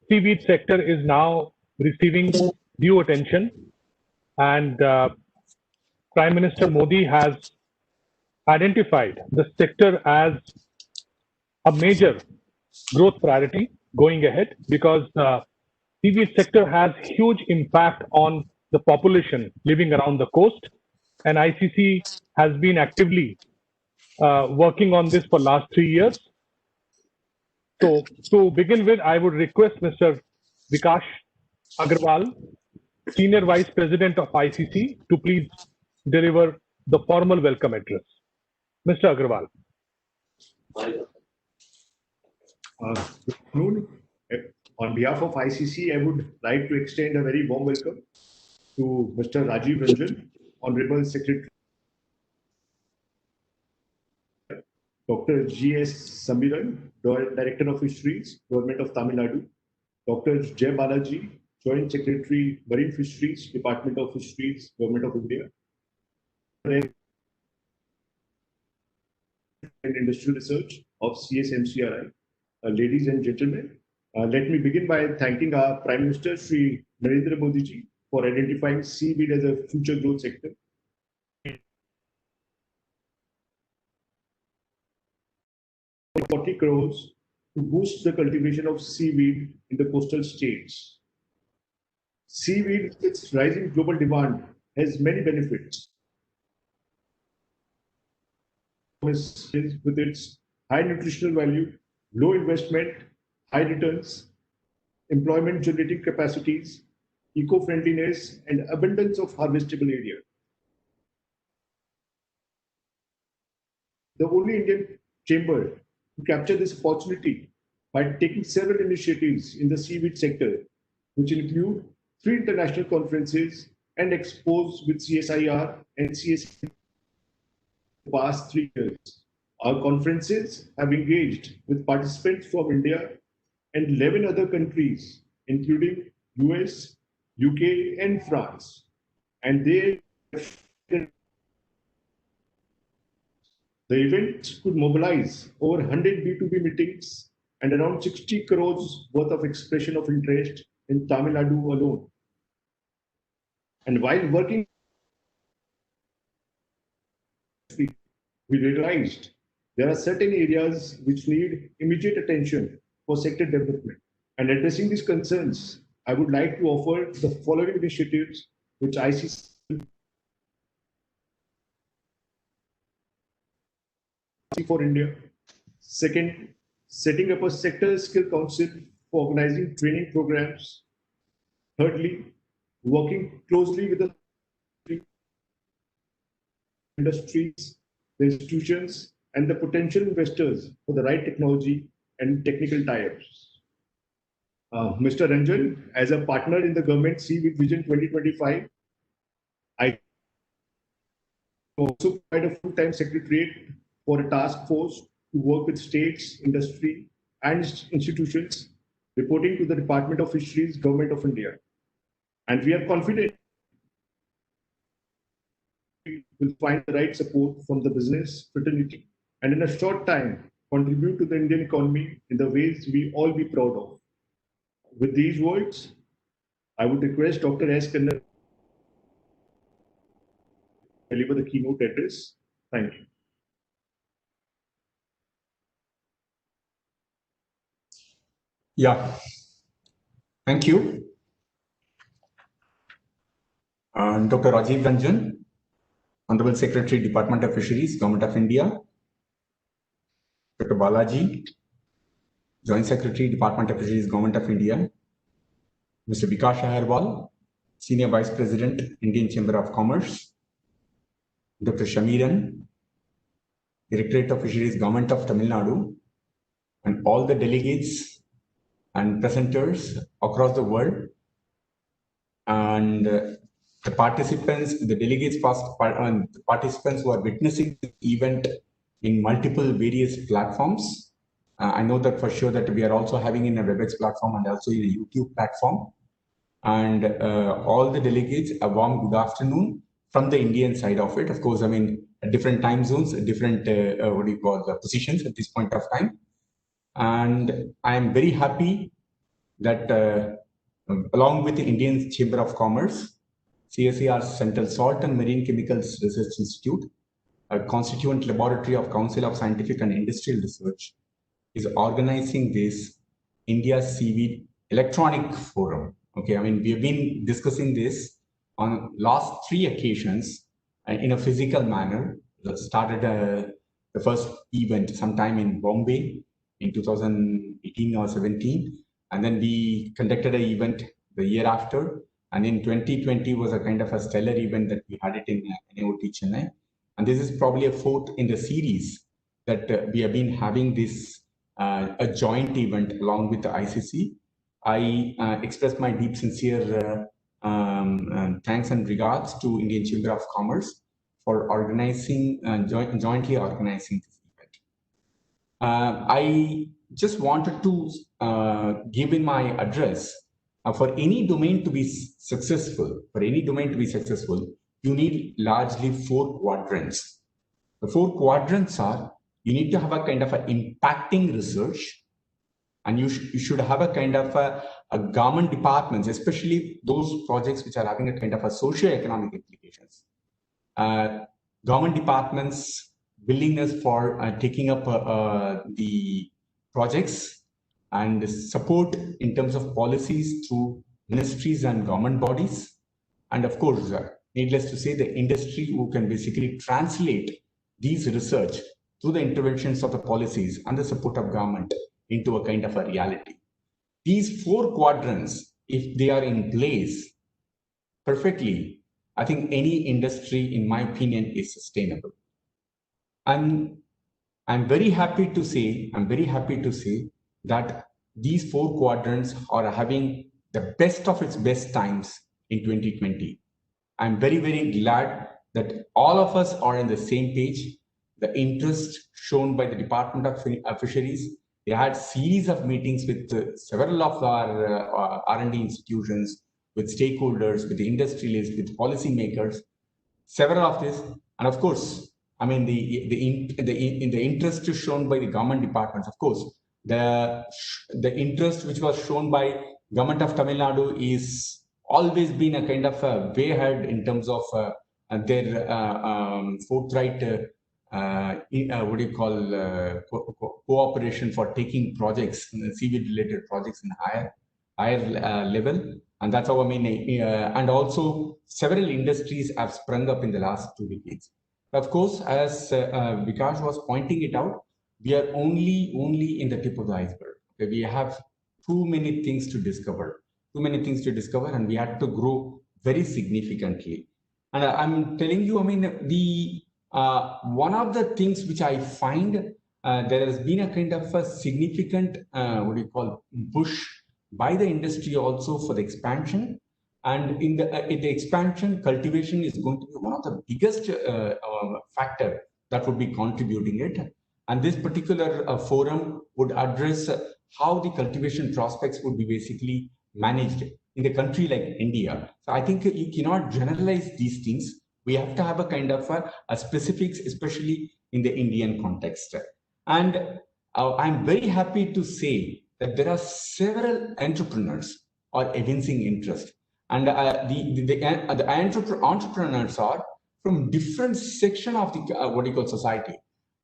seaweed sector is now receiving due attention, and Prime Minister Modi has identified the sector as a major growth priority going ahead, because seaweed sector has huge impact on the population living around the coast, and ICC has been actively working on this for last 3 years. So to begin with, I would request Mr. Vikash Agarwal, Senior Vice President of ICC, to please deliver the formal welcome address. Mr. Agarwal. Good afternoon. On behalf of ICC, I would like to extend a very warm welcome to Mr. Rajiv Ranjan, Honorable Secretary, Dr. G.S. Sambiran, Director of Fisheries, Government of Tamil Nadu, Dr. Jay Balaji, Joint Secretary, Marine Fisheries, Department of Fisheries, Government of India, and Industrial Research of CSMCRI. Ladies and gentlemen, let me begin by thanking our Prime Minister, Shri Narendra Modi ji, for identifying seaweed as a future growth sector. 40 crores to boost the cultivation of seaweed in the coastal states. Seaweed, with its rising global demand, has many benefits. With its high nutritional value, low investment, high returns, employment generating capacities, eco-friendliness, and abundance of harvestable area. The only Indian chamber to capture this opportunity by taking several initiatives in the seaweed sector, which include 3 international conferences and expos with CSIR and CSI in the past 3 years. Our conferences have engaged with participants from India and 11 other countries, including US, UK, and France. And the event could mobilize over 100 B2B meetings and around 60 crores worth of expression of interest in Tamil Nadu alone. And while working, we realized there are certain areas which need immediate attention for sector development. And addressing these concerns, I would like to offer the following initiatives which ICC for India. Second, setting up a sector skill council for organizing training programs. Thirdly, working closely with the industries, the institutions, and the potential investors for the right technology and technical tie-ups. Mr. Ranjan, as a partner in the Government Seaweed Vision 2025, I also provide a full-time secretariat for a task force to work with states, industry, and institutions reporting to the Department of Fisheries, Government of India. And we are confident we will find the right support from the business fraternity and in a short time contribute to the Indian economy in the ways we all be proud of. With these words, I would request Dr. S. Kannan to deliver the keynote address. Thank you. Yeah, thank you. Dr. Rajiv Ranjan, Honorable Secretary, Department of Fisheries, Government of India. Dr. Balaji, Joint Secretary, Department of Fisheries, Government of India. Mr. Vikash Agarwal, Senior Vice President, Indian Chamber of Commerce. Dr. Shamiran, Directorate of Fisheries, Government of Tamil Nadu, and all the delegates and presenters across the world, and the participants, the delegates, participants who are witnessing the event in multiple various platforms. I know that for sure that we are also having in a WebEx platform and also in a YouTube platform. And all the delegates, a warm good afternoon from the Indian side of it. Of course, I mean, different time zones, different, positions at this point of time. And I am very happy that along with the Indian Chamber of Commerce, CSIR Central Salt and Marine Chemicals Research Institute, a constituent laboratory of Council of Scientific and Industrial Research, is organizing this India Seaweed Electronic Forum. Okay, I mean, we have been discussing this on last 3 occasions in a physical manner. That started the first event sometime in Bombay in 2018 or 17, and then we conducted an event the year after, and in 2020 was a kind of a stellar event that we had it in NIOT Chennai, and this is probably a 4th in the series that we have been having this a joint event along with the ICC. I express my deep sincere thanks and regards to Indian Chamber of Commerce for organizing, jointly organizing this event. I just wanted to give in my address, for any domain to be successful, you need largely 4 quadrants. The 4 quadrants are, you need to have a kind of an impacting research, and you should have a kind of a government departments, especially those projects which are having a kind of a socio-economic implications. Government departments' willingness for taking up the projects and support in terms of policies through ministries and government bodies. And of course, needless to say, the industry who can basically translate these research through the interventions of the policies and the support of government into a kind of a reality. These 4 quadrants, if they are in place perfectly, I think any industry, in my opinion, is sustainable. And I'm very happy to say that these 4 quadrants are having the best of its best times in 2020. I'm very, very glad that all of us are on the same page. The interest shown by the Department of Fisheries, they had series of meetings with several of our R&D institutions, with stakeholders, with industrialists, with policymakers, several of this, and of course, I mean the interest shown by the government departments. Of course, the interest which was shown by government of Tamil Nadu is always been a kind of a way ahead in terms of their forthright what do you call cooperation for taking projects, seaweed related projects in higher level. And that's how I mean, and also several industries have sprung up in the last 2 decades. Of course, as Vikas was pointing it out, we are only in the tip of the iceberg. Okay? We have too many things to discover, and we had to grow very significantly. And I'm telling you, I mean, the one of the things which I find there has been a kind of a significant what do you call push by the industry also for the expansion, and in the expansion, cultivation is going to be one of the biggest factor that would be contributing it. And this particular forum would address how the cultivation prospects would be basically managed in a country like India. So I think you cannot generalize these things. We have to have a kind of a specifics, especially in the Indian context. And I'm very happy to say that there are several entrepreneurs are evincing interest. And the entrepreneurs are from different section of the what you call society.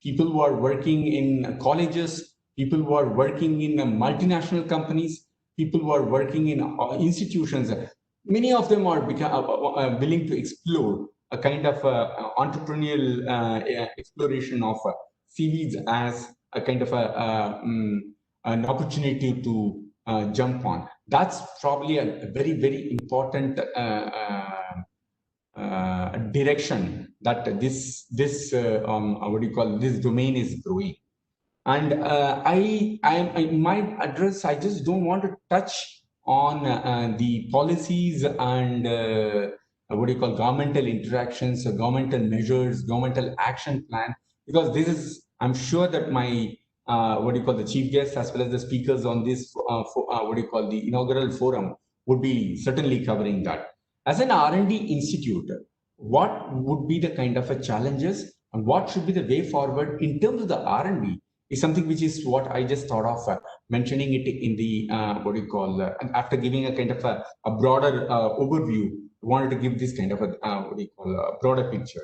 People who are working in colleges, people who are working in multinational companies, people who are working in institutions. Many of them are willing to explore a kind of entrepreneurial exploration of seaweeds as a kind of an opportunity to jump on. That's probably a very, very important direction that this what do you call this domain is growing. And in my address, I just don't want to touch on the policies and what do you call governmental interactions, governmental measures, governmental action plan, because this is, I'm sure that my what do you call the chief guests as well as the speakers on this what do you call the inaugural forum would be certainly covering that. As an R&D institute, what would be the kind of challenges and what should be the way forward in terms of the R&D is something which is what I just thought of mentioning it in the after giving a kind of a broader overview. Wanted to give this kind of a a broader picture.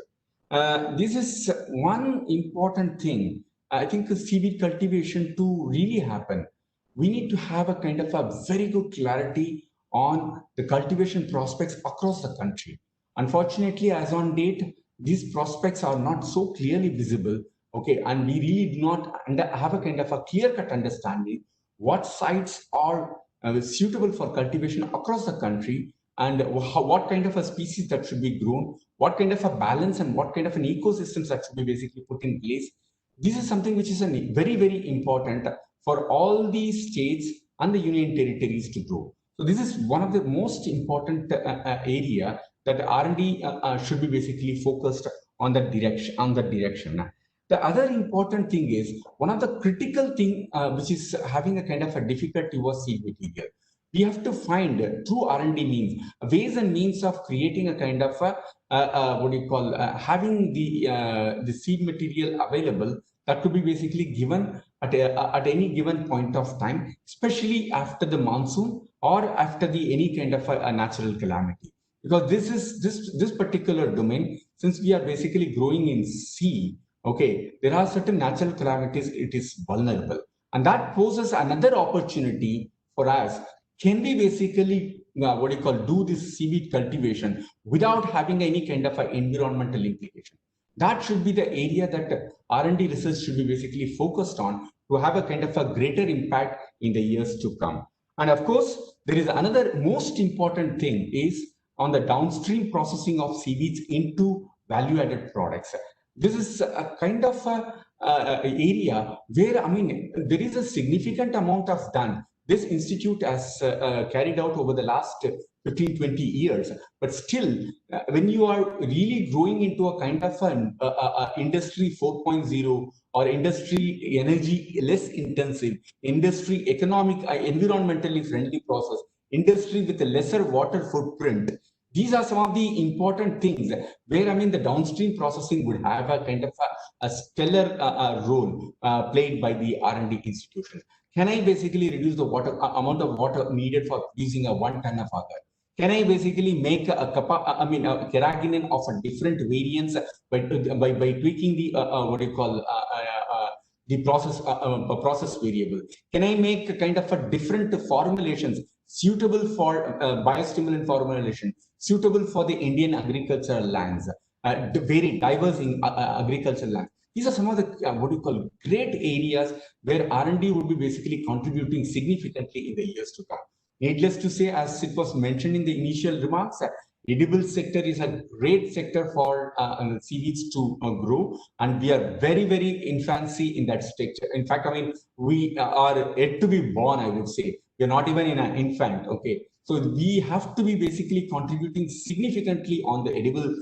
This is one important thing. I think the seaweed cultivation to really happen, we need to have a kind of a very good clarity on the cultivation prospects across the country. Unfortunately, as on date, these prospects are not so clearly visible. Okay, and we really do not have a kind of a clear-cut understanding what sites are suitable for cultivation across the country, and what kind of a species that should be grown, what kind of a balance and what kind of an ecosystems that should be basically put in place. This is something which is very, very important for all these states and the union territories to grow. So this is one of the most important area that R&D should be basically focused on that direction. The other important thing is one of the critical thing which is having a kind of a difficulty was seed material. We have to find through R&D means ways and means of creating a kind of having the seed material available that could be basically given at any given point of time, especially after the monsoon or after the any kind of a natural calamity. Because this particular domain, since we are basically growing in sea, okay, there are certain natural calamities, it is vulnerable. And that poses another opportunity for us. Can we basically do this seaweed cultivation without having any kind of an environmental implication? That should be the area that R&D research should be basically focused on to have a kind of a greater impact in the years to come. And of course, there is another most important thing is on the downstream processing of seaweeds into value-added products. This is a kind of a area where, I mean, there is a significant amount of done. This institute has carried out over the last 15, 20 years. But still, when you are really growing into a kind of an industry 4.0 or industry energy less intensive, industry economic, environmentally friendly process, industry with a lesser water footprint, these are some of the important things where, I mean, the downstream processing would have a kind of a stellar role played by the R&D institutions. Can I basically reduce the amount of water needed for producing a 1 ton of agar? Can I basically make a carrageenan of a different variants by tweaking the the process variable? Can I make a kind of a different formulations suitable for biostimulant formulation, suitable for the Indian agricultural lands, very diverse in agricultural lands? These are some of the great areas where R&D would be basically contributing significantly in the years to come. Needless to say, as it was mentioned in the initial remarks, edible sector is a great sector for seaweeds to grow, and we are very, very infancy in that sector. In fact, I mean, we are yet to be born, I would say. We're not even in an infant, okay? So we have to be basically contributing significantly on the edible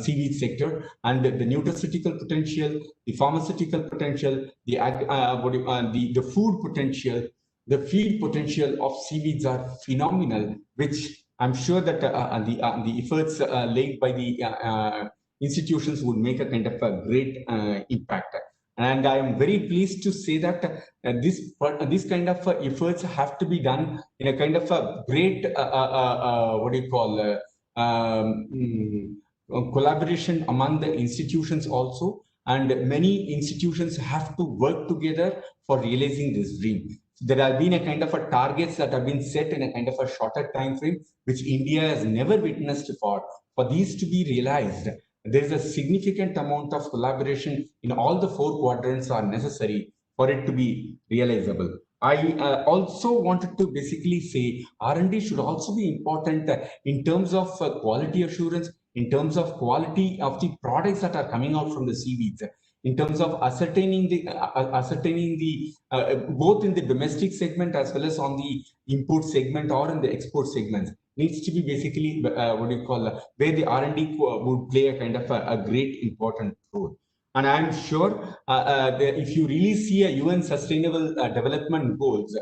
seaweed sector, and the nutraceutical potential, the pharmaceutical potential, the food potential, the feed potential of seaweeds are phenomenal, which I'm sure that the efforts laid by the institutions would make a kind of a great impact. And I am very pleased to say that this kind of efforts have to be done in a kind of a great collaboration among the institutions also, and many institutions have to work together for realizing this dream. There have been a kind of a targets that have been set in a kind of a shorter time frame, which India has never witnessed for. For these to be realized, there is a significant amount of collaboration in all the 4 quadrants are necessary for it to be realizable. I also wanted to basically say R&D should also be important in terms of quality assurance, in terms of quality of the products that are coming out from the seaweeds, in terms of ascertaining the both in the domestic segment as well as on the import segment or in the export segments, needs to be basically where the R&D would play a kind of a great important role. And I'm sure if you really see a UN Sustainable Development Goals,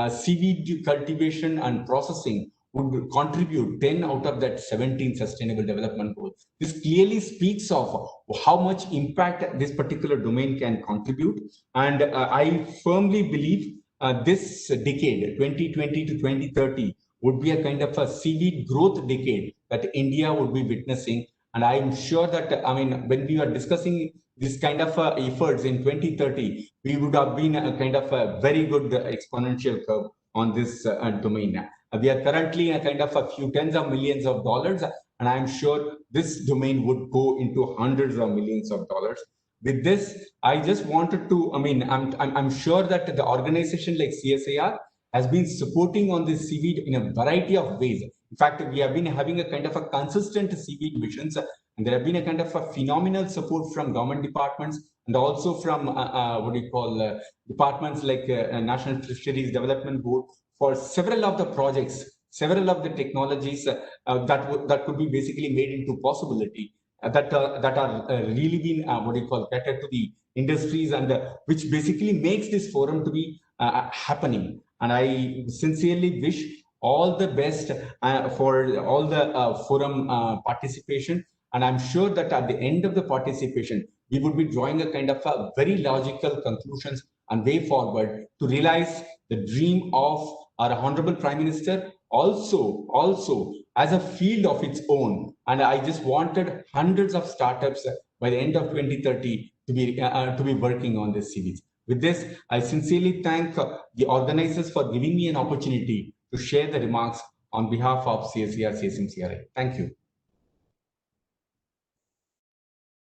seaweed cultivation and processing would contribute 10 out of that 17 sustainable development goals. This clearly speaks of how much impact this particular domain can contribute. And I firmly believe this decade, 2020 to 2030, would be a kind of a seaweed growth decade that India would be witnessing. And I'm sure that, I mean, when we are discussing this kind of efforts in 2030, we would have been a kind of a very good exponential curve on this domain. We are currently in a kind of a few tens of millions of dollars, and I'm sure this domain would go into hundreds of millions of dollars. With this, I just wanted to, I mean, I'm sure that the organization like CSIR has been supporting on this seaweed in a variety of ways. In fact, we have been having a kind of a consistent seaweed missions, and there have been a kind of a phenomenal support from government departments and also from what do you call departments like National Fisheries Development Board for several of the projects, several of the technologies that could be basically made into possibility that are really been what do you call catered to the industries and which basically makes this forum to be happening. And I sincerely wish all the best for all the forum participation. And I'm sure that at the end of the participation, we would be drawing a kind of a very logical conclusions and way forward to realize the dream of our Honorable Prime Minister also as a field of its own. And I just wanted hundreds of startups by the end of 2030 to be working on this series. With this, I sincerely thank the organizers for giving me an opportunity to share the remarks on behalf of CSCR CSMCRI. Thank you.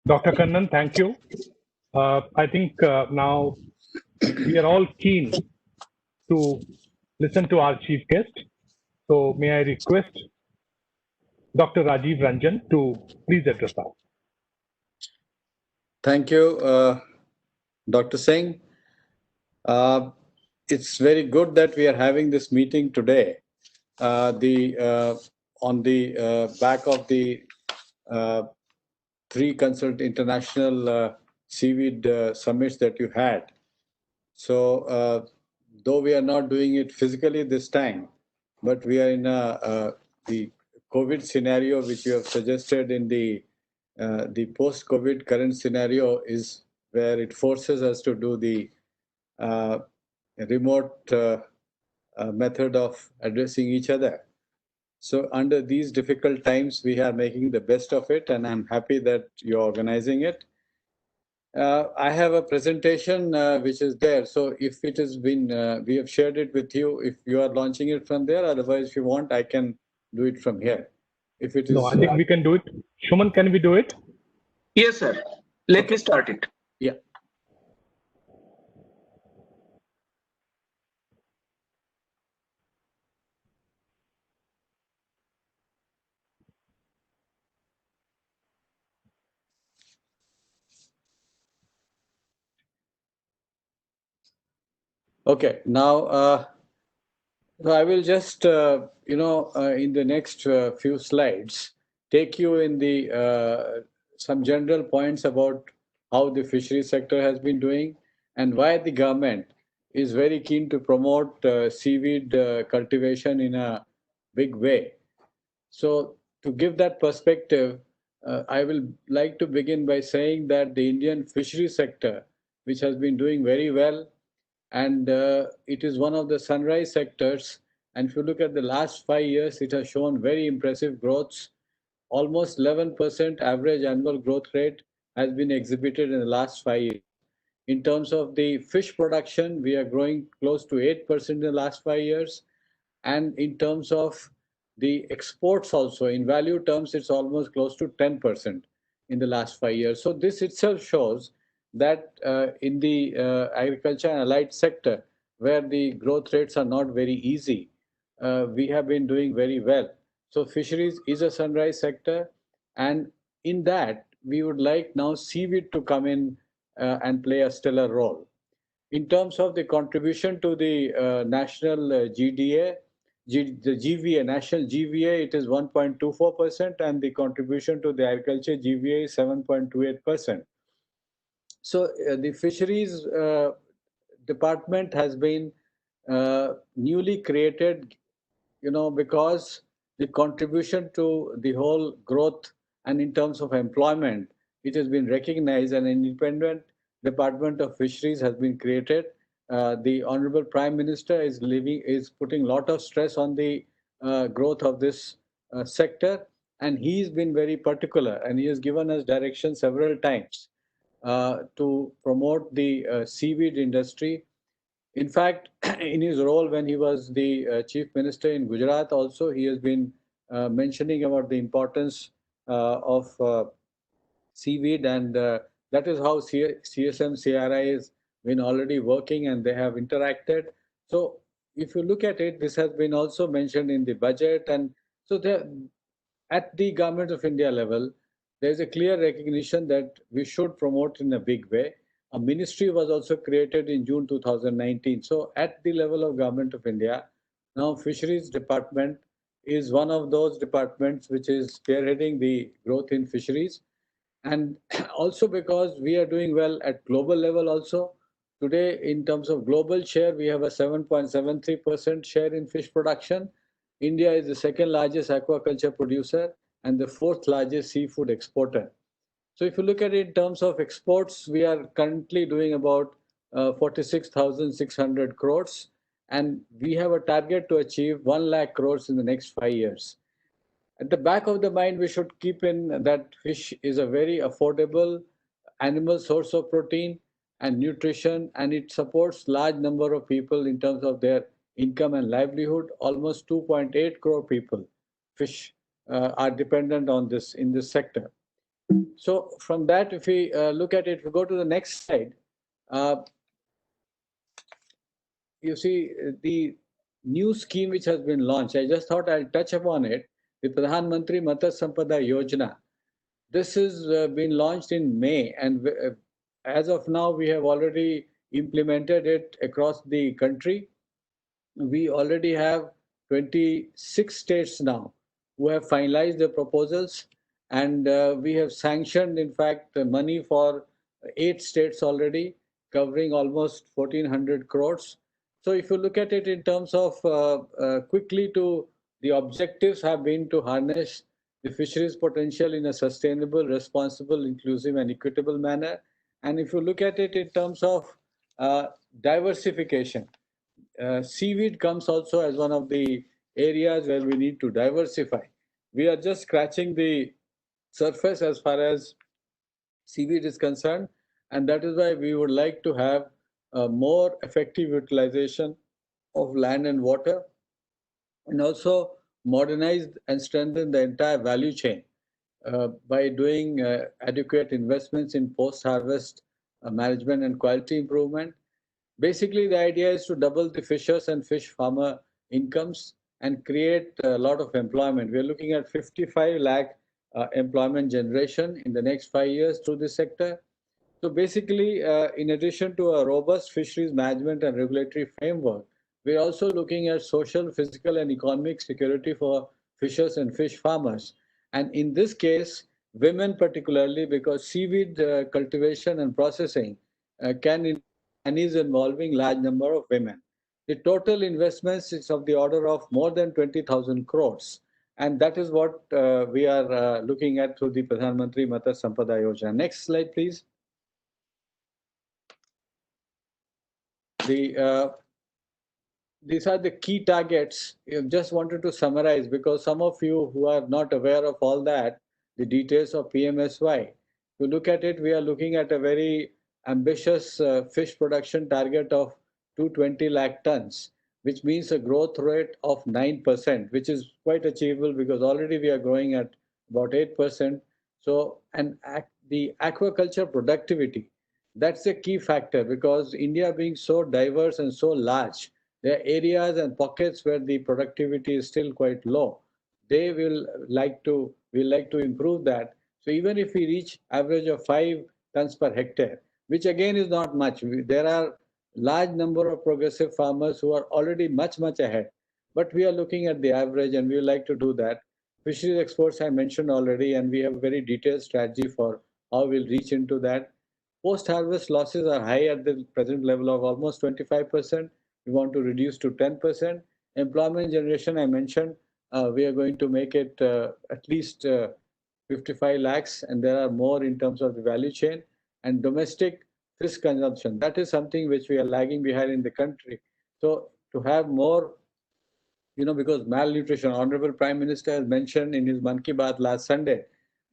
Dr. Kannan, thank you. I think now we are all keen to listen to our chief guest. So may I request Dr. Rajiv Ranjan to please address us. Thank you, Dr. Singh. It's very good that we are having this meeting today. On the back of the three international seaweed summits that you had. So, though we are not doing it physically this time, but we are in the COVID scenario, which you have suggested in the post-COVID current scenario is where it forces us to do the remote method of addressing each other. So under these difficult times, we are making the best of it, and I'm happy that you're organizing it. I have a presentation which is there. So if it has been, we have shared it with you. If you are launching it from there, otherwise, if you want, I can do it from here. If it is, no, I think we can do it. Shuman, can we do it? Yes, sir. Let me start it. Yeah. Okay. Now, so I will just, in the next few slides, take you in the some general points about how the fishery sector has been doing and why the government is very keen to promote seaweed cultivation in a big way. So to give that perspective, I will like to begin by saying that the Indian fishery sector, which has been doing very well, and it is one of the sunrise sectors. And if you look at the last 5 years, it has shown very impressive growths. Almost 11% average annual growth rate has been exhibited in the last 5 years. In terms of the fish production, we are growing close to 8% in the last 5 years. And in terms of the exports also, in value terms, it's almost close to 10% in the last 5 years. So this itself shows that in the agriculture and allied sector, where the growth rates are not very easy, we have been doing very well. So fisheries is a sunrise sector, and in that, we would like now seaweed to come in and play a stellar role. In terms of the contribution to the national GDA, the GVA, national GVA, it is 1.24%, and the contribution to the agriculture GVA is 7.28%. So the fisheries department has been newly created because the contribution to the whole growth and in terms of employment, it has been recognized, and an independent Department of Fisheries has been created. The Honorable Prime Minister is putting a lot of stress on the growth of this sector, and he's been very particular, and he has given us direction several times to promote the seaweed industry. In fact, in his role when he was the chief minister in Gujarat, also he has been mentioning about the importance of seaweed, and that is how CSM CRI has been already working, and they have interacted. So, if you look at it, this has been also mentioned in the budget, and so at the Government of India level, there is a clear recognition that we should promote in a big way. A ministry was also created in June 2019. So at the level of Government of India, now Fisheries Department is one of those departments which is spearheading the growth in fisheries. And also because we are doing well at global level also. Today, in terms of global share, we have a 7.73% share in fish production. India is the second largest aquaculture producer and the fourth largest seafood exporter. So if you look at it in terms of exports, we are currently doing about 46,600 crores, and we have a target to achieve 1 lakh crores in the next 5 years. At the back of the mind, we should keep in that fish is a very affordable animal source of protein and nutrition, and it supports large number of people in terms of their income and livelihood. Almost 2.8 crore people, fish, are dependent on this in this sector. So from that, if we look at it, if we go to the next slide, uh, you see the new scheme which has been launched. I just thought I'll touch upon it. The Pradhan Mantri Matsya Sampada Yojana. This has been launched in May, and as of now, we have already implemented it across the country. We already have 26 states now who have finalized the proposals, and we have sanctioned, in fact, the money for 8 states already, covering almost 1,400 crores. So if you look at it in terms of quickly to the objectives have been to harness the fisheries potential in a sustainable, responsible, inclusive, and equitable manner. And if you look at it in terms of diversification, seaweed comes also as one of the areas where we need to diversify. We are just scratching the surface as far as seaweed is concerned, and that is why we would like to have a more effective utilization of land and water, and also modernize and strengthen the entire value chain by doing adequate investments in post-harvest management and quality improvement. Basically, the idea is to double the fishers and fish farmer incomes and create a lot of employment. We are looking at 55 lakh employment generation in the next 5 years through this sector. So basically, in addition to a robust fisheries management and regulatory framework, we're also looking at social, physical, and economic security for fishers and fish farmers. And in this case, women particularly, because seaweed cultivation and processing can and is involving large number of women. The total investments is of the order of more than 20,000 crores. And that is what we are looking at through the Pradhan Mantri Matsya Sampada Yojana. Next slide, please. These are the key targets. I just wanted to summarize because some of you who are not aware of all that, the details of PMSY. To look at it, we are looking at a very ambitious fish production target of 220 lakh tons, which means a growth rate of 9%, which is quite achievable because already we are growing at about 8%. So, and the aquaculture productivity, that's a key factor because India being so diverse and so large, there are areas and pockets where the productivity is still quite low. They will like to improve that. So even if we reach average of 5 tons per hectare, which again is not much, there are large number of progressive farmers who are already much ahead. But we are looking at the average, and we would like to do that. Fisheries exports I mentioned already, and we have a very detailed strategy for how we'll reach into that. Post-harvest losses are high at the present level of almost 25%. We want to reduce to 10%. Employment generation, I mentioned, we are going to make it at least 55 lakhs, and there are more in terms of the value chain. And domestic fish consumption, that is something which we are lagging behind in the country. So to have more, because malnutrition, Honorable Prime Minister has mentioned in his Mann Ki Baat last Sunday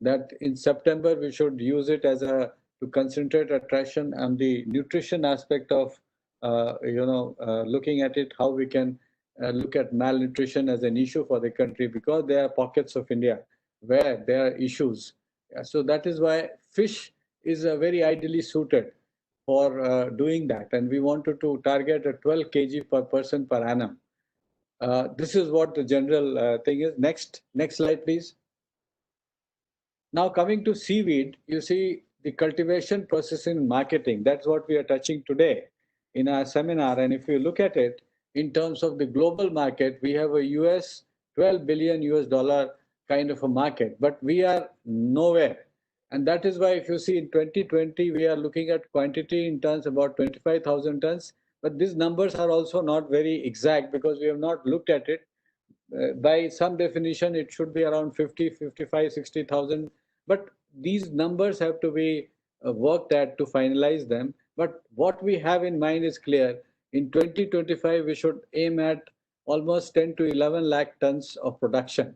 that in September we should use it as to concentrate attention on the nutrition aspect of, looking at it, how we can look at malnutrition as an issue for the country, because there are pockets of India where there are issues. So that is why fish is very ideally suited for doing that. And we wanted to target a 12 kg per person per annum. This is what the general thing is. Next slide, please. Now coming to seaweed, you see the cultivation, processing, and marketing. That's what we are touching today in our seminar. And if you look at it in terms of the global market, we have a US 12 billion US dollar kind of a market, but we are nowhere. And that is why if you see in 2020, we are looking at quantity in tons about 25,000 tons. But these numbers are also not very exact because we have not looked at it. By some definition, it should be around 50, 55, 60,000. But these numbers have to be worked at to finalize them. But what we have in mind is clear. In 2025, we should aim at almost 10 to 11 lakh tons of production.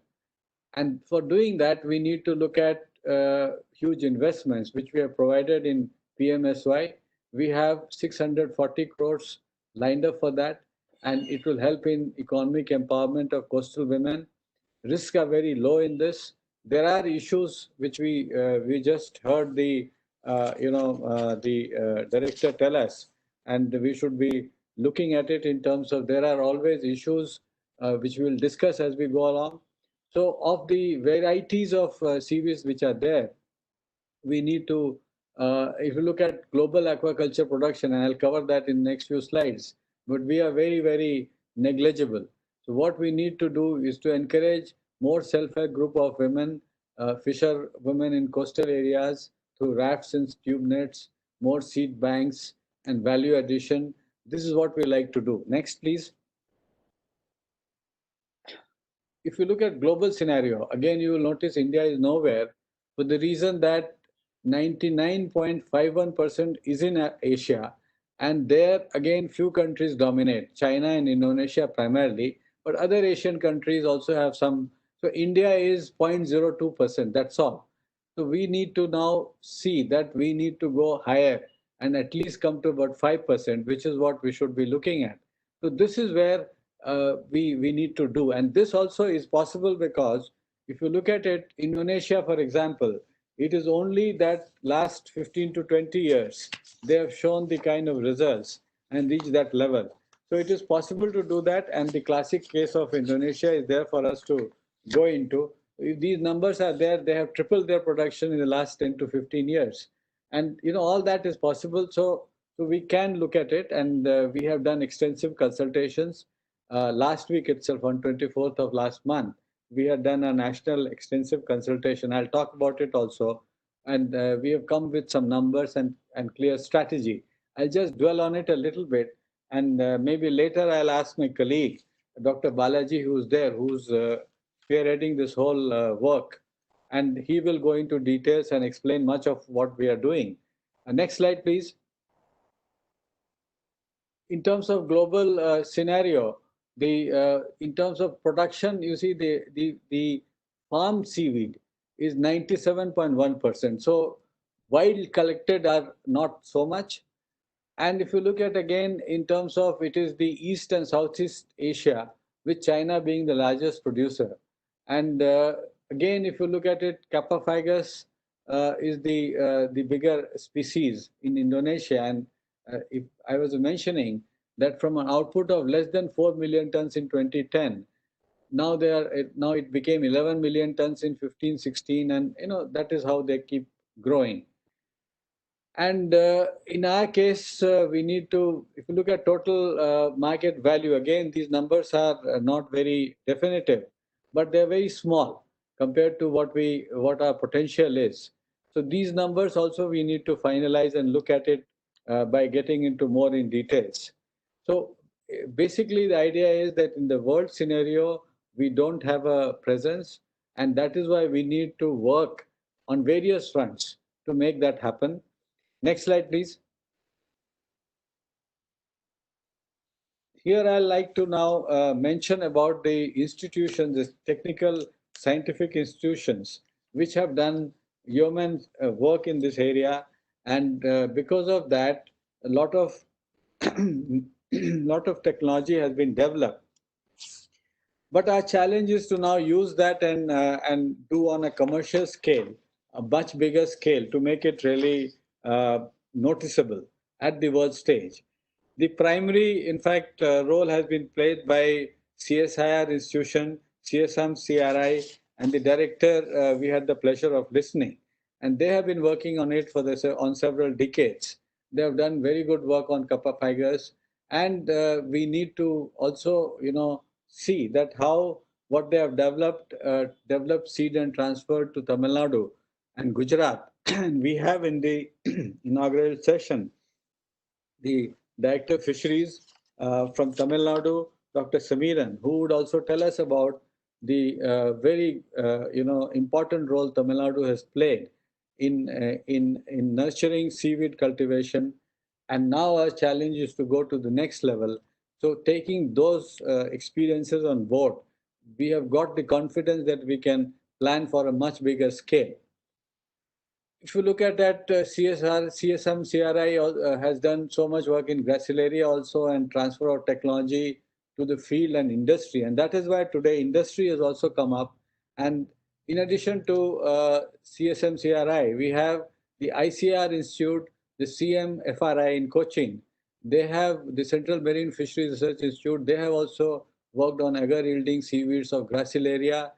And for doing that, we need to look at huge investments, which we have provided in PMSY. We have 640 crores lined up for that, and it will help in economic empowerment of coastal women. Risks are very low in this. There are issues which we just heard the director tell us, and we should be looking at it in terms of there are always issues which we will discuss as we go along. So of the varieties of seaweeds which are there, we need to, if you look at global aquaculture production, and I'll cover that in the next few slides, but we are very, very negligible. So what we need to do is to encourage more self-help group of women, fisher women in coastal areas through rafts and tube nets, more seed banks and value addition. This is what we like to do. Next, please. If you look at global scenario, again, you will notice India is nowhere for the reason that 99.51% is in Asia. And there, again, few countries dominate, China and Indonesia primarily, but other Asian countries also have some. So India is 0.02%, that's all. So we need to now see that we need to go higher and at least come to about 5%, which is what we should be looking at. So this is where we need to do. And this also is possible because if you look at it, Indonesia, for example, it is only that last 15 to 20 years, they have shown the kind of results and reached that level. So it is possible to do that. And the classic case of Indonesia is there for us to go into. If these numbers are there, they have tripled their production in the last 10 to 15 years. And, all that is possible. So we can look at it. And we have done extensive consultations. Last week itself, on 24th of last month, we had done a national extensive consultation. I'll talk about it also. And we have come with some numbers and clear strategy. I'll just dwell on it a little bit. And maybe later I'll ask my colleague, Dr. Balaji, who's there, who's spearheading this whole work. And he will go into details and explain much of what we are doing. Next slide, please. In terms of global scenario, in terms of production, you see the farm seaweed is 97.1%. So wild collected are not so much. And if you look at again in terms of it is the East and Southeast Asia, with China being the largest producer. And again, if you look at it, Capophagus is the bigger species in Indonesia. And if I was mentioning that from an output of less than 4 million tons in 2010, now it became 11 million tons in 15, 16, and that is how they keep growing. And in our case, we need to, if you look at total market value, again, these numbers are not very definitive, but they're very small compared to what our potential is. So these numbers also we need to finalize and look at it by getting into more in details. So basically the idea is that in the world scenario, we don't have a presence, and that is why we need to work on various fronts to make that happen. Next slide, please. Here I like to now mention about the institutions, the technical scientific institutions, which have done yeoman work in this area. And because of that, a lot of lot of technology has been developed. But our challenge is to now use that and do on a commercial scale, a much bigger scale, to make it really noticeable at the world stage. The primary, in fact, role has been played by CSIR institution, CSM CRI, and the director we had the pleasure of listening. And they have been working on it for on several decades. They have done very good work on kappa figures, and we need to also, see that how what they have developed seed and transferred to Tamil Nadu and Gujarat. And we have in the inaugural session the Director of Fisheries from Tamil Nadu, Dr. Samiran, who would also tell us about the very important role Tamil Nadu has played in nurturing seaweed cultivation. And now our challenge is to go to the next level. So taking those experiences on board, we have got the confidence that we can plan for a much bigger scale. If you look at that, CSM, CRI has done so much work in gracilaria also, and transfer of technology to the field and industry. And that is why today industry has also come up. And in addition to CSM, CRI, we have the ICR Institute, the CMFRI in Cochin. They have the Central Marine Fisheries Research Institute. They have also worked on agar yielding seaweeds of gracilaria.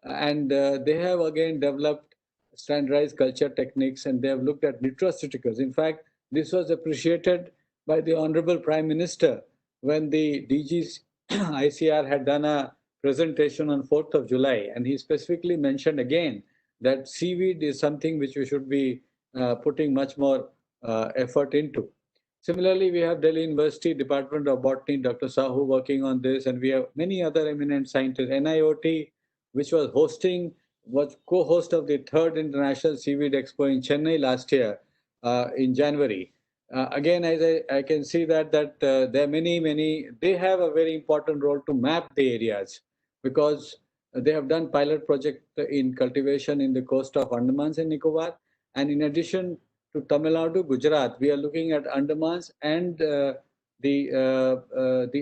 And they have again developed standardized culture techniques, and they have looked at nutraceuticals. In fact, this was appreciated by the Honorable Prime Minister when the DG's ICR had done a presentation on 4th of July, and he specifically mentioned again that seaweed is something which we should be putting much more effort into. Similarly, we have Delhi University Department of Botany, Dr. Sahu working on this, and we have many other eminent scientists. NIOT, which was co-host of the third International Seaweed Expo in Chennai last year in January. Again, as I can see that there are many, they have a very important role to map the areas, because they have done pilot project in cultivation in the coast of Andamans and Nicobar. And in addition to Tamil Nadu, Gujarat, we are looking at Andamans and the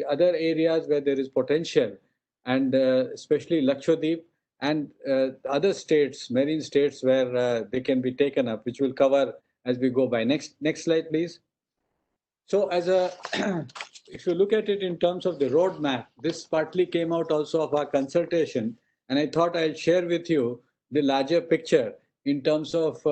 other areas where there is potential, and especially Lakshadweep and other states, marine states, where they can be taken up, which we'll cover as we go by. Next slide, please. So if you look at it in terms of the roadmap, this partly came out also of our consultation, and I thought I'll share with you the larger picture in terms of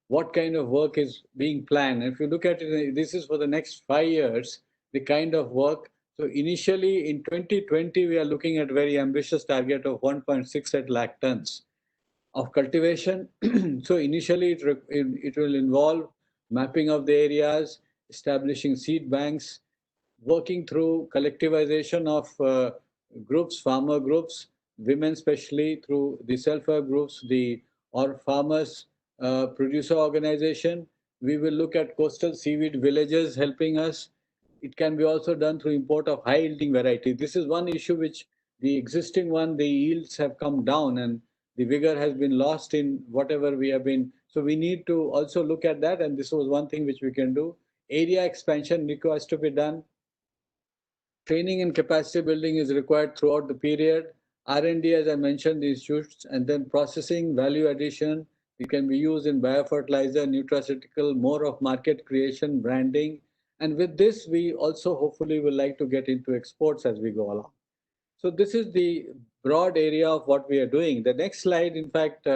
what kind of work is being planned. If you look at it, this is for the next 5 years, the kind of work. So initially in 2020, we are looking at very ambitious target of 1.68 lakh tons of cultivation. So initially it will involve mapping of the areas, establishing seed banks, working through collectivization of groups, farmer groups, women especially through the self-help groups, or farmers producer organization. We will look at coastal seaweed villages helping us. It can be also done through import of high yielding variety. This is one issue which the existing one, the yields have come down and the vigor has been lost in whatever we have been. So we need to also look at that, and this was one thing which we can do. Area expansion requires to be done. Training and capacity building is required throughout the period. R&D, as I mentioned, the institutes, and then processing, value addition. It can be used in biofertilizer, nutraceutical, more of market creation, branding. And with this, we also hopefully will like to get into exports as we go along. So this is the broad area of what we are doing. The next slide, in fact,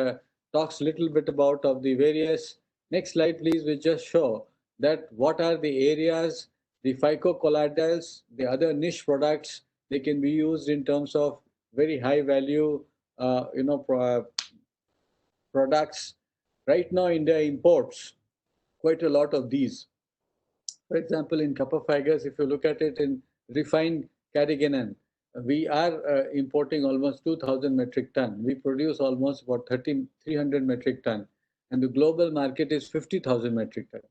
talks a little bit about of the various. Next slide, please, will just show that what are the areas, the phycocolloidals, the other niche products. They can be used in terms of very high value, products. Right now, India imports quite a lot of these. For example, in copper fibers, if you look at it in refined carrageenan. We are importing almost 2,000 metric ton. We produce almost about 300 metric ton, and the global market is 50,000 metric ton.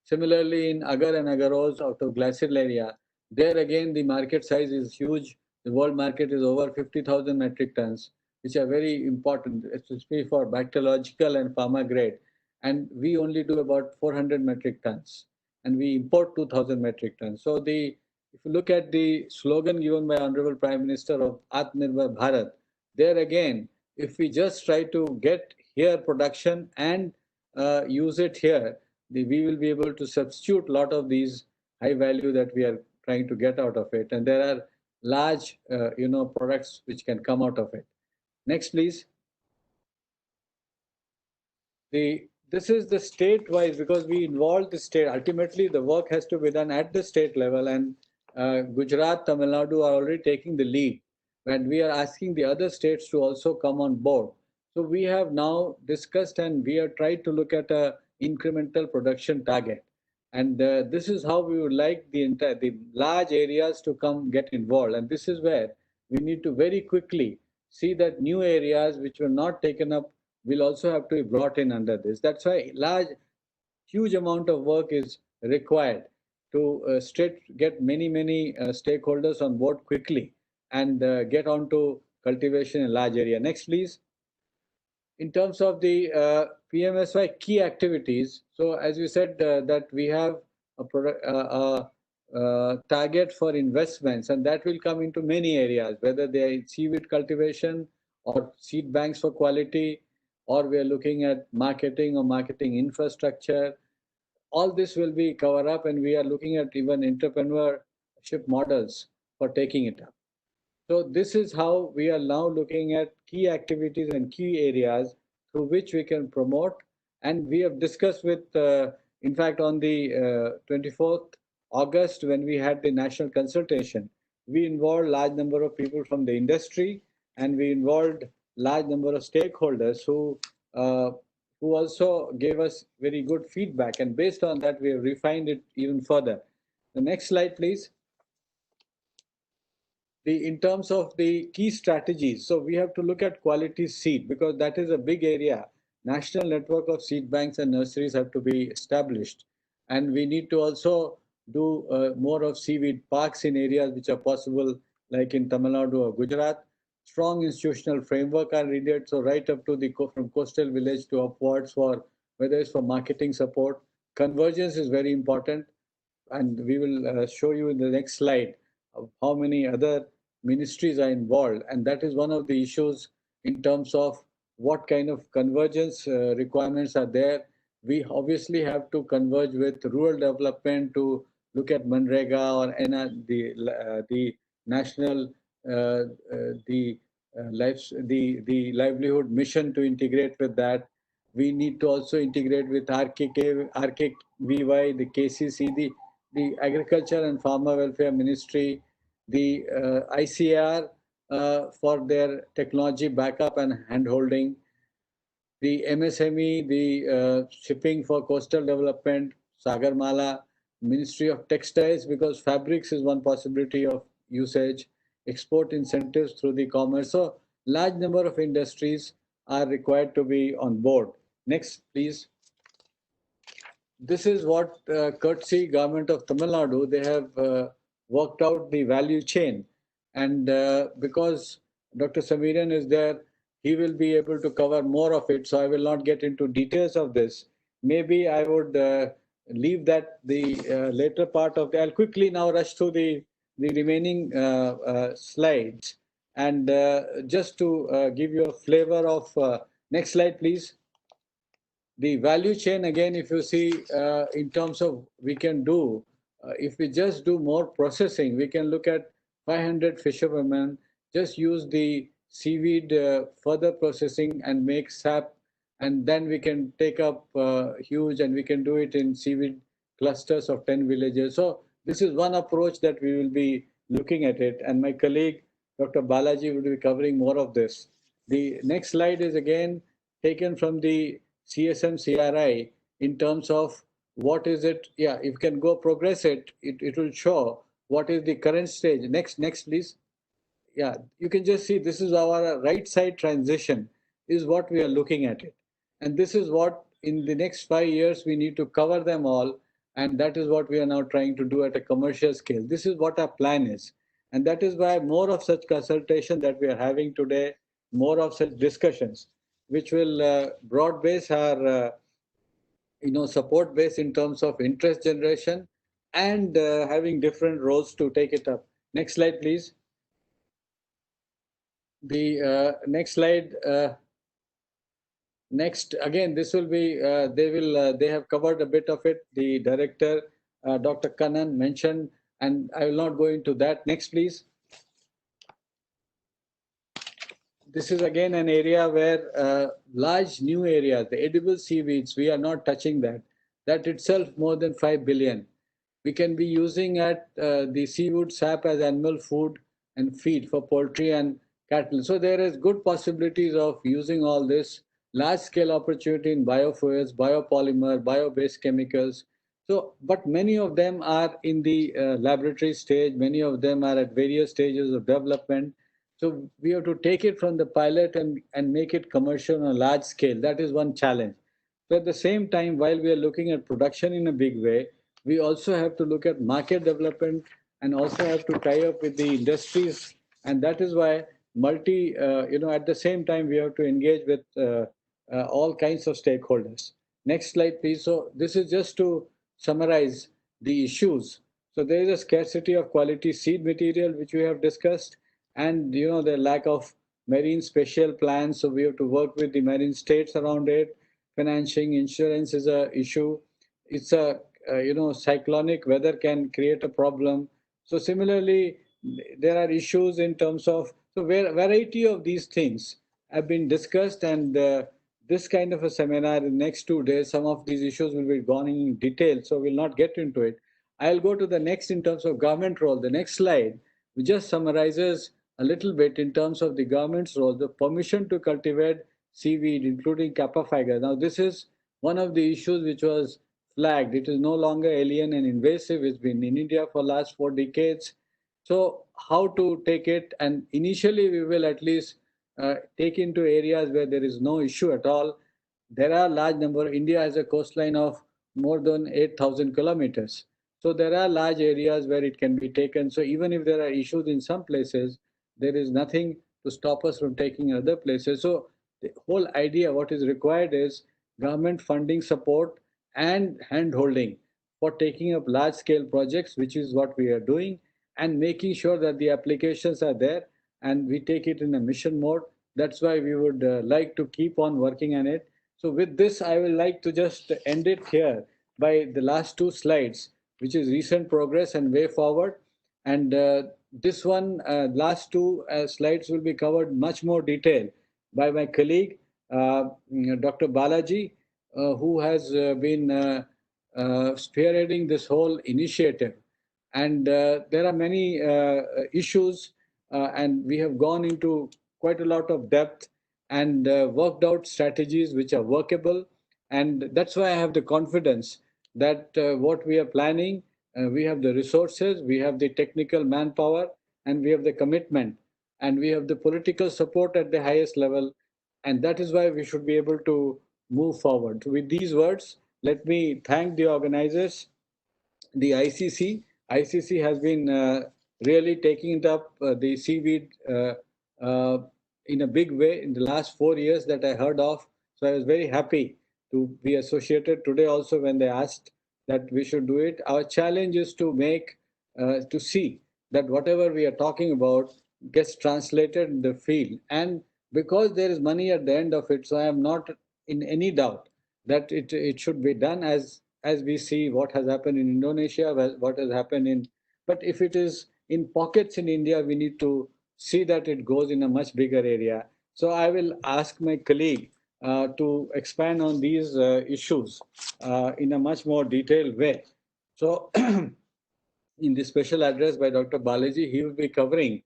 Similarly, in agar and agarose out of glacial area, there again the market size is huge. The world market is over 50,000 metric tons, which are very important, especially for bacteriological and pharma grade. And we only do about 400 metric tons, and we import 2,000 metric tons. So if you look at the slogan given by Honorable Prime Minister of Atmanirbhar Bharat, there again, if we just try to get here production and use it here, we will be able to substitute a lot of these high value that we are trying to get out of it. And there are large, products which can come out of it. Next, please. This is the state-wise, because we involve the state. Ultimately, the work has to be done at the state level, and Gujarat, Tamil Nadu are already taking the lead. And we are asking the other states to also come on board. So we have now discussed and we have tried to look at a incremental production target. And this is how we would like the large areas to come get involved. And this is where we need to very quickly see that new areas which were not taken up will also have to be brought in under this. That's why huge amount of work is required to get many stakeholders on board quickly and get onto cultivation in large area. Next, please. In terms of the PMSY key activities, so as you said that we have a target for investments, and that will come into many areas, whether they are seaweed cultivation or seed banks for quality, or we are looking at marketing or marketing infrastructure. All this will be covered up, and we are looking at even entrepreneurship models for taking it up. So this is how we are now looking at key activities and key areas through which we can promote. And we have discussed with, in fact, on the 24th August, when we had the national consultation, we involved large number of people from the industry, and we involved large number of stakeholders who also gave us very good feedback. And based on that, we have refined it even further. The next slide, please. In terms of the key strategies, so we have to look at quality seed, because that is a big area. National network of seed banks and nurseries have to be established, and we need to also do more of seaweed parks in areas which are possible, like in Tamil Nadu or Gujarat. Strong institutional framework are needed, so right up to from coastal village to upwards, for whether it's for marketing support. Convergence is very important, and we will show you in the next slide of how many other ministries are involved, and that is one of the issues in terms of what kind of convergence requirements are there. We obviously have to converge with rural development to look at Manrega or the national the livelihood mission to integrate with that. We need to also integrate with RKVY, the KCC, the Agriculture and Farmer Welfare Ministry, the ICAR for their technology backup and handholding, the MSME, the shipping for coastal development, Sagarmala, Ministry of Textiles, because fabrics is one possibility of usage, export incentives through the commerce. So large number of industries are required to be on board. Next, please. This is what courtesy government of Tamil Nadu, they have worked out the value chain. And because Dr. Samiran is there, he will be able to cover more of it. So I will not get into details of this. Maybe I would leave that the later part of I'll quickly now rush through the remaining slides. And just to give you a flavor of, next slide, please. The value chain, again, if you see in terms of we can do, if we just do more processing, we can look at 500 fisherwomen, just use the seaweed further processing and make sap, and then we can take up huge, and we can do it in seaweed clusters of 10 villages. So this is one approach that we will be looking at it, and my colleague, Dr. Balaji, will be covering more of this. The next slide is again taken from the CSM CRI in terms of what is it. Yeah, if you can go progress it will show what is the current stage. Next, please. Yeah, you can just see this is our right side transition is what we are looking at it. And this is what in the next 5 years we need to cover them all. And that is what we are now trying to do at a commercial scale. This is what our plan is. And that is why more of such consultation that we are having today, more of such discussions, which will broad base our support base in terms of interest generation and having different roles to take it up. Next slide, please. The next slide. Next, again, this will be, they have covered a bit of it. The director, Dr. Kannan mentioned, and I will not go into that. Next, please. This is again an area where large new areas, the edible seaweeds, we are not touching that. That itself more than 5 billion. We can be using the seaweed sap as animal food and feed for poultry and cattle. So there is good possibilities of using all this large scale opportunity in biofuels, biopolymer, bio-based chemicals. So, but many of them are in the laboratory stage. Many of them are at various stages of development. So we have to take it from the pilot and make it commercial on a large scale. That is one challenge. So at the same time, while we are looking at production in a big way, we also have to look at market development and also have to tie up with the industries. And that is why at the same time, we have to engage with all kinds of stakeholders. Next slide, please. So this is just to summarize the issues. So there is a scarcity of quality seed material, which we have discussed, and the lack of marine spatial plans. So we have to work with the marine states around it. Financing, insurance is a issue. It's a cyclonic weather can create a problem. So similarly, there are issues in terms of variety of these things have been discussed, and this kind of a seminar in the next 2 days, some of these issues will be gone in detail. So we'll not get into it. I'll go to the next in terms of government role. The next slide, which just summarizes a little bit in terms of the government's role, the permission to cultivate seaweed, including Kappa fiber. Now, this is one of the issues which was flagged. It is no longer alien and invasive. It's been in India for last 4 decades. So how to take it? And initially, we will at least take into areas where there is no issue at all. There are large number. India has a coastline of more than 8,000 kilometers. So there are large areas where it can be taken. So even if there are issues in some places, there is nothing to stop us from taking other places. So the whole idea, what is required is government funding support and hand holding for taking up large scale projects, which is what we are doing, and making sure that the applications are there and we take it in a mission mode. That's why we would like to keep on working on it. So with this, I will like to just end it here by the last two slides, which is recent progress and way forward. And this one, last two slides will be covered much more detail by my colleague, Dr. Balaji, who has been spearheading this whole initiative. And there are many issues, and we have gone into quite a lot of depth and worked out strategies which are workable. And that's why I have the confidence that what we are planning, we have the resources, we have the technical manpower, and we have the commitment, and we have the political support at the highest level. And that is why we should be able to move forward. So with these words, let me thank the organizers, the ICC. ICC has been really taking it up the seaweed uh, in a big way in the last 4 years that I heard of. So I was very happy to be associated today also when they asked that we should do it. Our challenge is to to see that whatever we are talking about gets translated in the field. And because there is money at the end of it, so I am not in any doubt that it should be done as we see what has happened in Indonesia, what has happened in, but if it is in pockets in India, we need to see that it goes in a much bigger area. So I will ask my colleague to expand on these issues in a much more detailed way. So in the special address by Dr. Balaji, he will be covering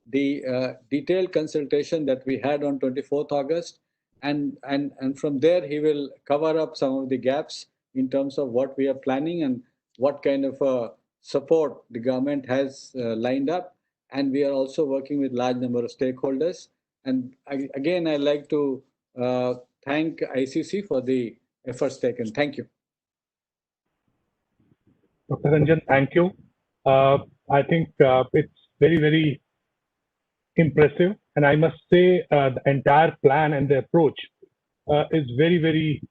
the detailed consultation that we had on 24th August. And from there, he will cover up some of the gaps in terms of what we are planning and what kind of a support the government has lined up, and we are also working with large number of stakeholders. And again, I'd like to thank ICC for the efforts taken. Thank you. Dr. Ranjan, thank you. I think it's very, very impressive. And I must say the entire plan and the approach is very, very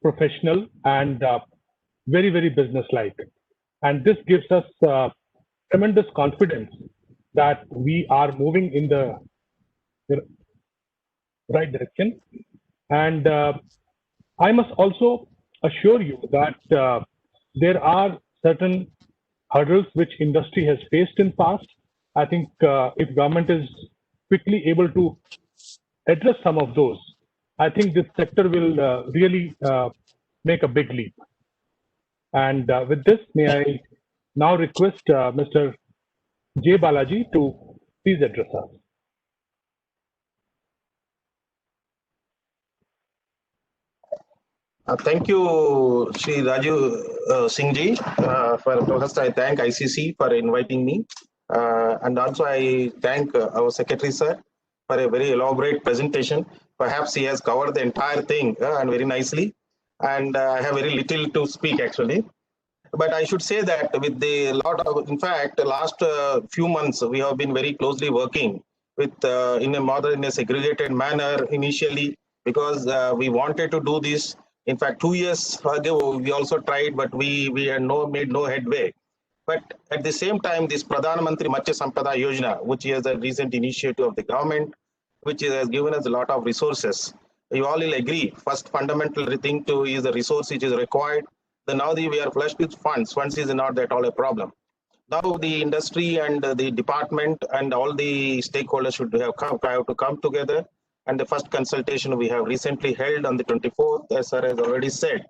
professional and very, very business-like. And this gives us tremendous confidence that we are moving in the right direction. And I must also assure you that there are certain hurdles which industry has faced in past. I think if government is quickly able to address some of those, I think this sector will really make a big leap. And with this, may I now request Mr. J. Balaji to please address us. Thank you, Shri Raju Singh ji. For first, I thank ICC for inviting me, and also I thank our Secretary sir for a very elaborate presentation. Perhaps he has covered the entire thing and very nicely, and I have very little to speak actually. But I should say that with the lot of, in fact, the last few months we have been very closely working with in a segregated manner initially, because we wanted to do this. In fact, 2 years ago we also tried, but we had made no headway. But at the same time, this Pradhan Mantri Matsya Sampada Yojana, which is a recent initiative of the government, which has given us a lot of resources. You all will agree. First fundamental thing to is the resource which is required. Then now we are flushed with funds. Funds is not at all a problem. Now the industry and the department and all the stakeholders should have to come together. And the first consultation we have recently held on the 24th, as sir has already said.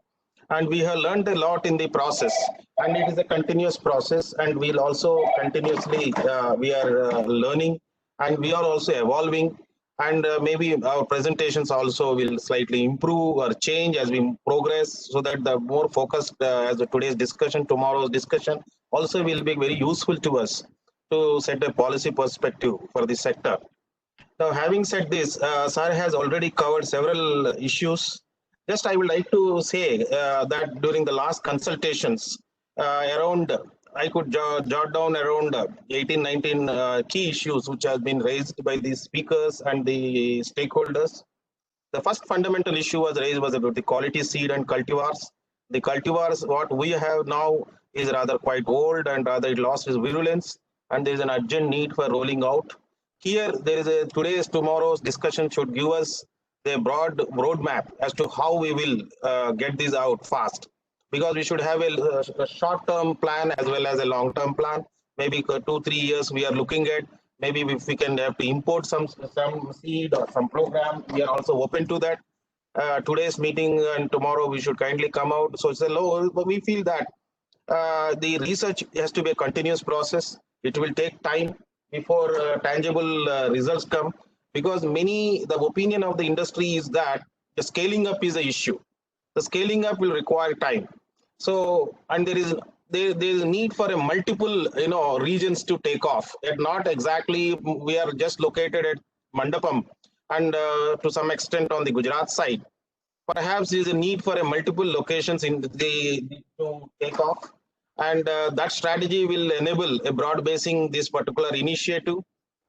And we have learned a lot in the process, and it is a continuous process, and we'll also continuously we are learning, and we are also evolving, and maybe our presentations also will slightly improve or change as we progress, so that the more focused as today's discussion, tomorrow's discussion also will be very useful to us to set a policy perspective for the sector. Now, having said this, sir has already covered several issues. Just I would like to say that during the last consultations, around I could jot down around 18, 19 key issues which have been raised by the speakers and the stakeholders. The first fundamental issue was raised was about the quality seed and cultivars. The cultivars, what we have now is rather quite old and rather it lost its virulence, and there is an urgent need for rolling out. Here, there is a tomorrow's discussion should give us a broad roadmap as to how we will get this out fast, because we should have a short-term plan as well as a long-term plan. Maybe 2-3 years we are looking at. Maybe if we can have to import some seed or some program, we are also open to that. Today's meeting and tomorrow we should kindly come out. So it's a low, but we feel that the research has to be a continuous process. It will take time before tangible results come, because the opinion of the industry is that the scaling up is the issue. The scaling up will require time. So, and there is a need for a multiple regions to take off. And not exactly we are just located at Mandapam and to some extent on the Gujarat side. Perhaps there is a need for a multiple locations in to take off, and that strategy will enable a broad basing this particular initiative.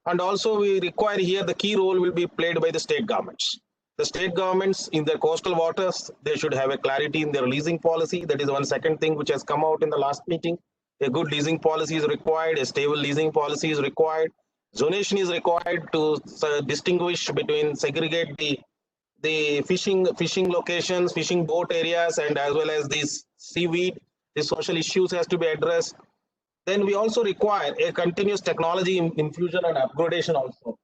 And also we require here the key role will be played by the state governments. The state governments in their coastal waters, they should have a clarity in their leasing policy. That is one second thing which has come out in the last meeting. A good leasing policy is required, a stable leasing policy is required. Zonation is required to distinguish between, segregate the fishing locations, fishing boat areas, and as well as these seaweed. The social issues has to be addressed. Then we also require a continuous technology infusion and upgradation also.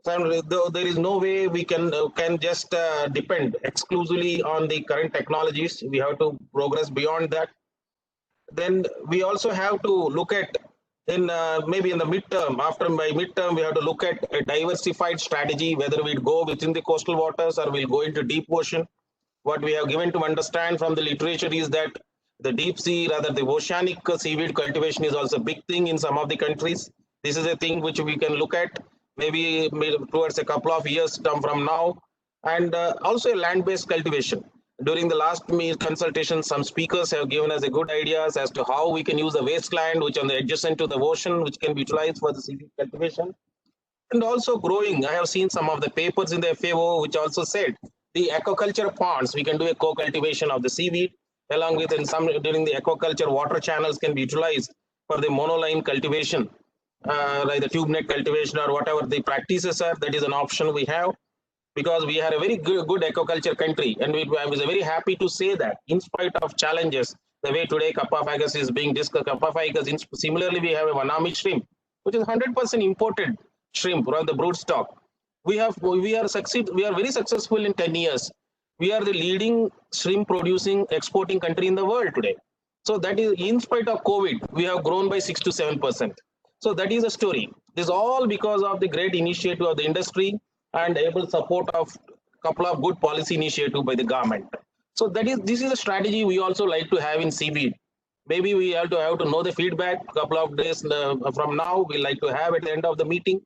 So there is no way we can just depend exclusively on the current technologies. We have to progress beyond that. Then we also have to look at maybe in the midterm, after by midterm, we have to look at a diversified strategy, whether we go within the coastal waters or we'll go into deep ocean. What we have given to understand from the literature is that The deep sea, rather the oceanic seaweed cultivation is also a big thing in some of the countries. This is a thing which we can look at maybe towards a couple of years from now. And also a land-based cultivation. During the last consultation, some speakers have given us a good ideas as to how we can use the wasteland, which on the adjacent to the ocean, which can be utilized for the seaweed cultivation. And also growing. I have seen some of the papers in the FAO which also said the aquaculture ponds, we can do a co-cultivation of the seaweed along with in some during the aquaculture water channels can be utilized for the monoline cultivation, like the tube net cultivation or whatever the practices are. That is an option we have because we are a very good aquaculture country. And I was very happy to say that in spite of challenges, the way today Kappa ficus is being discussed, Kappa ficus, similarly we have a Wanami shrimp, which is 100% imported shrimp from the brood stock. We are very successful in 10 years. We are the leading shrimp producing exporting country in the world today. So that is in spite of COVID, we have grown by 6 to 7%. So that is a story. This is all because of the great initiative of the industry and able support of a couple of good policy initiative by the government. So this is a strategy we also like to have in seaweed. Maybe we have to know the feedback a couple of days from now. We like to have at the end of the meeting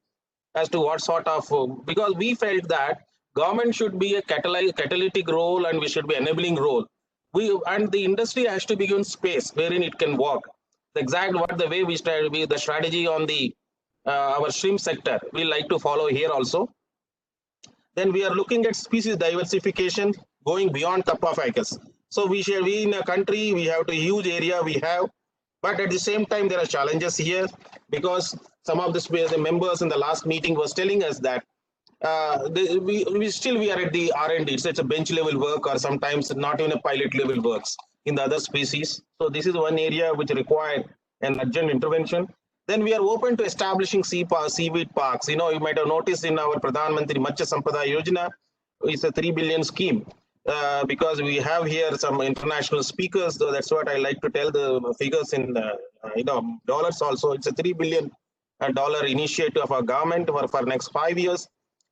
as to what sort of, because we felt that government should be a catalytic role and we should be enabling role. And the industry has to be given space wherein it can work. The way the strategy on the our shrimp sector, we like to follow here also. Then we are looking at species diversification going beyond Kappa ficus. So we in a country, we have a huge area we have, but at the same time, there are challenges here because some of the members in the last meeting was telling us that we are at the R&D. It's a bench level work or sometimes not even a pilot level works in the other species. So this is one area which require an urgent intervention. Then we are open to establishing seaweed parks. You might have noticed in our Pradhan Mantri Matsya Sampada Yojana, it's a 3 billion scheme because we have here some international speakers. So that's what I like to tell the figures in dollars also. It's a $3 billion initiative of our government for next 5 years.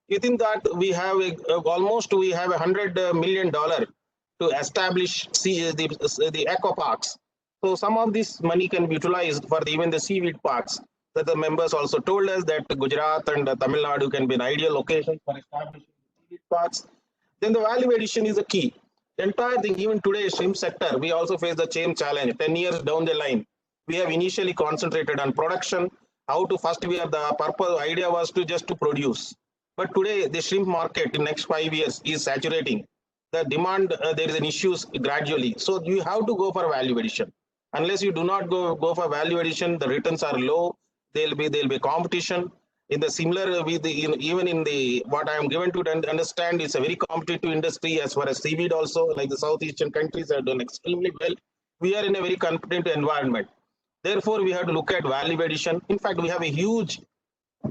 Within that, we have $100 million to establish the aqua parks. So some of this money can be utilized for even the seaweed parks. That the members also told us that Gujarat and Tamil Nadu can be an ideal location for establishing seaweed parks. Then the value addition is the key. The entire thing, even today, shrimp sector, we also face the same challenge. 10 years down the line, we have initially concentrated on production. The idea was to produce. But today, the shrimp market in next 5 years is saturating. The demand, there is an issues gradually. So you have to go for value addition. Unless you do not go for value addition, the returns are low. There'll be competition. In the similar, even in the what I am given to understand, it's a very competitive industry as far as seaweed also. Like the southeastern countries have done extremely well. We are in a very competitive environment. Therefore, we have to look at value addition. In fact, we have a huge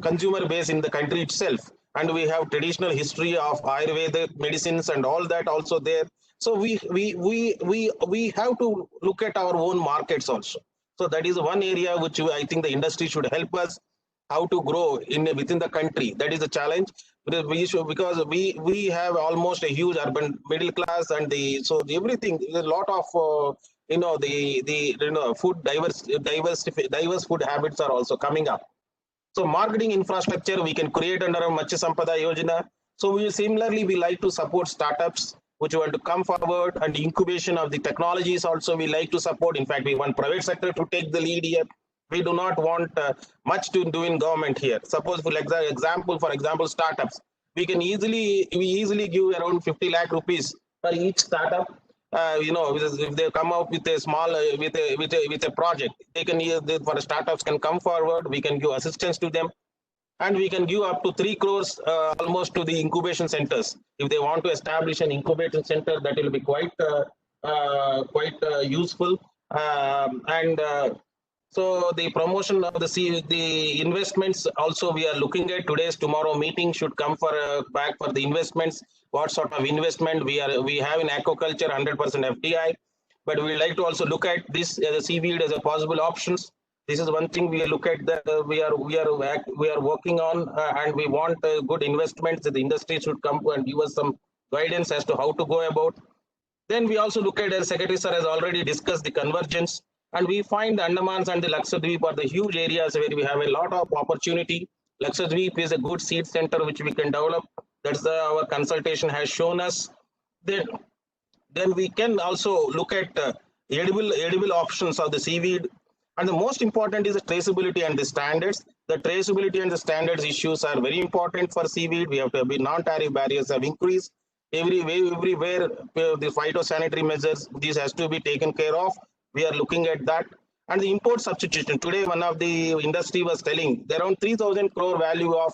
consumer base in the country itself, and we have traditional history of Ayurvedic medicines and all that also there. So we have to look at our own markets also. So that is one area which I think the industry should help us how to grow within the country. That is the challenge because we have almost a huge urban middle class and so everything. A lot of food diverse food habits are also coming up. So marketing infrastructure we can create under our Matsya Sampada Yojana. So we like to support startups which want to come forward, and incubation of the technologies also we like to support. In fact, we want private sector to take the lead here. We do not want much to do in government here. Suppose for example, startups. We easily give around 50 lakh rupees for each startup. If they come out with a small with a project, they can for startups can come forward. We can give assistance to them, and we can give up to 3 crores almost to the incubation centers. If they want to establish an incubation center, that will be quite useful. So the promotion of the investments also we are looking at. Tomorrow meeting should come back for the investments. What sort of investment we have in aquaculture, 100% FDI, but we like to also look at this as a seaweed as a possible options. This is one thing we look at that we are working on, and we want good investments. The industry should come and give us some guidance as to how to go about. Then we also look at, as Secretary Sir has already discussed, the convergence, and we find the Andamans and the Lakshadweep are the huge areas where we have a lot of opportunity. Lakshadweep is a good seed center which we can develop. That's our consultation has shown us. Then, then we can also look at edible options of the seaweed. And the most important is the traceability and the standards. The traceability and the standards issues are very important for seaweed. We have to be non-tariff barriers have increased. Everywhere the phytosanitary measures, this has to be taken care of. We are looking at that. And the import substitution. Today, one of the industry was telling around 3,000 crore value of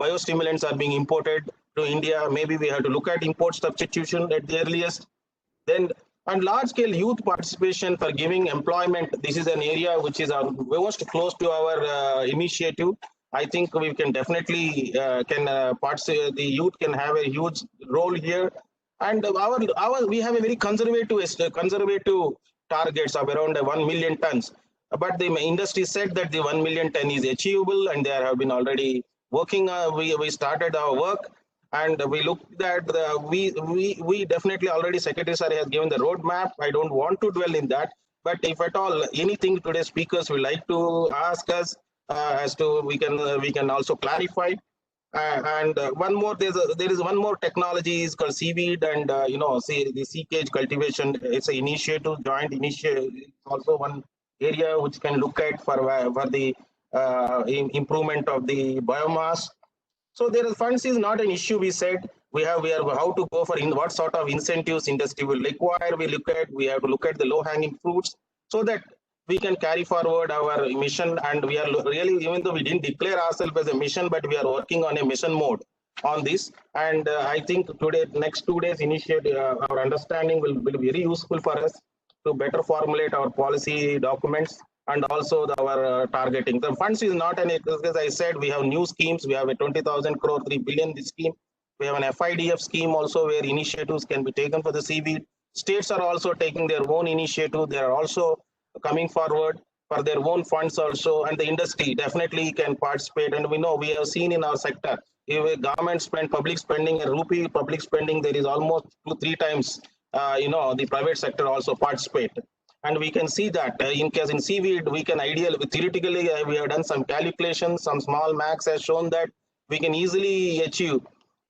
biostimulants are being imported to India. Maybe we have to look at import substitution at the earliest. Then, and large scale youth participation for giving employment. This is an area which is most close to our initiative. I think we can definitely participate. The youth can have a huge role here. And we have a very conservative targets of around 1 million tons. But the industry said that the 1 million ton is achievable, and they have been already working. We started our work, and we looked at we definitely already Secretary Sir has given the roadmap. I don't want to dwell in that, but if at all anything today's speakers will like to ask us as to we can also clarify. And one more, there is one more technology is called seaweed, and see the sea cage cultivation. It's an initiative, joint initiative. It's also one area which can look at for the improvement of the biomass. So there is funds is not an issue. We said we are how to go for in what sort of incentives industry will require. We have to look at the low hanging fruits so that we can carry forward our mission. And we are really, even though we didn't declare ourselves as a mission, but we are working on a mission mode on this. And I think today, next 2 days initiative, our understanding will be very useful for us to better formulate our policy documents and also our targeting. The funds is not an, as I said, we have new schemes. We have a 20,000 crore, 3 billion this scheme. We have an FIDF scheme also where initiatives can be taken for the seaweed. States are also taking their own initiative. They are also coming forward for their own funds also, and the industry definitely can participate. And we know, we have seen in our sector, if a government spend public spending, a rupee public spending, there is almost 2-3 times, the private sector also participate. And we can see that in case in seaweed, we can theoretically, we have done some calculations, some small max has shown that we can easily achieve,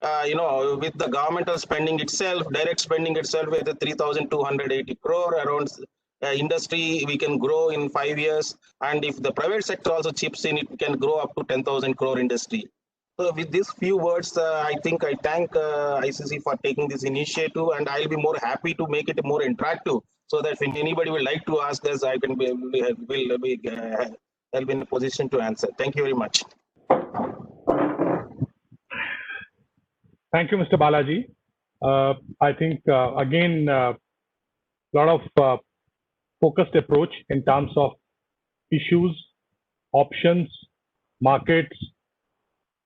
with the governmental spending itself, direct spending itself with the 3,280 crore around industry, we can grow in 5 years. And if the private sector also chips in, it can grow up to 10,000 crore industry. So with these few words, I think I thank ICC for taking this initiative, and I'll be more happy to make it more interactive, so that if anybody would like to ask this, I can be in a position to answer. Thank you very much. Thank you, Mr. Balaji. I think, again, a lot of focused approach in terms of issues, options, markets,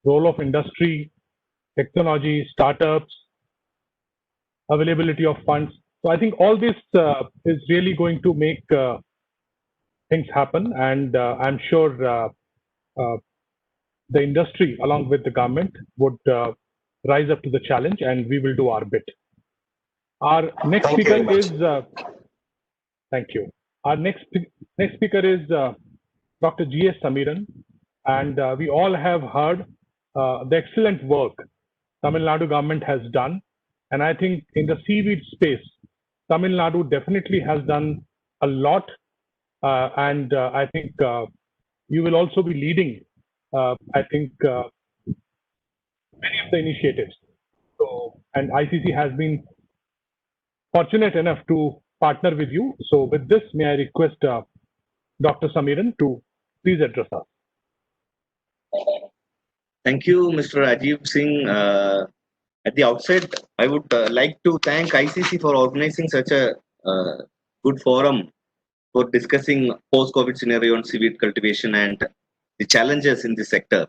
role of industry, technology, startups, availability of funds. So I think all this is really going to make things happen, and I'm sure the industry, along with the government, would rise up to the challenge, and we will do our bit. Our next speaker is thank you. Our next speaker is Dr. G.S. Samiran, and we all have heard the excellent work Tamil Nadu government has done, and I think in the seaweed space, Tamil Nadu definitely has done a lot, and I think you will also be leading, I think, many of the initiatives. So, and ICC has been fortunate enough to partner with you. So with this, may I request Dr. Samiran to please address us. Thank you, Mr. Rajiv Singh. At the outset, I would like to thank ICC for organizing such a good forum for discussing post-COVID scenario on seaweed cultivation and the challenges in the sector.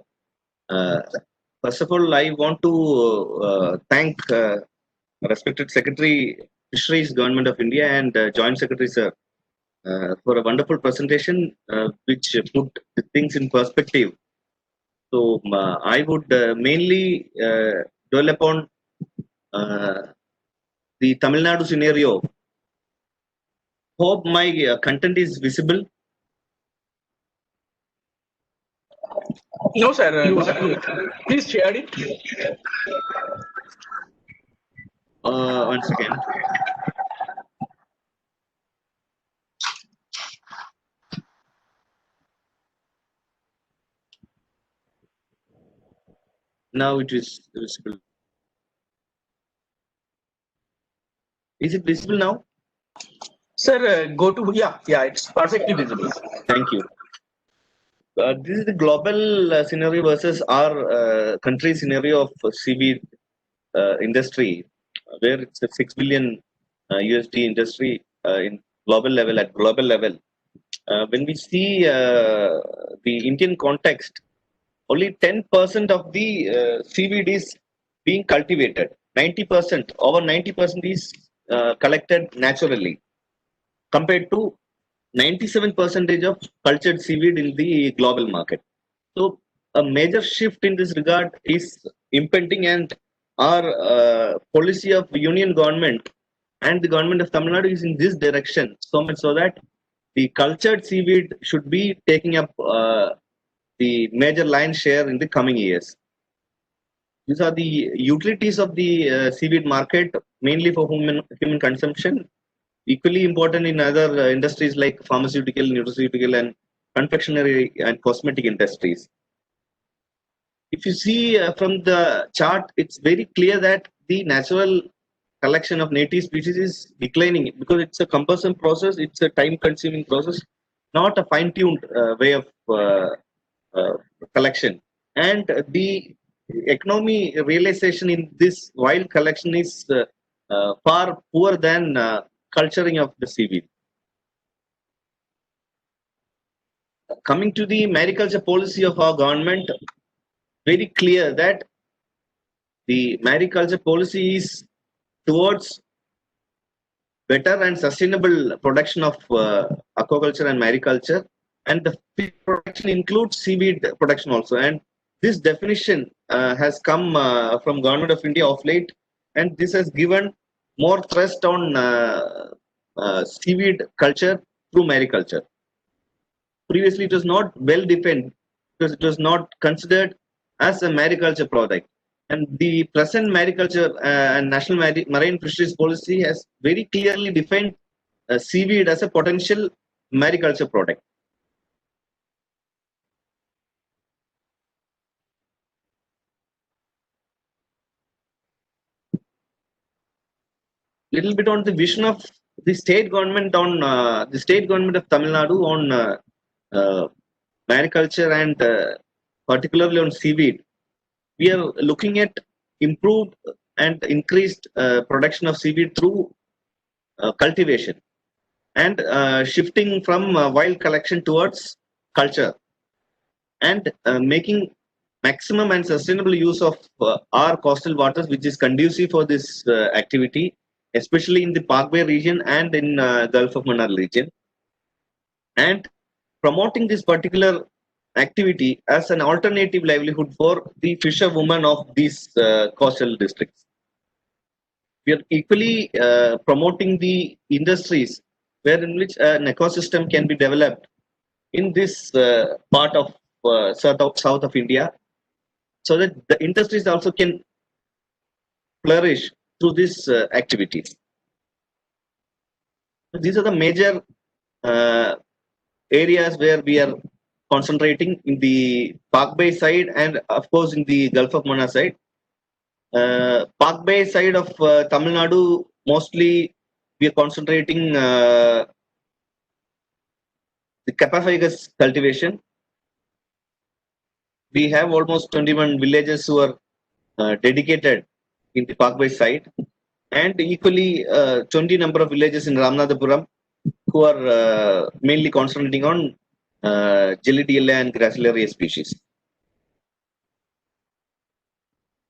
First of all, I want to thank respected Secretary Fisheries, Government of India, and Joint Secretary Sir for a wonderful presentation which put the things in perspective. So I would mainly dwell upon the the Tamil Nadu scenario. Hope my content is visible. No, sir. Please share it. Once again. Now it is visible. Is it visible now? Sir, go to, yeah, it's perfectly visible. Thank you. This is the global scenario versus our country scenario of seaweed industry, where it's a 6 billion USD industry in global level, at global level. When we see the Indian context, only 10% of the seaweed is being cultivated. 90%, over 90% is collected naturally, compared to 97% of cultured seaweed in the global market. So a major shift in this regard is impending, and our policy of union government and the government of Tamil Nadu is in this direction, so much so that the cultured seaweed should be taking up the major line share in the coming years. These are the utilities of the seaweed market, mainly for human consumption, equally important in other industries like pharmaceutical, nutraceutical, and confectionery and cosmetic industries. If you see from the chart, it's very clear that the natural collection of native species is declining because it's a cumbersome process, it's a time-consuming process, not a fine-tuned way of collection. And the economy realization in this wild collection is far poorer than culturing of the seaweed. Coming to the mariculture policy of our government, very clear that the mariculture policy is towards better and sustainable production of aquaculture and mariculture, and the fish production includes seaweed production also. And this definition has come from Government of India of late, and this has given more thrust on seaweed culture through mariculture. Previously, it was not well defined because it was not considered as a mariculture product. And the present mariculture and national marine fisheries policy has very clearly defined seaweed as a potential mariculture product. Little bit on the vision of the state government on the state government of Tamil Nadu on mariculture and particularly on seaweed. We are looking at improved and increased production of seaweed through cultivation and shifting from wild collection towards culture, and making maximum and sustainable use of our coastal waters, which is conducive for this activity, especially in the Parkway region and in Gulf of Mannar region, and promoting this particular activity as an alternative livelihood for the fisherwomen of these coastal districts. We are equally promoting the industries wherein which an ecosystem can be developed in this part of south of India, so that the industries also can flourish through these activities. These are the major areas where we are concentrating in the Parkway side and of course in the Gulf of Mannar side. Parkway side of Tamil Nadu, mostly we are concentrating the Capaphagus cultivation. We have almost 21 villages who are dedicated in the Parkway side, and equally 20 number of villages in Ramanathapuram who are mainly concentrating on Gelidilla and Gracilaria species.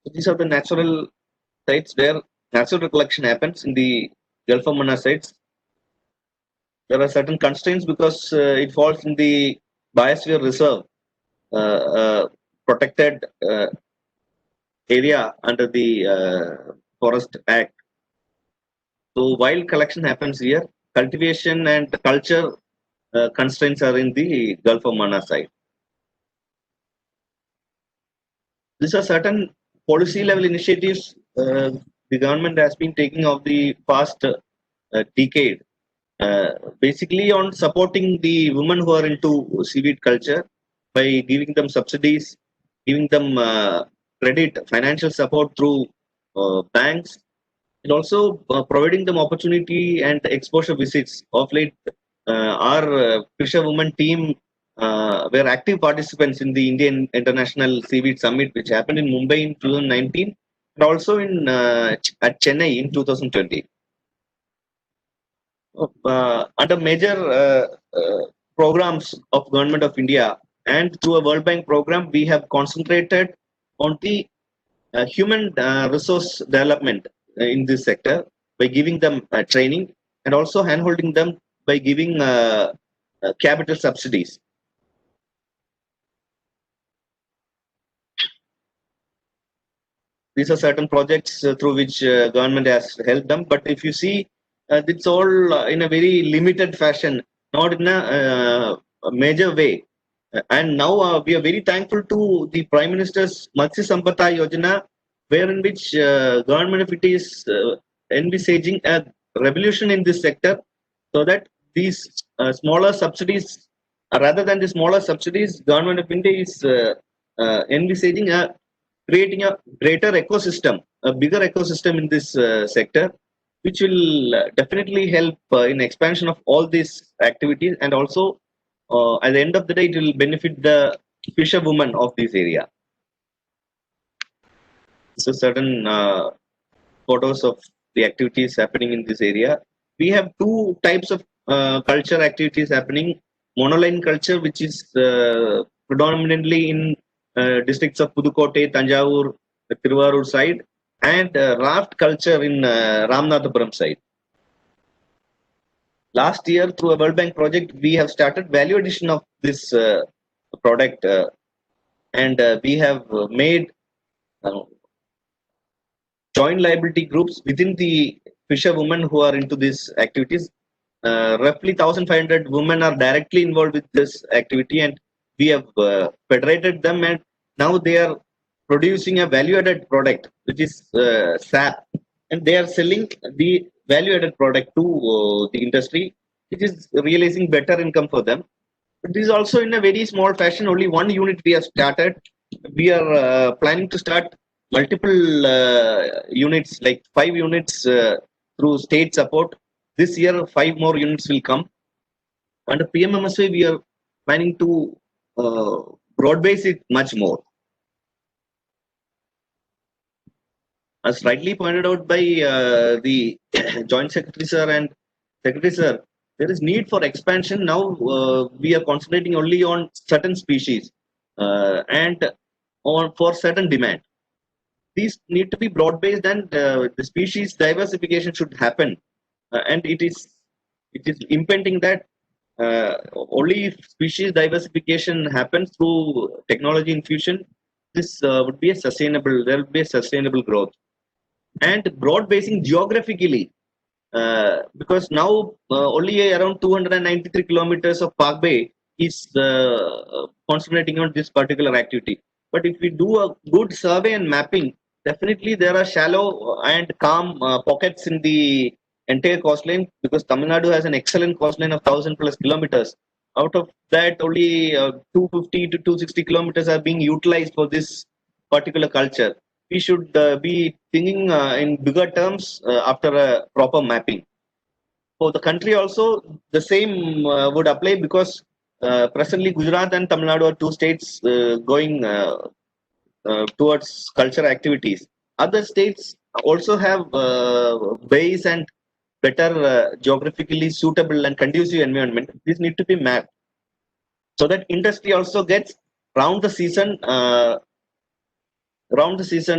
So these are the natural sites where natural collection happens. In the Gulf of Mannar sites, there are certain constraints because it falls in the biosphere reserve, protected area under the Forest Act. So wild collection happens here. Cultivation and culture constraints are in the Gulf of Mannar side. These are certain policy level initiatives the government has been taking of the past decade, basically on supporting the women who are into seaweed culture by giving them subsidies, giving them credit, financial support through banks, and also providing them opportunity and exposure visits. Of late, our fisherwoman team were active participants in the Indian International Seaweed Summit, which happened in Mumbai in 2019, and also in at Chennai in 2020. Under major programs of Government of India and through a World Bank program, we have concentrated on the human resource development in this sector by giving them training and also handholding them by giving capital subsidies. These are certain projects through which government has helped them. But if you see, it's all in a very limited fashion, not in a major way. And now we are very thankful to the Prime Minister's Matsya Sampada Yojana, wherein which government of India is envisaging a revolution in this sector, so that these smaller subsidies, rather than the smaller subsidies, government of India is envisaging creating a greater ecosystem, a bigger ecosystem in this sector, which will definitely help in expansion of all these activities, and also at the end of the day, it will benefit the fisherwomen of this area. So certain photos of the activities happening in this area. We have two types of culture activities happening. Monoline culture, which is predominantly in districts of Pudukkottai, Tanjavur, Tiruvarur side, and raft culture in Ramanathapuram side. Last year, through a World Bank project, we have started value addition of this product, and we have made joint liability groups within the fisherwomen who are into these activities. Roughly 1,500 women are directly involved with this activity, and we have federated them, and now they are producing a value-added product, which is SAP, and they are selling the value-added product to the industry, which is realizing better income for them. But this is also in a very small fashion. Only one unit we have started. We are planning to start multiple units, like 5 units through state support. This year, 5 more units will come. Under PMMSY, we are planning to broad base it much more. As rightly pointed out by the Joint Secretary Sir and Secretary Sir, there is need for expansion. Now we are concentrating only on certain species and on for certain demand. These need to be broad based, and the species diversification should happen. And it is impending that only if species diversification happens through technology infusion, this would be a sustainable. There will be a sustainable growth. And broad basing geographically, because now only around 293 kilometers of Park Bay is concentrating on this particular activity. But if we do a good survey and mapping, definitely there are shallow and calm pockets in the entire coastline, because Tamil Nadu has an excellent coastline of 1,000 plus kilometers. Out of that, only 250 to 260 kilometers are being utilized for this particular culture. We should be thinking in bigger terms after a proper mapping. For the country also, the same would apply, because presently Gujarat and Tamil Nadu are 2 states going towards cultural activities. Other states also have ways and better geographically suitable and conducive environment. These need to be mapped, so that industry also gets round the season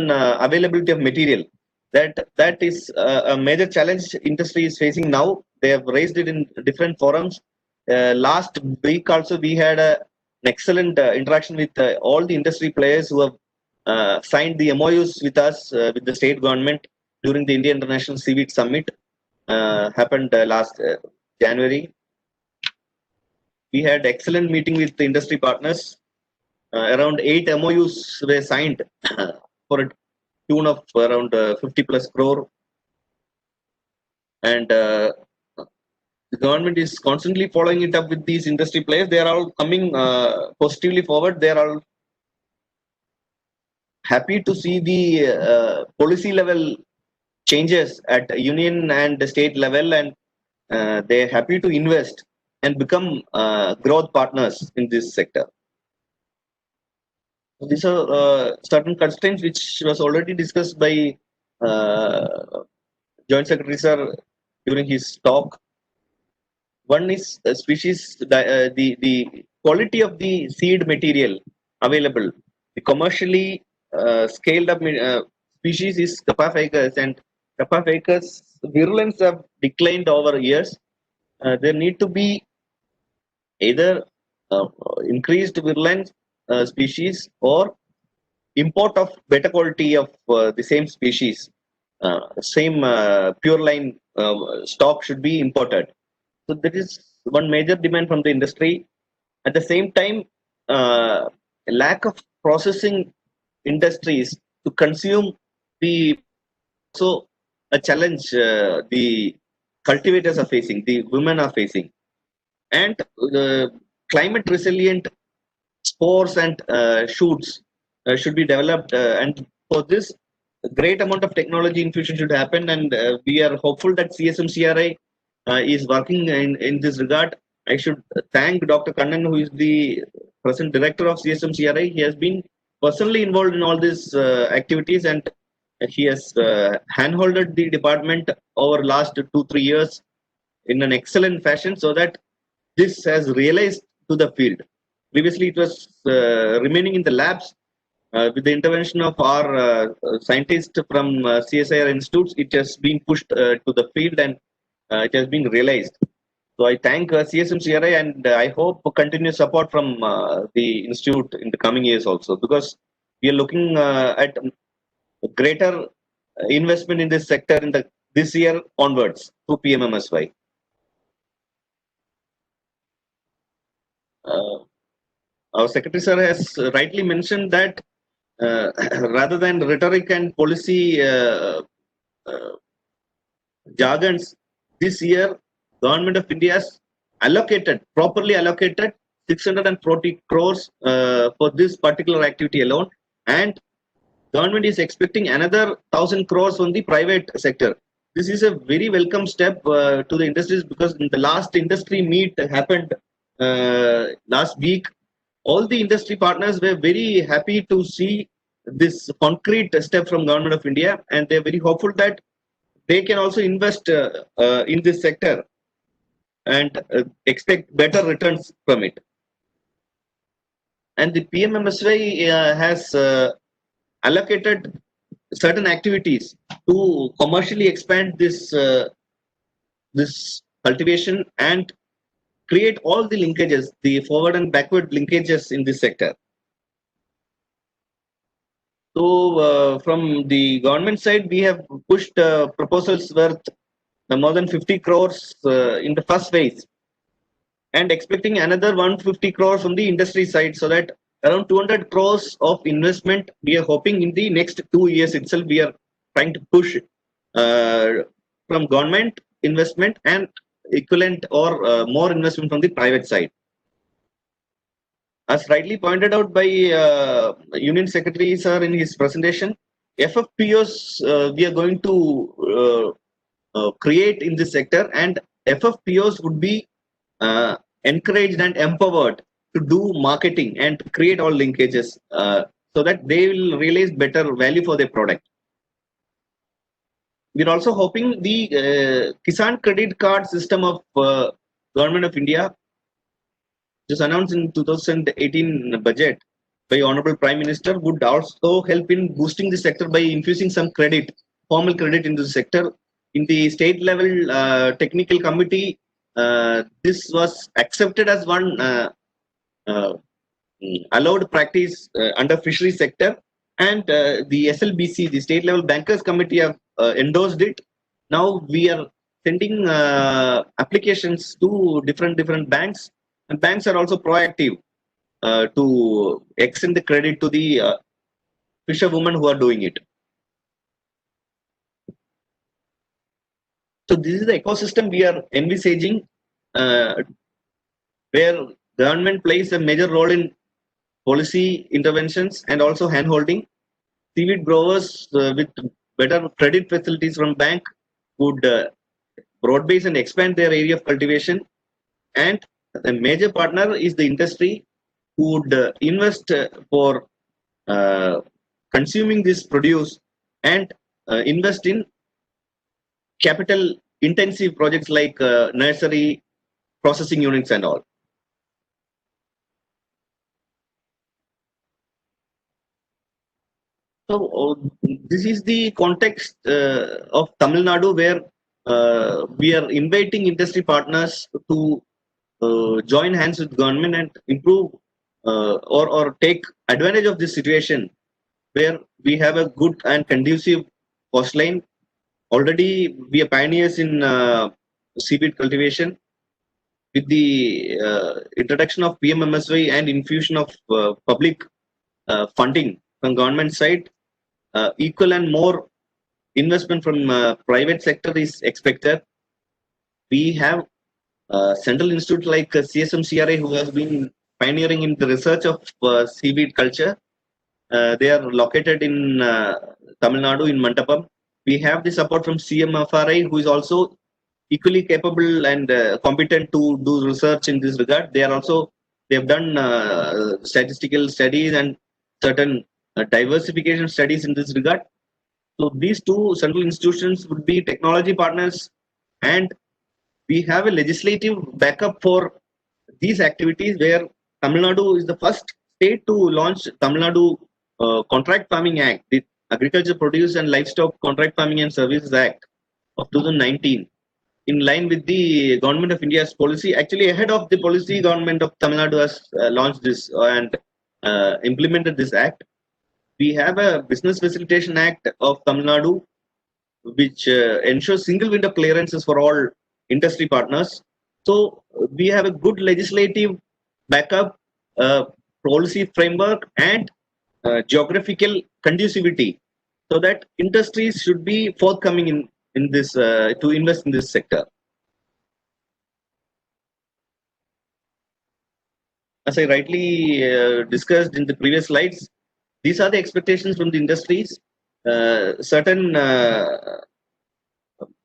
availability of material. That is a major challenge industry is facing now. They have raised it in different forums. Last week also we had an excellent interaction with all the industry players who have signed the MOUs with us, with the state government, during the Indian International Seaweed Summit. happened last January. We had excellent meeting with the industry partners. Around 8 MOUs were signed for a tune of around 50 plus crore. And the government is constantly following it up with these industry players. They are all coming positively forward. They are all happy to see the policy level changes at union and state level, and they're happy to invest and become growth partners in this sector. These are certain constraints which was already discussed by Joint Secretary Sir during his talk. One is the quality of the seed material available. The commercially scaled up species is Kappa ficus, and Kappa ficus virulence have declined over years. There need to be either increased virulence species or import of better quality of the same species, same pure line stock should be imported. So that is one major demand from the industry. At the same time, lack of processing industries to consume the so a challenge the cultivators are facing, the women are facing, and the climate resilient spores and shoots should be developed, and for this great amount of technology infusion should happen, and we are hopeful that CSMCRI is working in this regard. I should thank Dr. Kannan, who is the present director of CSMCRI. He has been personally involved in all these activities, and he has handholded the department over last 2-3 years in an excellent fashion, so that this has realized to the field. Previously, it was remaining in the labs. With the intervention of our scientists from CSIR institutes, it has been pushed to the field, and it has been realized. So I thank CSMCRI, and I hope for continuous support from the institute in the coming years also, because we are looking at greater investment in this sector in this year onwards through PMMSY. Our Secretary Sir has rightly mentioned that rather than rhetoric and policy jargons, this year Government of India has properly allocated 640 crores for this particular activity alone, and government is expecting another 1,000 crores from the private sector. This is a very welcome step to the industries, because in the last industry meet happened last week, all the industry partners were very happy to see this concrete step from Government of India, and they're very hopeful that they can also invest in this sector and expect better returns from it. And the PMMSY has allocated certain activities to commercially expand this this cultivation and create all the linkages, the forward and backward linkages in this sector. So from the government side, we have pushed proposals worth more than 50 crores in the first phase, and expecting another 150 crores from the industry side, so that around 200 crores of investment we are hoping in the next 2 years itself. We are trying to push from government investment and equivalent or more investment from the private side. As rightly pointed out by Union Secretary Sir in his presentation, FFPOs we are going to create in this sector, and FFPOs would be encouraged and empowered to do marketing and create all linkages so that they will realize better value for their product. We're also hoping the Kisan Credit Card system of Government of India, just announced in 2018 budget by Honorable Prime Minister, would also help in boosting the sector by infusing some credit, formal credit into the sector. In the state level technical committee, this was accepted as one allowed practice under fishery sector, and the SLBC, the state level bankers committee, have endorsed it. Now we are sending applications to different banks, and banks are also proactive to extend the credit to the fisherwomen who are doing it. So this is the ecosystem we are envisaging, where government plays a major role in policy interventions and also handholding. Seaweed growers with better credit facilities from bank would broad base and expand their area of cultivation, and the major partner is the industry who would invest for consuming this produce and invest in capital intensive projects like nursery, processing units and all. So this is the context of Tamil Nadu, where we are inviting industry partners to join hands with government and improve or take advantage of this situation, where we have a good and conducive coastline. Already we are pioneers in seaweed cultivation. With the introduction of PMMSY and infusion of public funding from government side, equal and more investment from private sector is expected. We have central institute like CSMCRA, who has been pioneering in the research of seaweed culture. They are located in Tamil Nadu in Mantapam. We have the support from CMFRI, who is also equally capable and competent to do research in this regard. They have done statistical studies and certain diversification studies in this regard. So these two central institutions would be technology partners, and we have a legislative backup for these activities, where Tamil Nadu is the first state to launch Tamil Nadu Contract Farming Act, the Agriculture Produce and Livestock Contract Farming and Services Act of 2019, in line with the Government of India's policy. Actually, ahead of the policy, Government of Tamil Nadu has launched this and implemented this act. We have a Business Facilitation Act of Tamil Nadu, which ensures single window clearances for all industry partners. So we have a good legislative backup, policy framework, and geographical conducivity, so that industries should be forthcoming in this to invest in this sector. As I rightly discussed in the previous slides, these are the expectations from the industries. Certain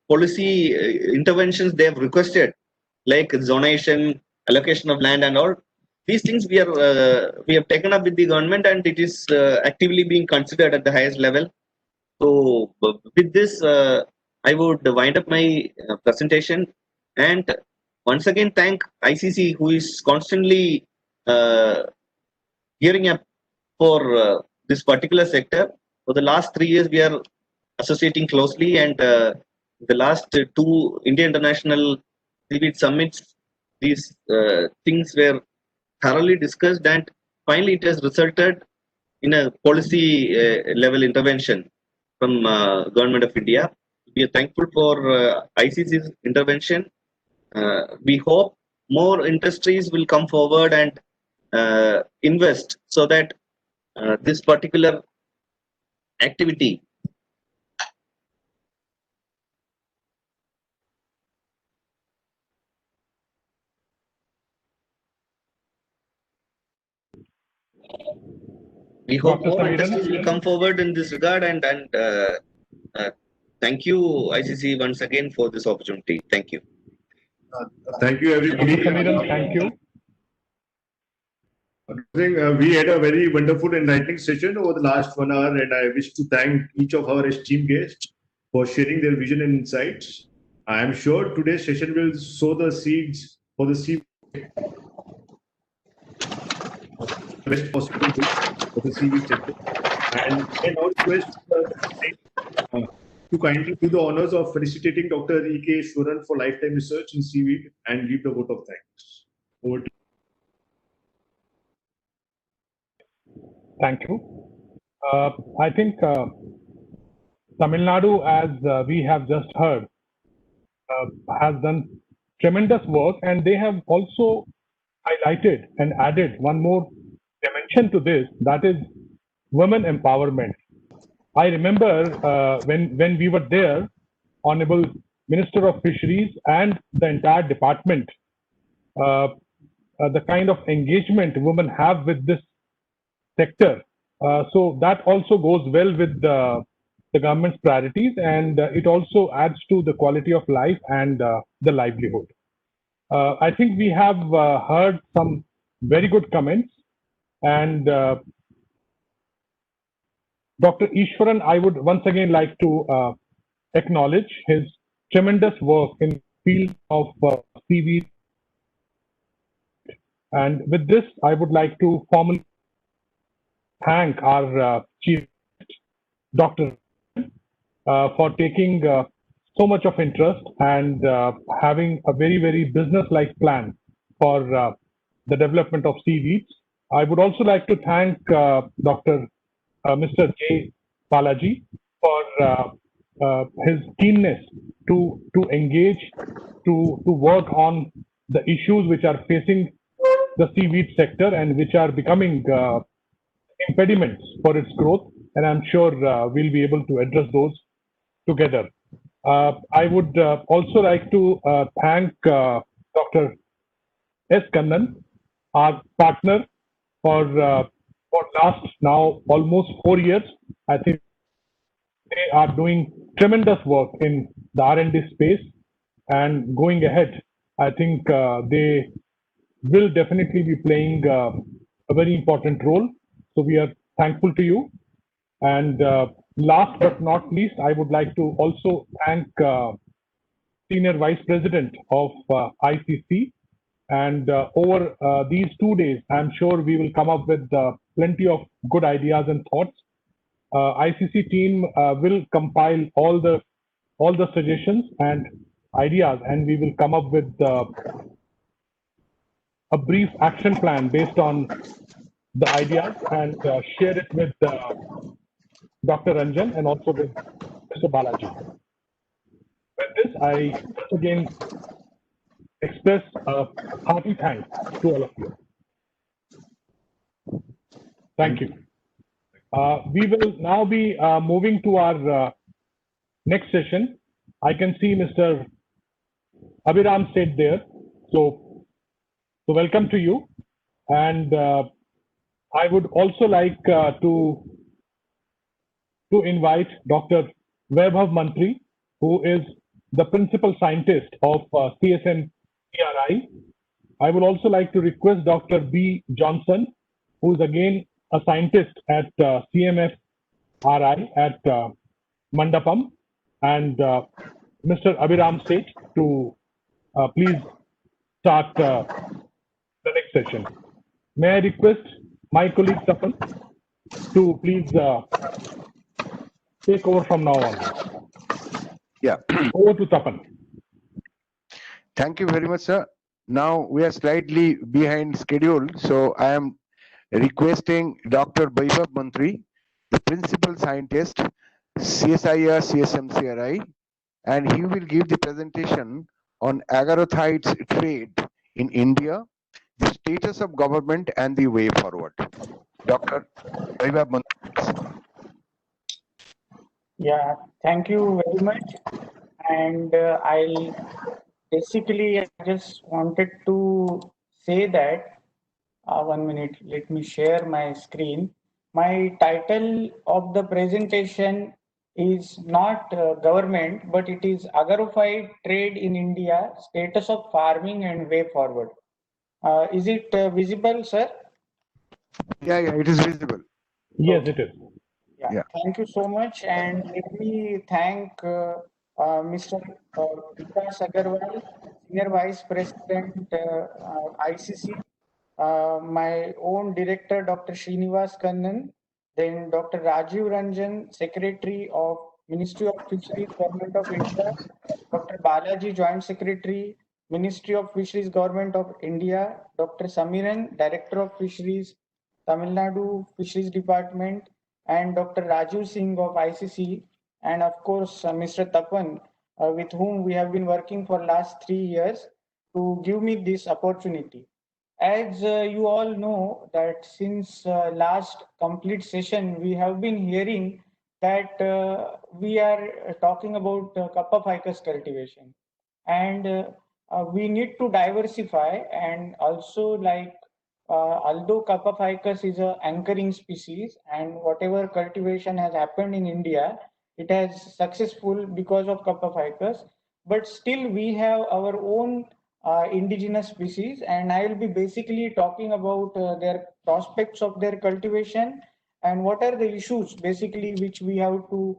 policy interventions they have requested, like zonation, allocation of land and all. These things we have taken up with the government, and it is actively being considered at the highest level. So with this, I would wind up my presentation, and once again thank ICC, who is constantly gearing up for this particular sector. For the last 3 years, we are associating closely, and the last two India International Seaweed Summits, these things were thoroughly discussed, and finally it has resulted in a policy level intervention from Government of India. We are thankful for ICC's intervention. We hope more industries will come forward and invest, so that this particular activity we hope Dr. more Samiran? industries will come forward in this regard, and thank you ICC once again for this opportunity. Thank you. Thank you, everybody. Dr. Samiran, thank you. I think we had a very wonderful and enlightening session over the last 1 hour, and I wish to thank each of our esteemed guests for sharing their vision and insights. I am sure today's session will sow the seeds for the best possible way for the seaweed sector. And I now request to kindly do the honors of felicitating Dr. E.K. Shwaran for lifetime research in seaweed and give the vote of thanks. Over to you. Thank you. I think Tamil Nadu, as we have just heard, has done tremendous work, and they have also highlighted and added one more dimension to this, that is women empowerment. I remember when we were there, Honorable Minister of Fisheries and the entire department, uh, the kind of engagement women have with this sector. So that also goes well with the government's priorities, and it also adds to the quality of life and the livelihood. I think we have heard some very good comments, and Dr. Ishwaran, I would once again like to acknowledge his tremendous work in the field of seaweed. And with this, I would like to formally thank our Chief, Dr. For taking so much of interest and having a very, very business-like plan for the development of seaweeds. I would also like to thank Dr. Mr. J. Balaji for his keenness to engage, to work on the issues which are facing the seaweed sector and which are becoming impediments for its growth. And I'm sure we'll be able to address those together. I would also like to thank Dr. S. Kannan, our partner for last now almost 4 years. I think they are doing tremendous work in the R&D space, and going ahead, I think they will definitely be playing a very important role. So we are thankful to you. And last but not least, I would like to also thank Senior Vice President of ICC. And over these 2 days, I'm sure we will come up with plenty of good ideas and thoughts. ICC team will compile all the suggestions and ideas, and we will come up with a brief action plan based on the ideas and share it with Dr. Ranjan and also with Mr. Balaji. With this, I once again express a hearty thanks to all of you. Thank you. We will now be moving to our next session. I can see Mr. Abhiram Seth there. So welcome to you. And I would also like to invite Dr. Vaibhav Mantri, who is the principal scientist of CSM CRI. I would also like to request Dr. B. Johnson, who is again a scientist at CMF RI at Mandapam, and Mr. Abhiram Seth to please start the next session. May I request my colleague Tapan to please take over from now on. Yeah. Over to Tapan. Thank you very much, sir. Now we are slightly behind schedule, so I am requesting Dr. Vaibhav Mantri, the principal scientist, CSIR CSMCRI, and he will give the presentation on agarothides trade in India, the status of government and the way forward. Dr. Vaibhav Mantri. Yeah, thank you very much. And I just wanted to say that 1 minute, let me share my screen. My title of the presentation is not government, but it is Agarophyte Trade in India, Status of Farming and Way Forward. Is it visible, sir? Yeah, it is visible. Yes, it is. Yeah. Thank you so much. And let me thank Mr. Vikas Agarwal, Senior Vice President, ICC, my own director, Dr. Srinivas Kannan, then Dr. Rajiv Ranjan, Secretary of Ministry of Fisheries, Government of India, Dr. Balaji, Joint Secretary, Ministry of Fisheries, Government of India, Dr. Samiran, Director of Fisheries, Tamil Nadu Fisheries Department, and Dr. Rajiv Singh of ICC, and of course, Mr. Tapan, with whom we have been working for last 3 years to give me this opportunity. As you all know that since last complete session, we have been hearing that we are talking about Kappa ficus cultivation, and we need to diversify. And also, like although Kappa ficus is a anchoring species, and whatever cultivation has happened in India, it has successful because of Kappa ficus. But still, we have our own indigenous species, and I will be basically talking about their prospects of their cultivation and what are the issues basically which we have to,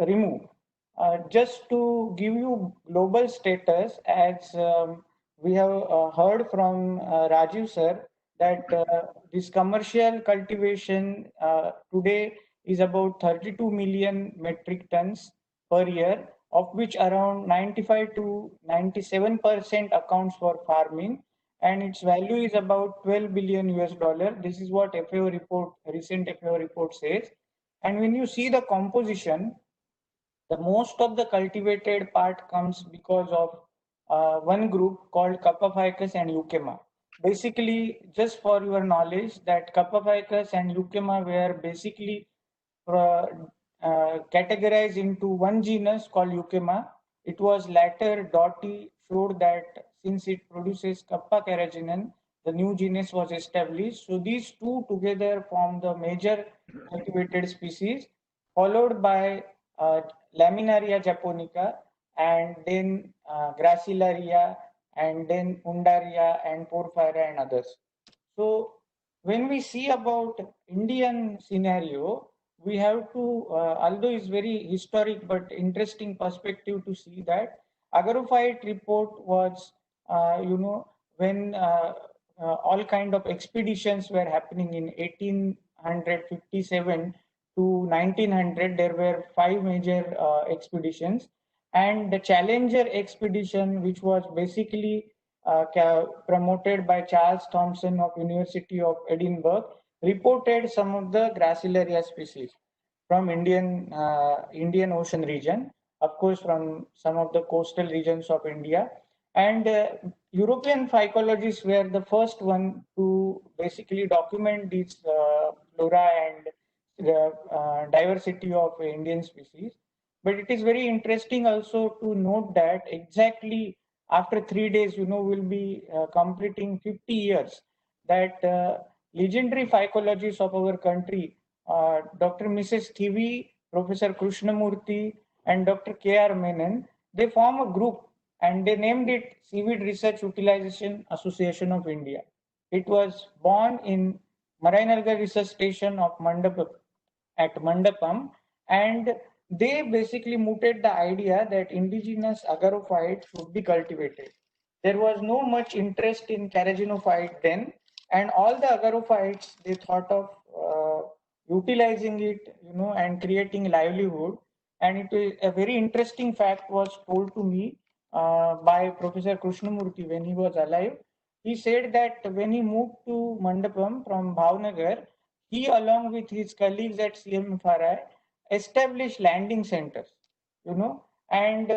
remove. Just to give you global status, as we have heard from Rajiv sir, that this commercial cultivation today is about 32 million metric tons per year, of which around 95 to 97% accounts for farming, and its value is about 12 billion US dollar. This is what FAO report, recent FAO report says. And when you see the composition, the most of the cultivated part comes because of one group called Kappa ficus and Euchema. Basically, just for your knowledge, that Kappa ficus and Euchema were basically uh, categorized into one genus called Euchema. It was later Doughty showed that since it produces Kappa carrageenan, the new genus was established. So these two together form the major cultivated species, followed by uh, Laminaria japonica, and then Gracilaria, and then Undaria and Porphyria and others. So when we see about Indian scenario, we have to, although it's very historic but interesting perspective to see that Agarophyte report was, when all kind of expeditions were happening in 1857 to 1900, there were five major expeditions, and the Challenger expedition, which was basically promoted by Charles Thomson of University of Edinburgh, reported some of the Gracilaria species from Indian Ocean region, of course, from some of the coastal regions of India. And European phycologists were the first one to basically document this flora and the diversity of Indian species. But it is very interesting also to note that exactly after 3 days, we'll be completing 50 years that legendary phycologists of our country, Dr. Mrs. Thivi, Professor Krishnamurthy, and Dr. K.R. Menon, they form a group and they named it Seaweed Research Utilization Association of India. It was born in Marine Algal Research Station of Mandapam, and they basically mooted the idea that indigenous agarophyte should be cultivated. There was no much interest in carrageenophyte then, and all the agarophytes they thought of utilizing it, and creating livelihood. And it is a very interesting fact was told to me by Professor Krishnamurthy when he was alive. He said that when he moved to Mandapam from Bhavnagar, he, along with his colleagues at CMFRI, established landing centers, and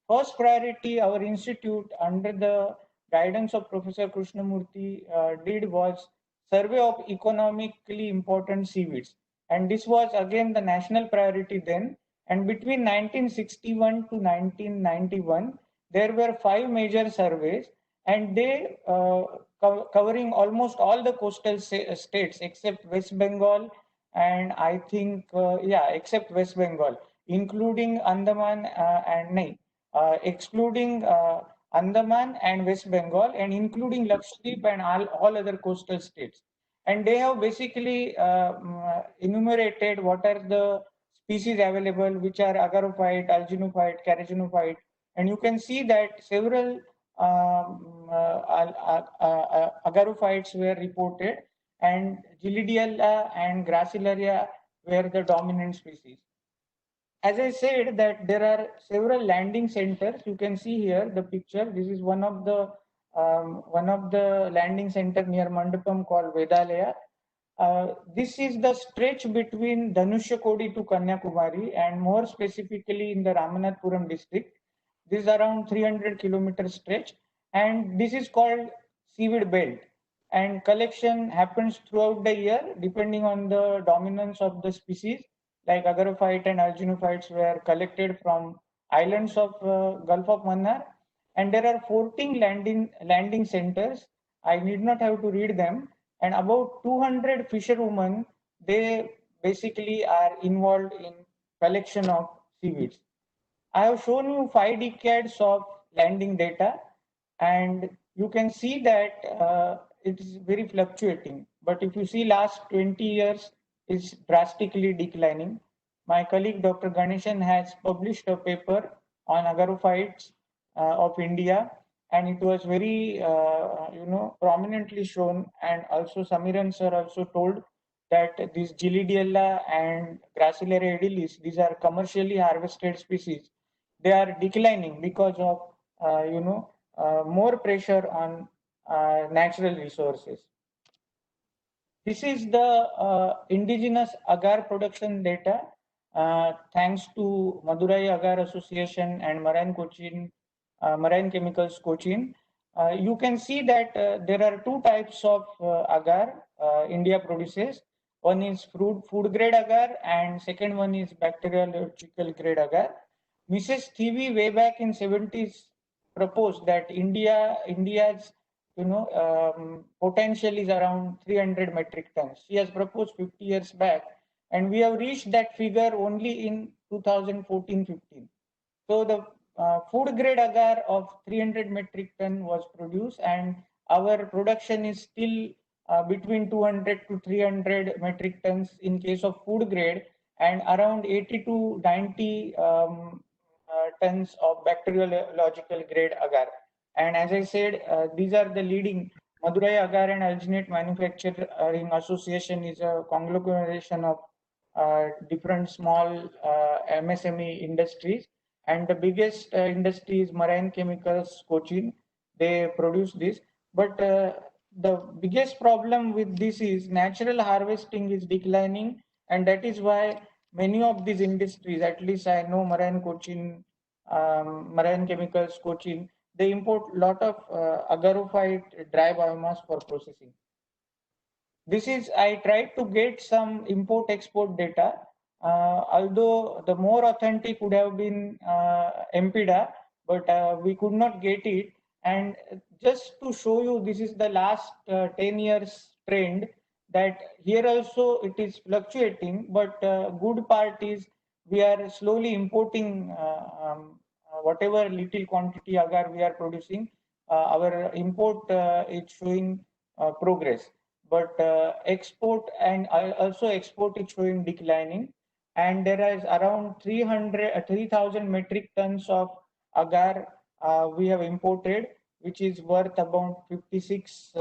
first priority our institute under the guidance of Professor Krishnamurthy did was survey of economically important seaweeds. And this was again the national priority then. And between 1961 to 1991, there were five major surveys, and they covering almost all the coastal states except West Bengal, and I think, except West Bengal, including Andaman and Nai, excluding Andaman and West Bengal, and including Lakshadweep and all other coastal states. And they have basically enumerated what are the species available, which are agarophyte, alginophyte, carrageenophyte, and you can see that several agarophytes were reported, and Gilidiella and Gracilaria were the dominant species. As I said that there are several landing centers. You can see here the picture. This is one of the landing center near Mandapam called Vedalaya. This is the stretch between Dhanushakodi to Kanyakumari, and more specifically in the Ramanathapuram district. This is around 300-kilometer stretch, and this is called Seaweed Belt. And collection happens throughout the year depending on the dominance of the species, like agarophyte and alginophytes were collected from islands of Gulf of Mannar. And there are 14 landing centers. I need not have to read them. And about 200 fisherwomen, they basically are involved in collection of seaweeds. I have shown you 5 decades of landing data, and you can see that it is very fluctuating. But if you see last 20 years, it's drastically declining. My colleague Dr. Ganeshan has published a paper on agarophytes of India, and it was very prominently shown. And also Samiran sir also told that these Gilidiella and Gracilaria edilis, these are commercially harvested species. They are declining because of more pressure on natural resources. This is the indigenous agar production data, thanks to Madurai Agar Association and Marine Chemicals Cochin. You can see that there are two types of agar India produces. One is food grade agar, and second one is bacteriological grade agar. Mrs. Thivi way back in 70s proposed that India's potential is around 300 metric tons. She has proposed 50 years back, and we have reached that figure only in 2014-15. So the food grade agar of 300 metric ton was produced, and our production is still between 200 to 300 metric tons in case of food grade, and around 80 to 90 tons of bacteriological grade agar. And as I said, these are the leading. Madurai Agar and Alginate Manufacturing Association is a conglomeration of different small MSME industries, and the biggest industry is Marine Chemicals Cochin. They produce this, but the biggest problem with this is natural harvesting is declining, and that is why many of these industries, at least I know Marine Chemicals Cochin, they import lot of agarophyte dry biomass for processing. This is, I tried to get some import-export data, although the more authentic would have been MPDA, but we could not get it. And just to show you, this is the last 10 years trend, that here also it is fluctuating, but good part is we are slowly importing whatever little quantity agar we are producing. Our import is showing progress, but export and also export is showing declining, and there is around 3,000 metric tons of agar we have imported, which is worth about 56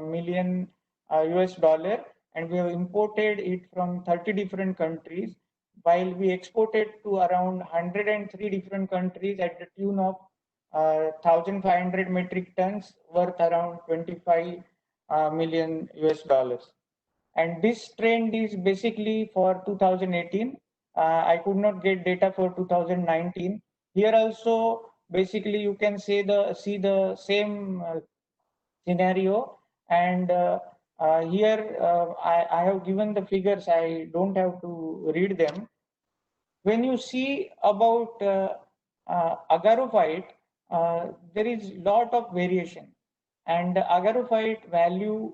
million US dollar, and we have imported it from 30 different countries, while we exported to around 103 different countries at the tune of 1,500 metric tons, worth around 25 million US dollars. And this trend is basically for 2018. I could not get data for 2019. Here also, basically, you can see the same scenario. And here I have given the figures. I don't have to read them. When you see about agarophyte, there is lot of variation, and the agarophyte value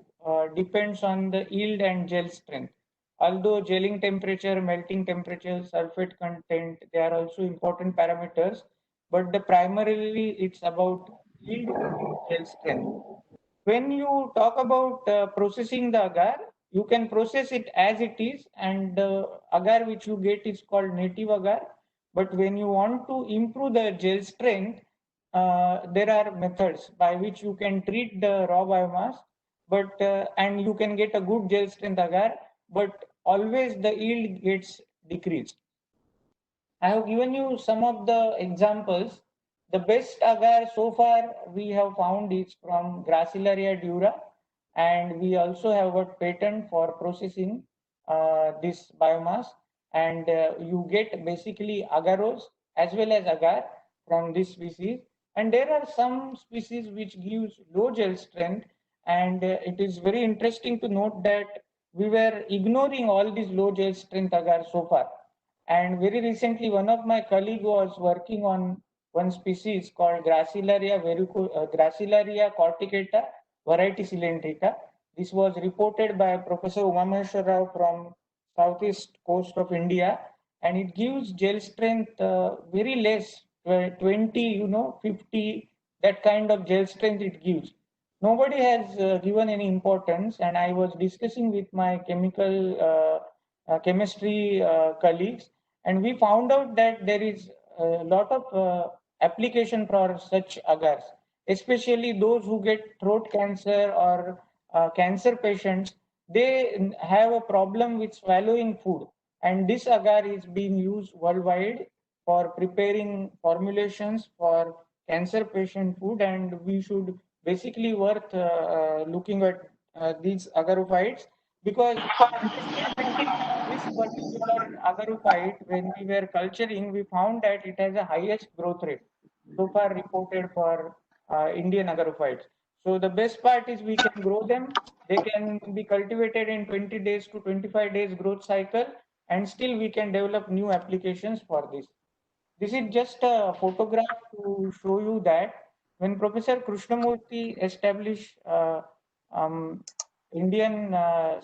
depends on the yield and gel strength. Although gelling temperature, melting temperature, sulfate content, they are also important parameters, but the primarily it's about yield and gel strength. When you talk about processing the agar, you can process it as it is, and the agar which you get is called native agar. But when you want to improve the gel strength, there are methods by which you can treat the raw biomass, but and you can get a good gel strength agar, but always the yield gets decreased. I have given you some of the examples. The best agar so far we have found is from Gracilaria dura, and we also have got patent for processing this biomass, and you get basically agaros as well as agar from this species. And there are some species which gives low gel strength, and it is very interesting to note that we were ignoring all these low gel strength agar so far. And very recently, one of my colleague was working on one species called Gracilaria corticata, variety cylindrica. This was reported by Professor Umameshwar Rao from southeast coast of India, and it gives gel strength very less, 20, 50, that kind of gel strength it gives. Nobody has given any importance, and I was discussing with my chemistry colleagues, and we found out that there is a lot of application for such agars, especially those who get throat cancer or cancer patients. They have a problem with swallowing food, and this agar is being used worldwide for preparing formulations for cancer patient food, and we should basically worth looking at these agarophytes, because interestingly, this particular agarophyte, when we were culturing, we found that it has a highest growth rate so far reported for Indian agarophytes. So the best part is we can grow them. They can be cultivated in 20 days to 25 days growth cycle, and still we can develop new applications for this. This is just a photograph to show you that when Professor Krishnamurthy established Indian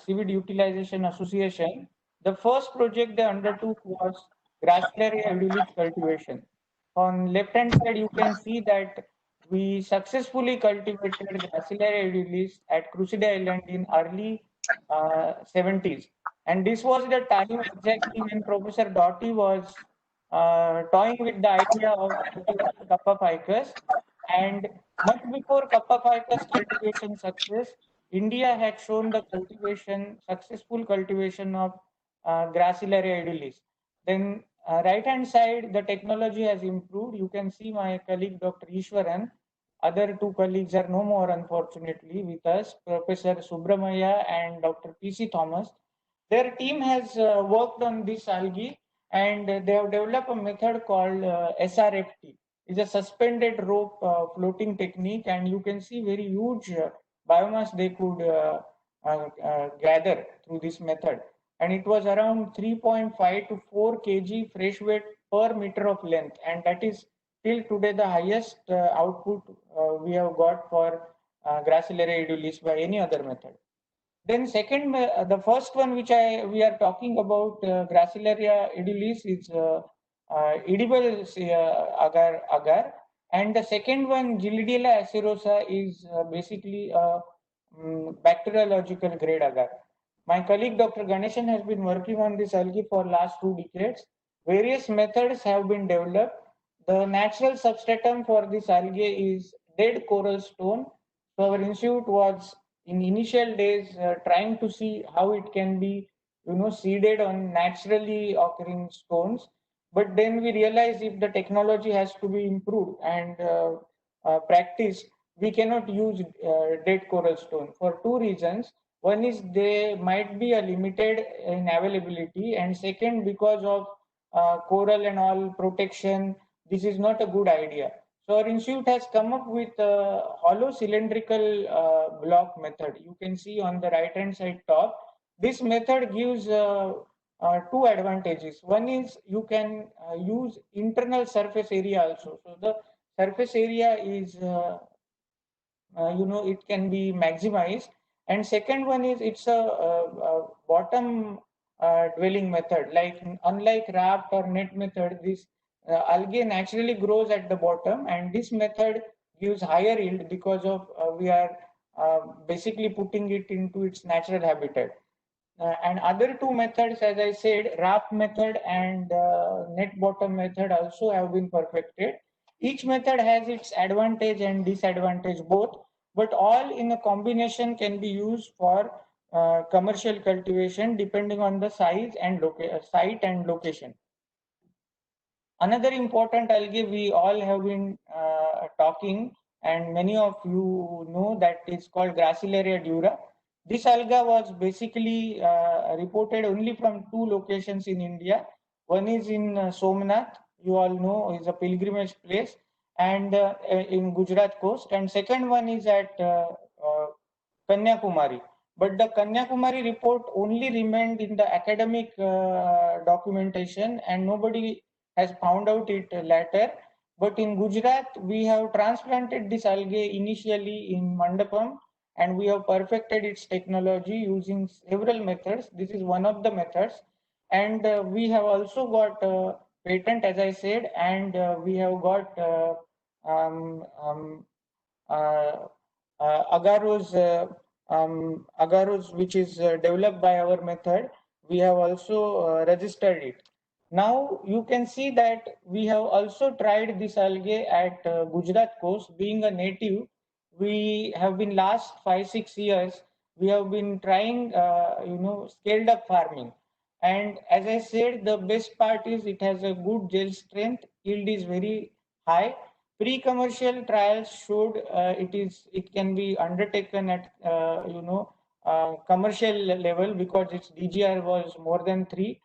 Seaweed Utilization Association, the first project they undertook was Gracilaria edulis cultivation. On left hand side, you can see that we successfully cultivated Gracilaria edulis at Crusader Island in early 70s. And this was the time exactly when Professor Doughty was toying with the idea of cultivating Kappa ficus. And much before Kappa ficus cultivation success, India had shown the successful cultivation of Gracilaria edulis. Then right hand side, the technology has improved. You can see my colleague Dr. Ishwaran. Other two colleagues are no more, unfortunately, with us, Professor Subramaya and Dr. P.C. Thomas. Their team has worked on this algae, and they have developed a method called SRFT. It's a suspended rope floating technique, and you can see very huge biomass they could gather through this method. And it was around 3.5 to 4 kg fresh weight per meter of length, and that is till today the highest output we have got for Gracilaria edulis by any other method. Then second, the first one which we are talking about, Gracilaria edulis, is edible agar, and the second one, Gillidiella acerosa, is basically a bacteriological grade agar. My colleague Dr. Ganeshan has been working on this algae for last 2 decades. Various methods have been developed. The natural substratum for this algae is dead coral stone. So our institute was in initial days trying to see how it can be seeded on naturally occurring stones, but then we realized if the technology has to be improved and practiced, we cannot use dead coral stone for two reasons. One is they might be a limited in availability, and second, because of coral and all protection, this is not a good idea. So our institute has come up with a hollow cylindrical block method. You can see on the right hand side top. This method gives two advantages. One is you can use internal surface area also. So the surface area is it can be maximized. And second one is it's a bottom dwelling method. Like unlike raft or net method, this algae naturally grows at the bottom, and this method gives higher yield because of we are basically putting it into its natural habitat. And other two methods, as I said, raft method and net bottom method also have been perfected. Each method has its advantage and disadvantage both, but all in a combination can be used for commercial cultivation depending on the size and site and location. Another important algae we all have been talking and many of you know that it's called Gracilaria dura. This alga was basically reported only from two locations in India. One is in Somnath, you all know, is a pilgrimage place, and in Gujarat coast, and second one is at Kanyakumari. But the Kanyakumari report only remained in the academic documentation, and nobody has found out it later. But in Gujarat, we have transplanted this algae initially in Mandapam, and we have perfected its technology using several methods. This is one of the methods, and we have also got patent, as I said, and we have got um, um, uh, agarose, which is developed by our method. We have also registered it. Now you can see that we have also tried this algae at Gujarat coast. Being a native, we have been last 5-6 years. We have been trying, scaled up farming. And as I said, the best part is it has a good gel strength. Yield is very high. Pre-commercial trials showed it can be undertaken at commercial level because its DGR was more than 3,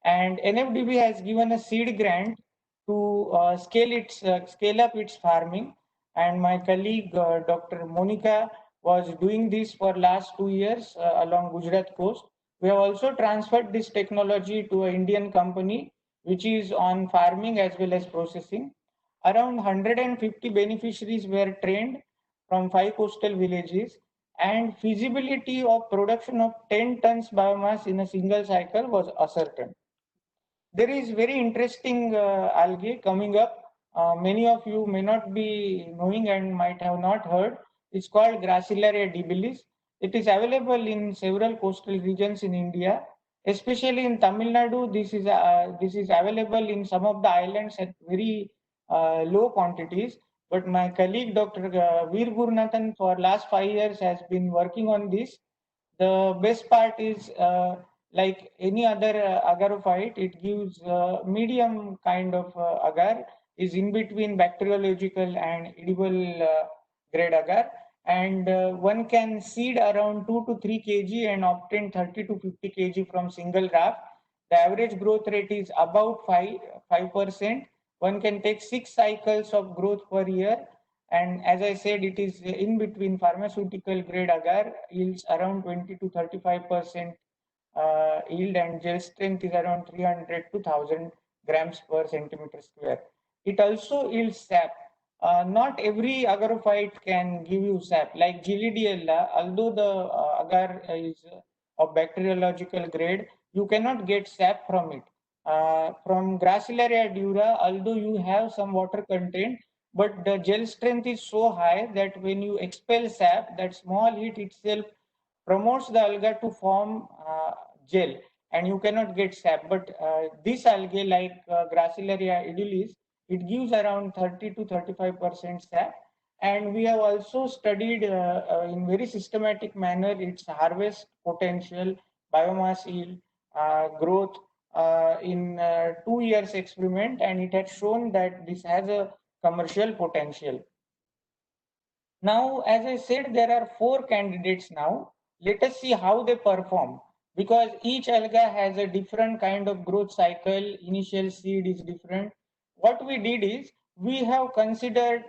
and NFDB has given a seed grant to scale up its farming. And my colleague Dr. Monica was doing this for last 2 years along Gujarat coast. We have also transferred this technology to an Indian company which is on farming as well as processing. Around 150 beneficiaries were trained from 5 coastal villages, and feasibility of production of 10 tons biomass in a single cycle was ascertained. There is very interesting algae coming up. Many of you may not be knowing and might have not heard. It's called Gracilaria debilis. It is available in several coastal regions in India, especially in Tamil Nadu. This is available in some of the islands at very low quantities. But my colleague Dr. Veer Gurnathan for last 5 years has been working on this. The best part is like any other agarophyte, it gives medium kind of agar, is in between bacteriological and edible grade agar. And one can seed around 2 to 3 kg and obtain 30 to 50 kg from single raft. The average growth rate is about 5%. One can take 6 cycles of growth per year, and as I said, it is in between pharmaceutical grade agar, yields around 20 to 35% yield, and gel strength is around 300 to 1000 grams per centimeter square. It also yields sap. Not every agarophyte can give you sap. Like Gilidiella, although the agar is of bacteriological grade, you cannot get sap from it. From Gracilaria dura, although you have some water content, but the gel strength is so high that when you expel sap, that small heat itself promotes the alga to form gel, and you cannot get sap. But this algae, like Gracilaria edulis, it gives around 30 to 35% sap. And we have also studied in very systematic manner its harvest potential, biomass yield, growth in 2 years experiment, and it has shown that this has a commercial potential. Now, as I said, there are 4 candidates now. Let us see how they perform, because each alga has a different kind of growth cycle. Initial seed is different. What we did is we have considered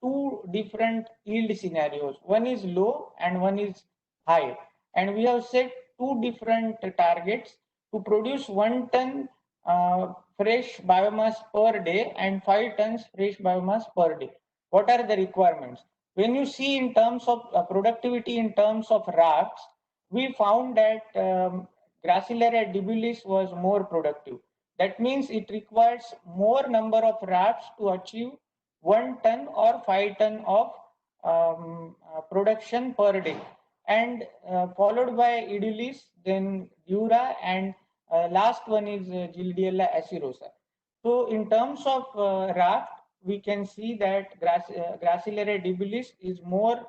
2 different yield scenarios. One is low and one is high. And we have set 2 different targets to produce 1 ton fresh biomass per day and 5 tons fresh biomass per day. What are the requirements? When you see in terms of productivity in terms of rafts, we found that Gracilaria debilis was more productive. That means it requires more number of rafts to achieve 1 ton or 5 ton of production per day, and followed by Idilis, then Dura, and last one is Gildiella acirosa. So in terms of raft, we can see that Gracilaria debilis is more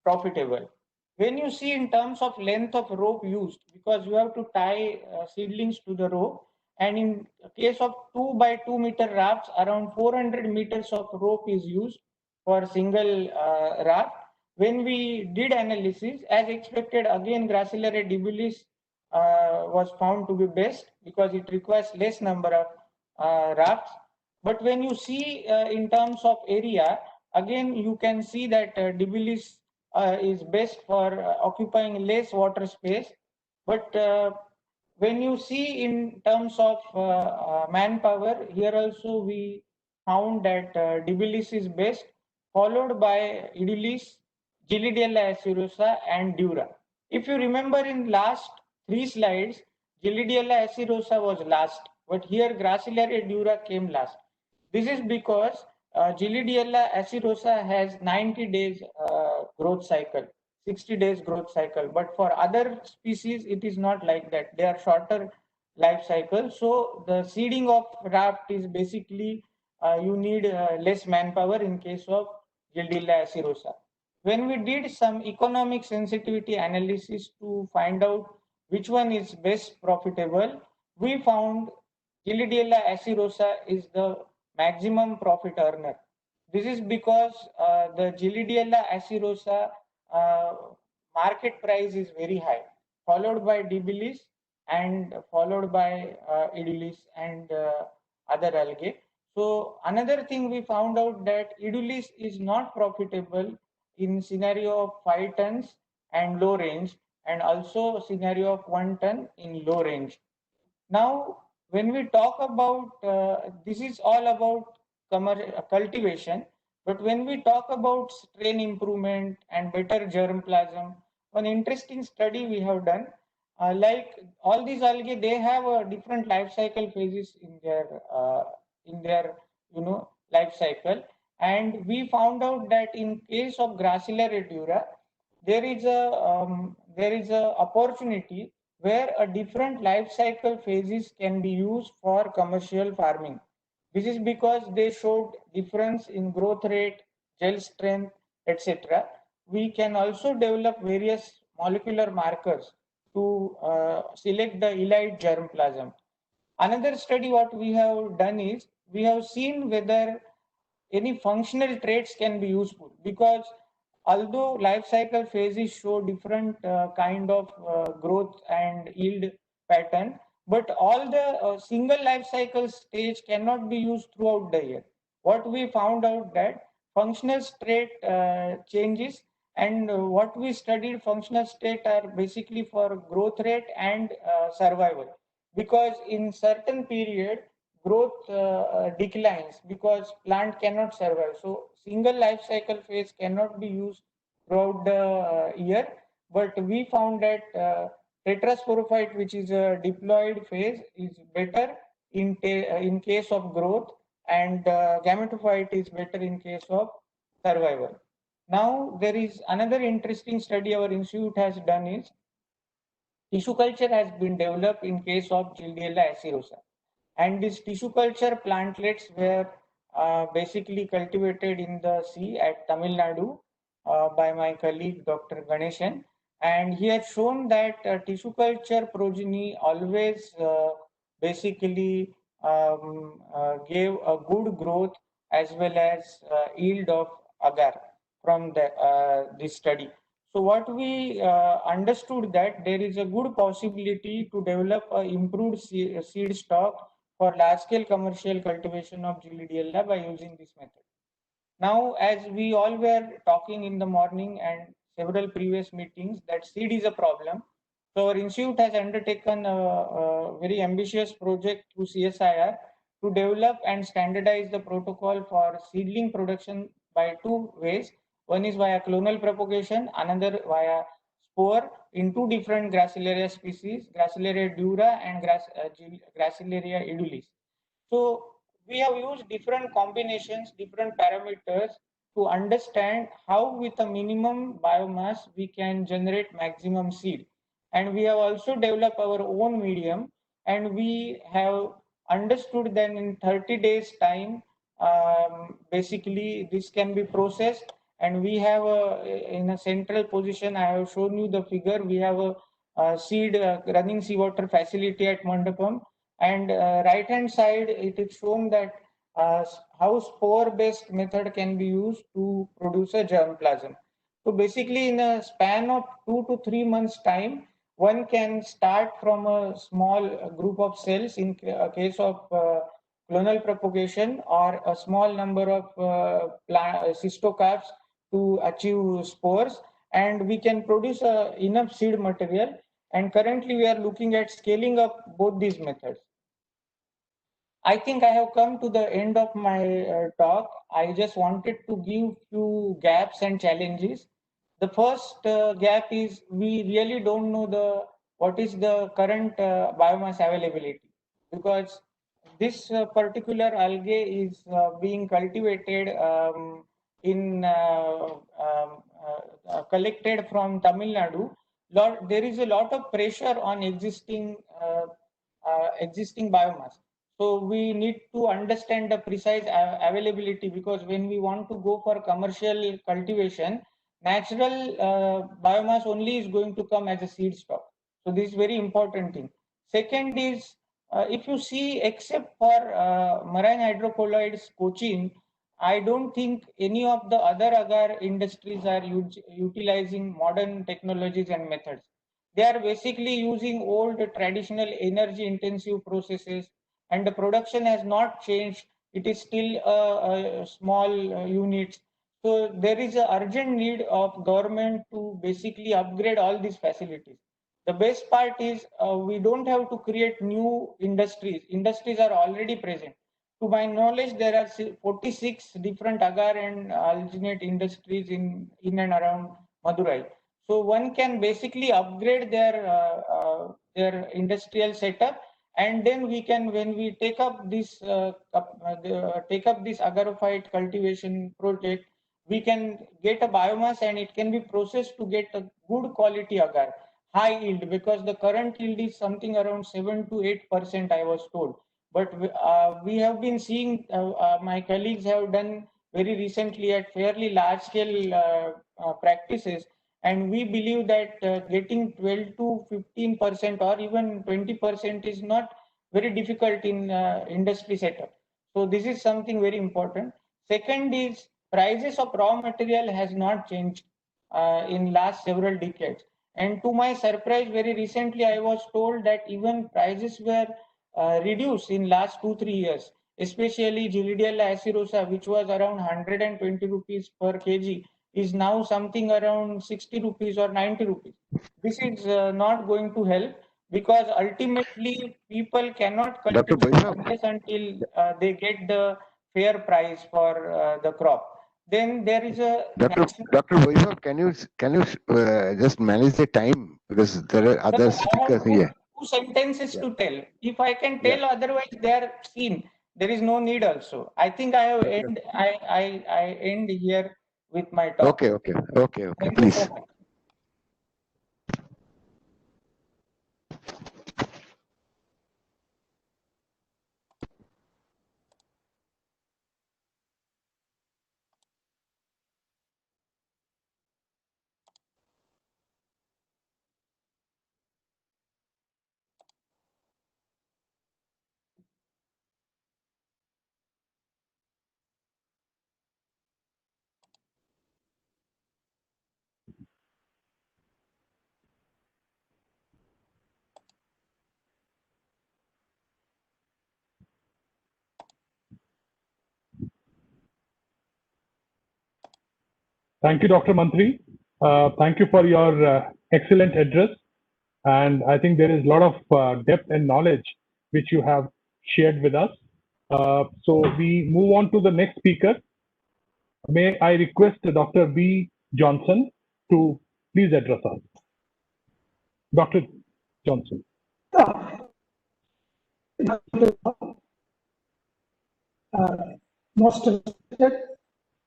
profitable. When you see in terms of length of rope used, because you have to tie seedlings to the rope, and in case of 2 by 2 meter rafts, around 400 meters of rope is used for single raft. When we did analysis, as expected, again Gracilaria debilis was found to be best because it requires less number of rafts. But when you see in terms of area, again you can see that debilis is best for occupying less water space. But when you see in terms of manpower, here also we found that debilis is best, followed by Idilis, Gilidiella acirosa, and Dura. If you remember in last 3 slides, Gilidiella acirosa was last, but here Gracilaria dura came last. This is because Gilidiella acirosa has 90 days growth cycle, 60 days growth cycle. But for other species, it is not like that. They are shorter life cycle. So the seeding of raft is basically you need less manpower in case of Gildiella acirosa. When we did some economic sensitivity analysis to find out which one is best profitable, we found Gildiella acirosa is the maximum profit earner. This is because the Gildiella acirosa market price is very high, followed by Dibilis and followed by Idulis and other algae. So another thing we found out that Idulis is not profitable in scenario of 5 tons and low range, and also scenario of 1 ton in low range. Now, when we talk about this is all about cultivation, but when we talk about strain improvement and better germplasm, one interesting study we have done, like all these algae, they have a different life cycle phases in their life cycle, and we found out that in case of Gracilaria dura, there is a opportunity where a different life cycle phases can be used for commercial farming. This is because they showed difference in growth rate, gel strength, etc. We can also develop various molecular markers to select the elite germplasm. Another study what we have done is we have seen whether any functional traits can be useful, because although life cycle phases show different kind of growth and yield pattern, but all the single life cycle stage cannot be used throughout the year. What we found out that functional trait changes, and what we studied functional state are basically for growth rate and survival, because in certain period growth declines because plant cannot survive. So single life cycle phase cannot be used throughout the year. But we found that tetrasporophyte, which is a diploid phase, is better in case of growth, and gametophyte is better in case of survival. Now there is another interesting study our institute has done is tissue culture has been developed in case of Gildiella acirosa. And these tissue culture plantlets were basically cultivated in the sea at Tamil Nadu by my colleague Dr. Ganeshan. And he has shown that tissue culture progeny always basically gave a good growth as well as yield of agar from this study. So what we understood that there is a good possibility to develop a improved seed stock for large-scale commercial cultivation of Gildiella by using this method. Now, as we all were talking in the morning and several previous meetings, that seed is a problem. So our institute has undertaken a very ambitious project through CSIR to develop and standardize the protocol for seedling production by 2 ways. One is via clonal propagation, another via spore in 2 different Gracilaria species, Gracilaria dura and Gracilaria edulis. So we have used different combinations, different parameters to understand how with a minimum biomass we can generate maximum seed. And we have also developed our own medium, and we have understood that in 30 days time, basically this can be processed, and we have in a central position, I have shown you the figure, we have a seed running seawater facility at Mandapam, and right hand side it is shown that how spore-based method can be used to produce a germplasm. So basically, in a span of 2 to 3 months' time, one can start from a small group of cells in a case of clonal propagation, or a small number of cystocarps to achieve spores, and we can produce enough seed material. And currently, we are looking at scaling up both these methods. I think I have come to the end of my talk. I just wanted to give few gaps and challenges. The first gap is we really don't know what is the current biomass availability, because this particular algae is being cultivated collected from Tamil Nadu. There is a lot of pressure on existing biomass. So we need to understand the precise availability, because when we want to go for commercial cultivation, natural biomass only is going to come as a seed stock. So this is very important thing. Second is, if you see, except for marine hydrocolloids, Cochin, I don't think any of the other agar industries are utilizing modern technologies and methods. They are basically using old traditional energy intensive processes, and the production has not changed. It is still a small units. So there is an urgent need of government to basically upgrade all these facilities. The best part is we don't have to create new industries. Industries are already present. To my knowledge, there are 46 different agar and alginate industries in and around Madurai. So one can basically upgrade their industrial setup, and then we can, when we take up this agarophyte cultivation project, we can get a biomass and it can be processed to get a good quality agar, high yield, because the current yield is something around 7 to 8%, I was told. But we have been seeing, my colleagues have done very recently at fairly large scale practices, and we believe that getting 12 to 15% or even 20% is not very difficult in industry setup. So this is something very important. Second is, prices of raw material has not changed in last several decades. And to my surprise, very recently I was told that even prices were reduced in last 2-3 years, especially Gillidiella acidosa, which was around 120 rupees per kg, is now something around 60 rupees or 90 rupees. This is not going to help, because ultimately people cannot cultivate unless until they get the fair price for the crop. Then there is a Dr. Vaibhav, can you just manage the time, because there are other speakers here. Two sentences to tell. If I can tell, otherwise they are seen. There is no need also. I think I have I end here with my talk. Okay, Thank please. you so much. Thank you, Dr. Mantri. Thank you for your excellent address. And I think there is a lot of depth and knowledge which you have shared with us. So we move on to the next speaker. May I request Dr. B. Johnson to please address us. Dr. Johnson. Most respected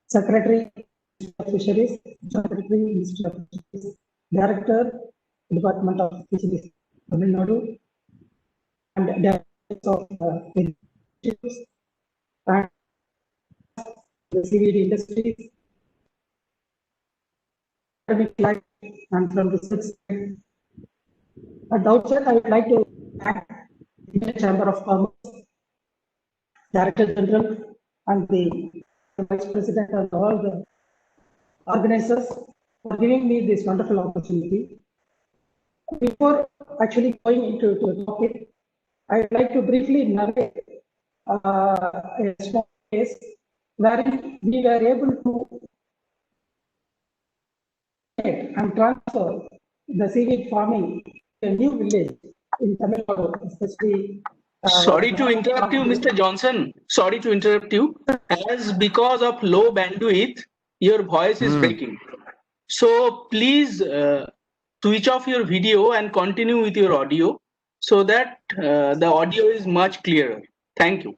Secretary of Fisheries, Secretary Ministry of Fisheries, Director, Department of Fisheries, Tamil Nadu, and Directors of Fisheries, and the seaweed industry, and from the research. At the outset, I would like to thank the Indian Chamber of Commerce, Director General, and the Vice President and all the organizers for giving me this wonderful opportunity. Before actually going into the topic, I would like to briefly narrate a small case wherein we were able to and transfer the seaweed farming to a new village in Tamil Nadu, especially. Sorry to interrupt you, Mr. Johnson. Sorry to interrupt you. As because of low bandwidth, your voice is breaking. So please switch off your video and continue with your audio so that the audio is much clearer. Thank you.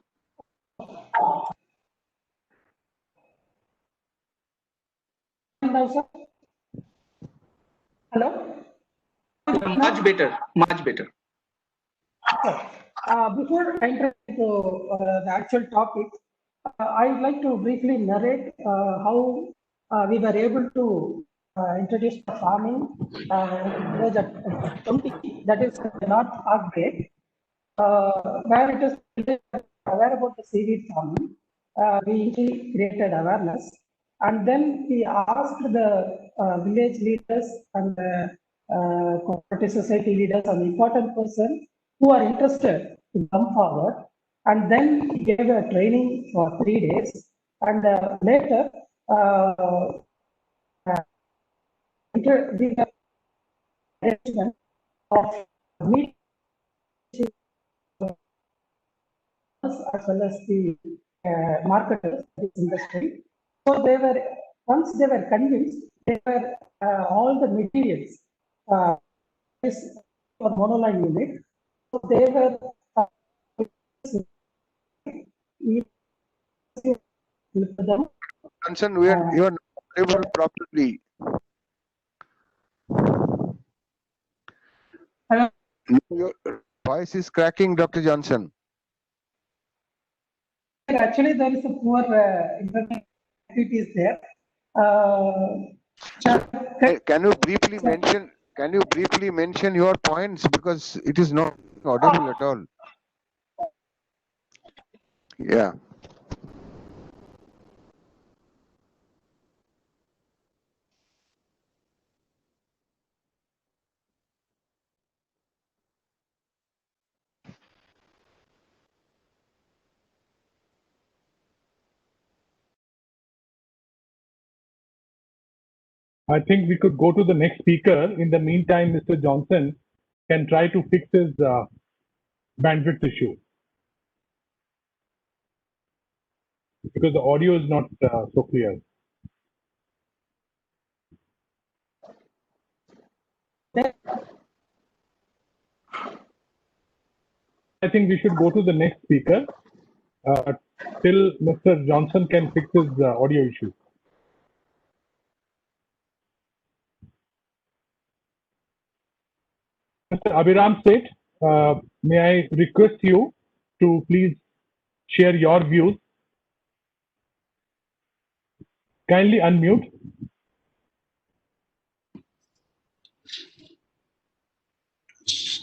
Hello? Much better, much better. Before entering into the actual topic, I would like to briefly narrate how we were able to introduce the farming village at 20, that is not upgrade, where it is aware about the seaweed farming. We created awareness, and then we asked the village leaders and the cooperative society leaders and important persons who are interested to come forward, and then we gave a training for 3 days, and later we have arrangement of meeting as well as the marketers in this industry. So they were, once they were convinced, they were all the materials for monoline unit. So they were Johnson, you are not able properly. Hello? Your voice is cracking, Dr. Johnson. Actually, there is a poor internet activities there. Can you briefly mention? Can you briefly mention your points, because it is not audible at all? Yeah. I think we could go to the next speaker. In the meantime, Mr. Johnson can try to fix his bandwidth issue, because the audio is not so clear. I think we should go to the next speaker till Mr. Johnson can fix his audio issue. Mr. Abhiram Seth, may I request you to please share your views? Kindly unmute.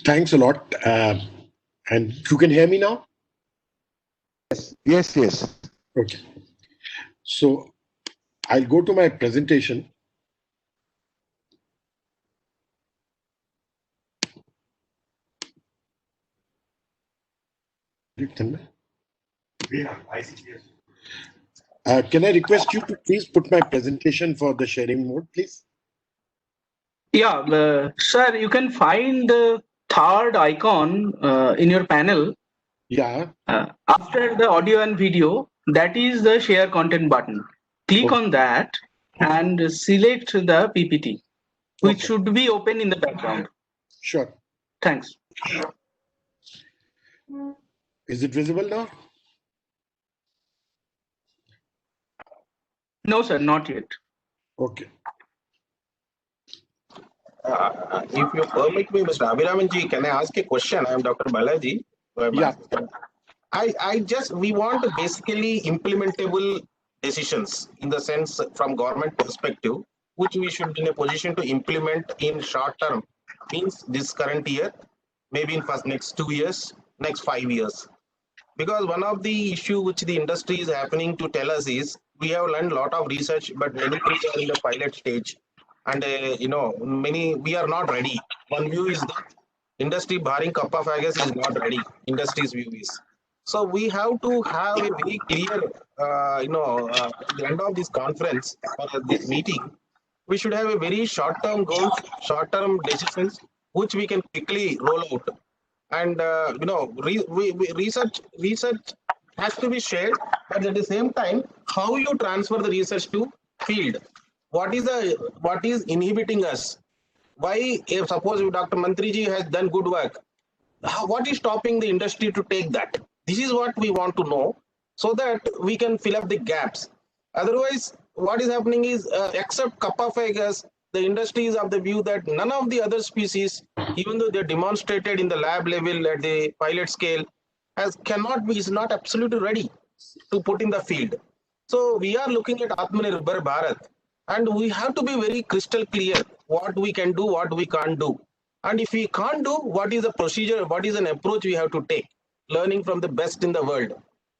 Thanks a lot. And you can hear me now? Yes, yes. Okay. So I'll go to my presentation. Can I request you to please put my presentation for the sharing mode, please? Yeah, sir, you can find the third icon in your panel. Yeah. After the audio and video, that is the share content button. Click on that and select the PPT, which should be open in the background. Sure. Thanks. Is it visible now? No, sir, not yet. Okay. If you permit me, Mr. Abhiramanji, can I ask a question? I am Dr. Balaji. Yeah. We want basically implementable decisions in the sense from government perspective, which we should be in a position to implement in short term, means this current year, maybe in next 2 years, next 5 years. Because one of the issue which the industry is happening to tell us is we have learned a lot of research, but many things are in the pilot stage, and many we are not ready. One view is that industry barring Kappa Fagus is not ready. Industry's view is. So we have to have a very clear, at the end of this conference or this meeting, we should have a very short-term goals, short-term decisions, which we can quickly roll out. And research has to be shared, but at the same time, how you transfer the research to field? What is inhibiting us? Why, if suppose if Dr. Mantriji has done good work, what is stopping the industry to take that? This is what we want to know, so that we can fill up the gaps. Otherwise, what is happening is, except Kappa Fagus, the industry is of the view that none of the other species, even though they're demonstrated in the lab level at the pilot scale, is not absolutely ready to put in the field. So we are looking at Atmanirbhar Bharat, and we have to be very crystal clear what we can do, what we can't do. And if we can't do, what is the procedure, what is an approach we have to take, learning from the best in the world.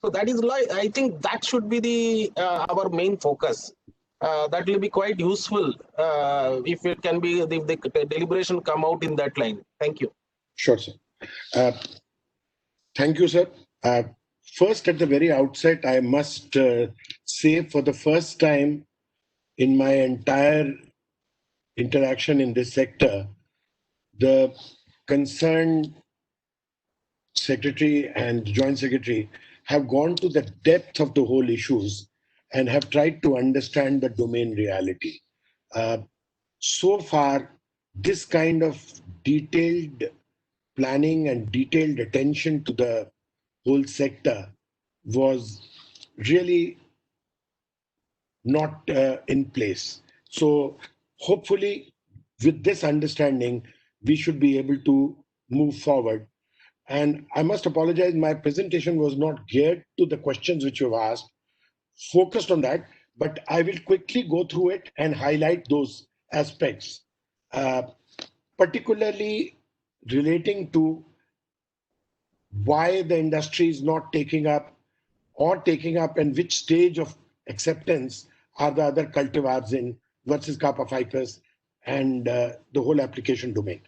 So that is like, I think that should be the our main focus. That will be quite useful if it can be, if the deliberation come out in that line. Thank you. Sure, sir. Thank you, sir. First, at the very outset, I must say for the first time in my entire interaction in this sector, the concerned secretary and joint secretary have gone to the depth of the whole issues and have tried to understand the domain reality. So far, this kind of detailed planning and detailed attention to the whole sector was really not in place. So hopefully with this understanding, we should be able to move forward. And I must apologize, my presentation was not geared to the questions which you've asked, focused on that, but I will quickly go through it and highlight those aspects, particularly relating to why the industry is not taking up and which stage of acceptance are the other cultivars in versus Kappa ficus and the whole application domain.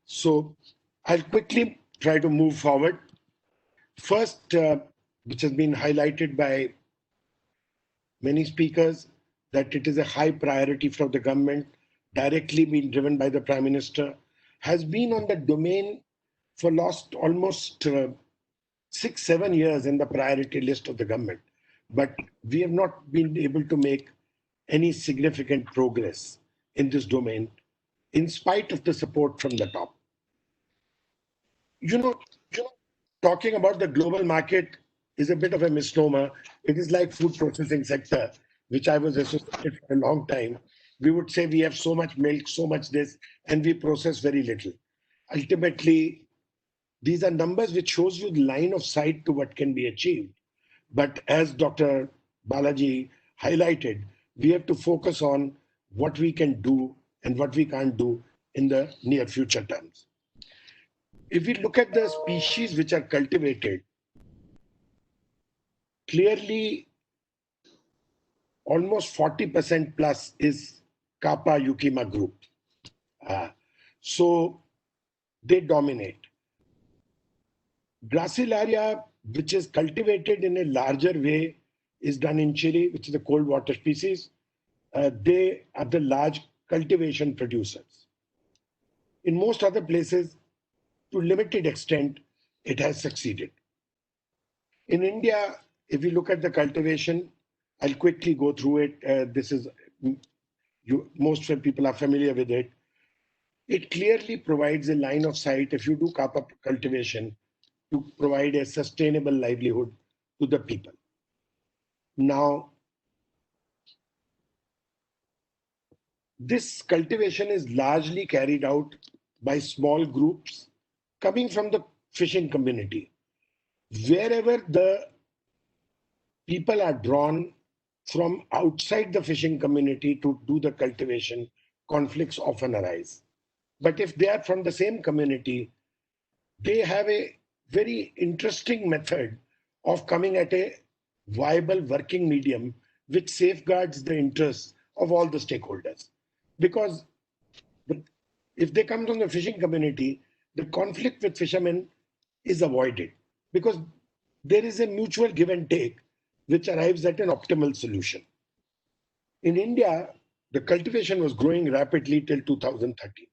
So I'll quickly try to move forward. First, which has been highlighted by many speakers, that it is a high priority for the government, directly being driven by the Prime Minister, has been on the domain for last almost 6-7 years in the priority list of the government. But we have not been able to make any significant progress in this domain, in spite of the support from the top. Talking about the global market is a bit of a misnomer. It is like food processing sector, which I was associated for a long time. We would say we have so much milk, so much this, and we process very little. Ultimately, these are numbers which shows you the line of sight to what can be achieved. But as Dr. Balaji highlighted, we have to focus on what we can do and what we can't do in the near future terms. If we look at the species which are cultivated, clearly almost 40% plus is Kappa Eucheuma group. So they dominate. Gracilaria, which is cultivated in a larger way, is done in Chile, which is a cold water species. They are the large cultivation producers. In most other places, to limited extent, it has succeeded. In India, if we look at the cultivation, I'll quickly go through it. This is, most people are familiar with it. It clearly provides a line of sight, if you do Kappa cultivation, to provide a sustainable livelihood to the people. Now, this cultivation is largely carried out by small groups coming from the fishing community. Wherever the people are drawn from outside the fishing community to do the cultivation, conflicts often arise. But if they are from the same community, they have a very interesting method of coming at a viable working medium which safeguards the interests of all the stakeholders. Because if they come from the fishing community, the conflict with fishermen is avoided because there is a mutual give and take which arrives at an optimal solution. In India, the cultivation was growing rapidly till 2013.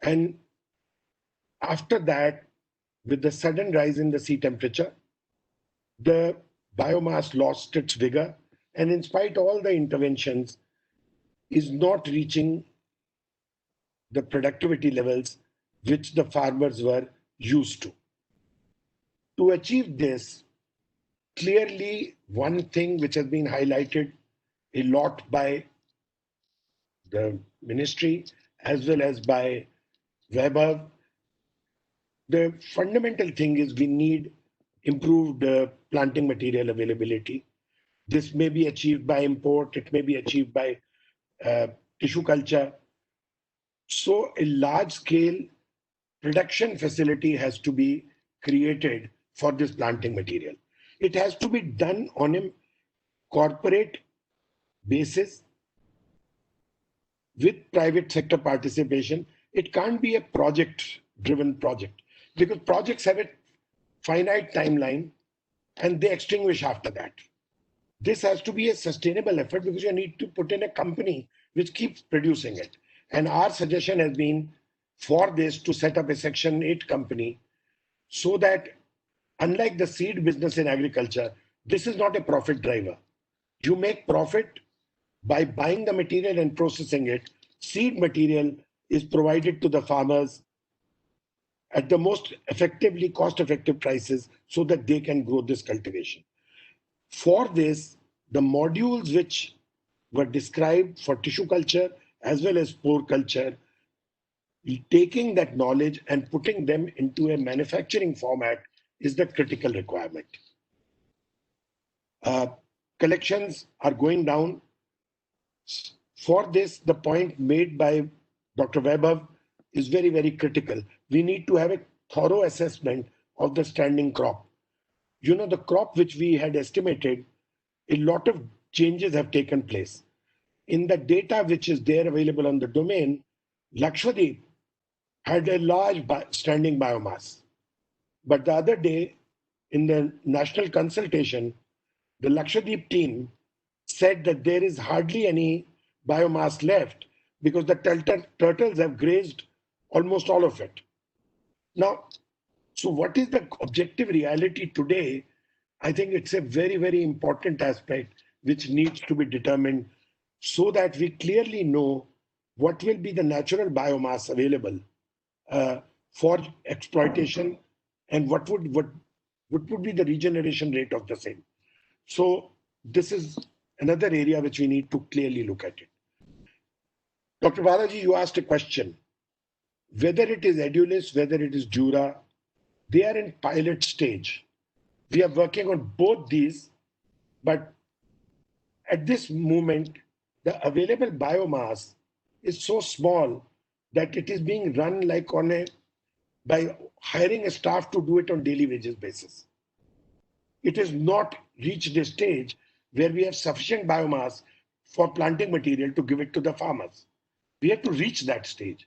And after that, with the sudden rise in the sea temperature, the biomass lost its vigor, and in spite of all the interventions, is not reaching the productivity levels which the farmers were used to. To achieve this, clearly one thing which has been highlighted a lot by the ministry as well as by Weber, the fundamental thing is we need improved planting material availability. This may be achieved by import, it may be achieved by tissue culture. So a large scale production facility has to be created for this planting material. It has to be done on a corporate basis with private sector participation. It can't be a project driven project because projects have a finite timeline and they extinguish after that. This has to be a sustainable effort because you need to put in a company which keeps producing it. And our suggestion has been for this to set up a Section 8 company so that, unlike the seed business in agriculture, this is not a profit driver. You make profit by buying the material and processing it. Seed material is provided to the farmers at the most effectively cost-effective prices so that they can grow this cultivation. For this, the modules which were described for tissue culture as well as spore culture, taking that knowledge and putting them into a manufacturing format is the critical requirement. Collections are going down. For this, the point made by Dr. Weber is very, very critical. We need to have a thorough assessment of the standing crop. You know, the crop which we had estimated, a lot of changes have taken place. In the data which is there available on the domain, Lakshadweep had a large standing biomass. But the other day, in the national consultation, the Lakshadweep team said that there is hardly any biomass left because the turtles have grazed almost all of it. Now, so what is the objective reality today? I think it's a very, very important aspect which needs to be determined so that we clearly know what will be the natural biomass available for exploitation and what would be the regeneration rate of the same. So this is another area which we need to clearly look at it. Dr. Balaji, you asked a question. Whether it is Edulis, whether it is Jura, they are in pilot stage. We are working on both these, but at this moment, the available biomass is so small that it is being run like by hiring a staff to do it on daily wages basis. It has not reached a stage where we have sufficient biomass for planting material to give it to the farmers. We have to reach that stage.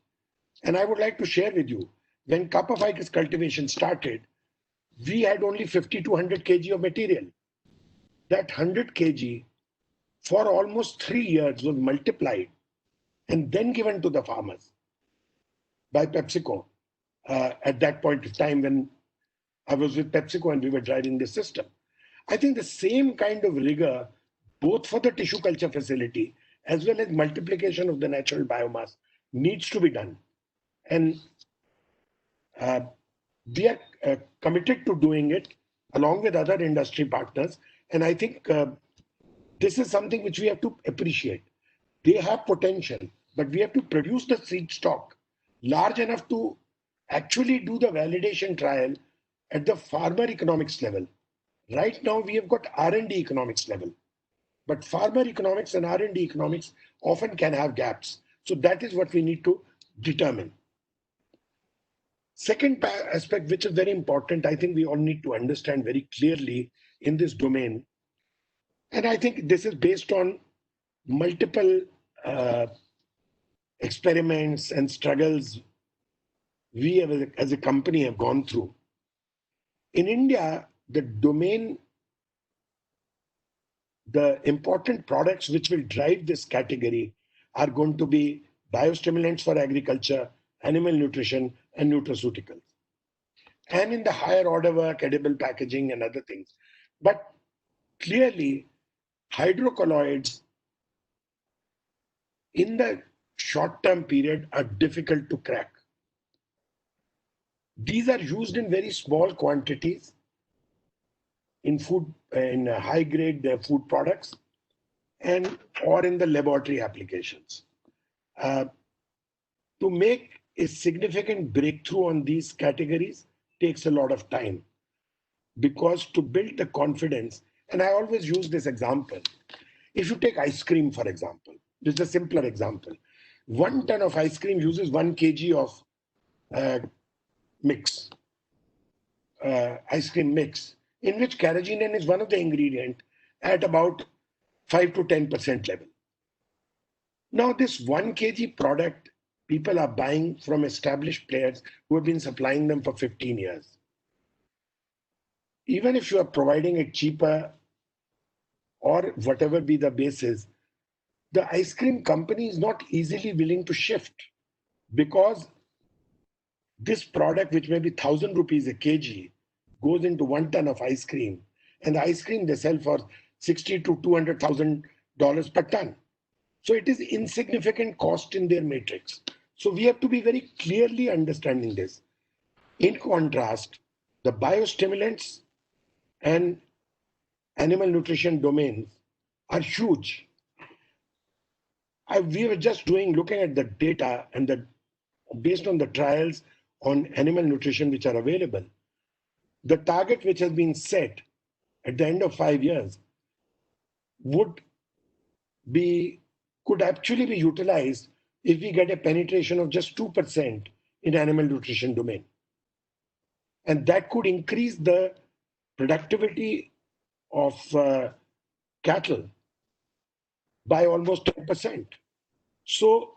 And I would like to share with you, when Kappa ficus cultivation started, we had only 50 to 100 kg of material. That 100 kg for almost 3 years was multiplied and then given to the farmers by PepsiCo at that point of time when I was with PepsiCo and we were driving the system. I think the same kind of rigor, both for the tissue culture facility as well as multiplication of the natural biomass, needs to be done. And we are committed to doing it along with other industry partners. And I think this is something which we have to appreciate. They have potential, but we have to produce the seed stock large enough to actually do the validation trial at the farmer economics level. Right now, we have got R&D economics level, but farmer economics and R&D economics often can have gaps. So that is what we need to determine. Second aspect, which is very important, I think we all need to understand very clearly in this domain. And I think this is based on multiple experiments and struggles we have, as a company, have gone through. In India, the important products which will drive this category are going to be biostimulants for agriculture, animal nutrition, and nutraceuticals. And in the higher order work, edible packaging and other things. But clearly, hydrocolloids in the short-term period are difficult to crack. These are used in very small quantities in food, in high-grade food products, and or in the laboratory applications. To make a significant breakthrough on these categories takes a lot of time, because to build the confidence, and I always use this example, if you take ice cream, for example, this is a simpler example. 1 ton of ice cream uses 1 kg of mix, ice cream mix, in which carrageenan is one of the ingredients at about 5 to 10% level. Now, this 1 kg product, people are buying from established players who have been supplying them for 15 years. Even if you are providing it cheaper or whatever be the basis, the ice cream company is not easily willing to shift, because this product, which may be 1,000 rupees a kg, goes into 1 ton of ice cream, and the ice cream they sell for $60,000 to $200,000 per ton. So it is insignificant cost in their matrix. So we have to be very clearly understanding this. In contrast, the biostimulants and animal nutrition domains are huge. We were just looking at the data, and based on the trials on animal nutrition which are available, the target which has been set at the end of 5 years could actually be utilized if we get a penetration of just 2% in animal nutrition domain. And that could increase the productivity of cattle by almost 10%. So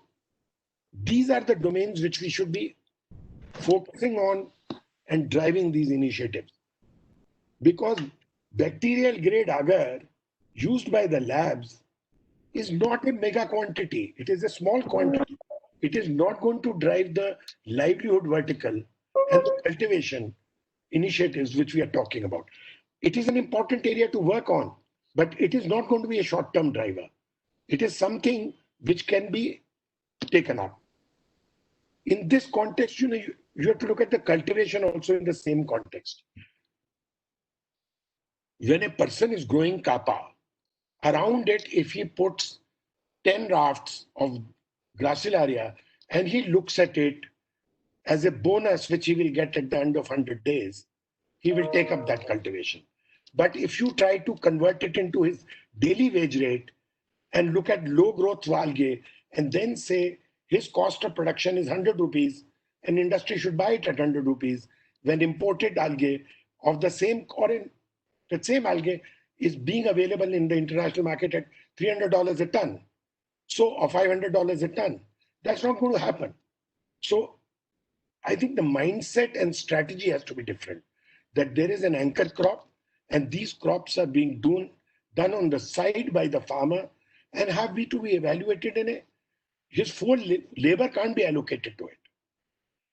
these are the domains which we should be focusing on and driving these initiatives. Because bacterial grade agar used by the labs is not a mega quantity. It is a small quantity. It is not going to drive the livelihood vertical and the cultivation initiatives which we are talking about. It is an important area to work on, but it is not going to be a short-term driver. It is something which can be taken up. In this context, you have to look at the cultivation also in the same context. When a person is growing kappa, around it, if he puts 10 rafts of gracilaria and he looks at it as a bonus which he will get at the end of 100 days, he will take up that cultivation. But if you try to convert it into his daily wage rate and look at low growth algae and then say his cost of production is 100 rupees and industry should buy it at 100 rupees, when imported algae of the same, or in the same algae is being available in the international market at $300 a ton. So, or $500 a ton, that's not going to happen. So I think the mindset and strategy has to be different, that there is an anchor crop and these crops are being done on the side by the farmer and have to be evaluated in a, his full labor can't be allocated to it.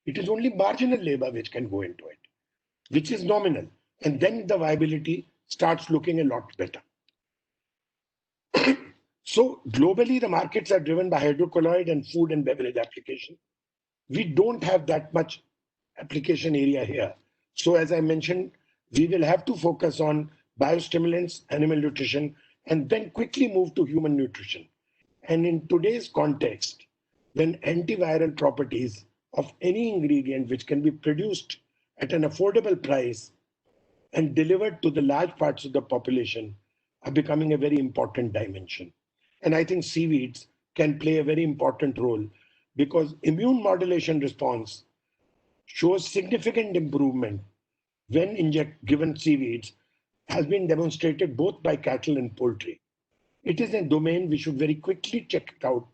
It is only marginal labor which can go into it, which is nominal. And then the viability starts looking a lot better. So globally, the markets are driven by hydrocolloid and food and beverage application. We don't have that much application area here. So as I mentioned, we will have to focus on biostimulants, animal nutrition, and then quickly move to human nutrition. And in today's context, when antiviral properties of any ingredient which can be produced at an affordable price and delivered to the large parts of the population are becoming a very important dimension. And I think seaweeds can play a very important role, because immune modulation response shows significant improvement when given seaweeds has been demonstrated both by cattle and poultry. It is a domain we should very quickly check it out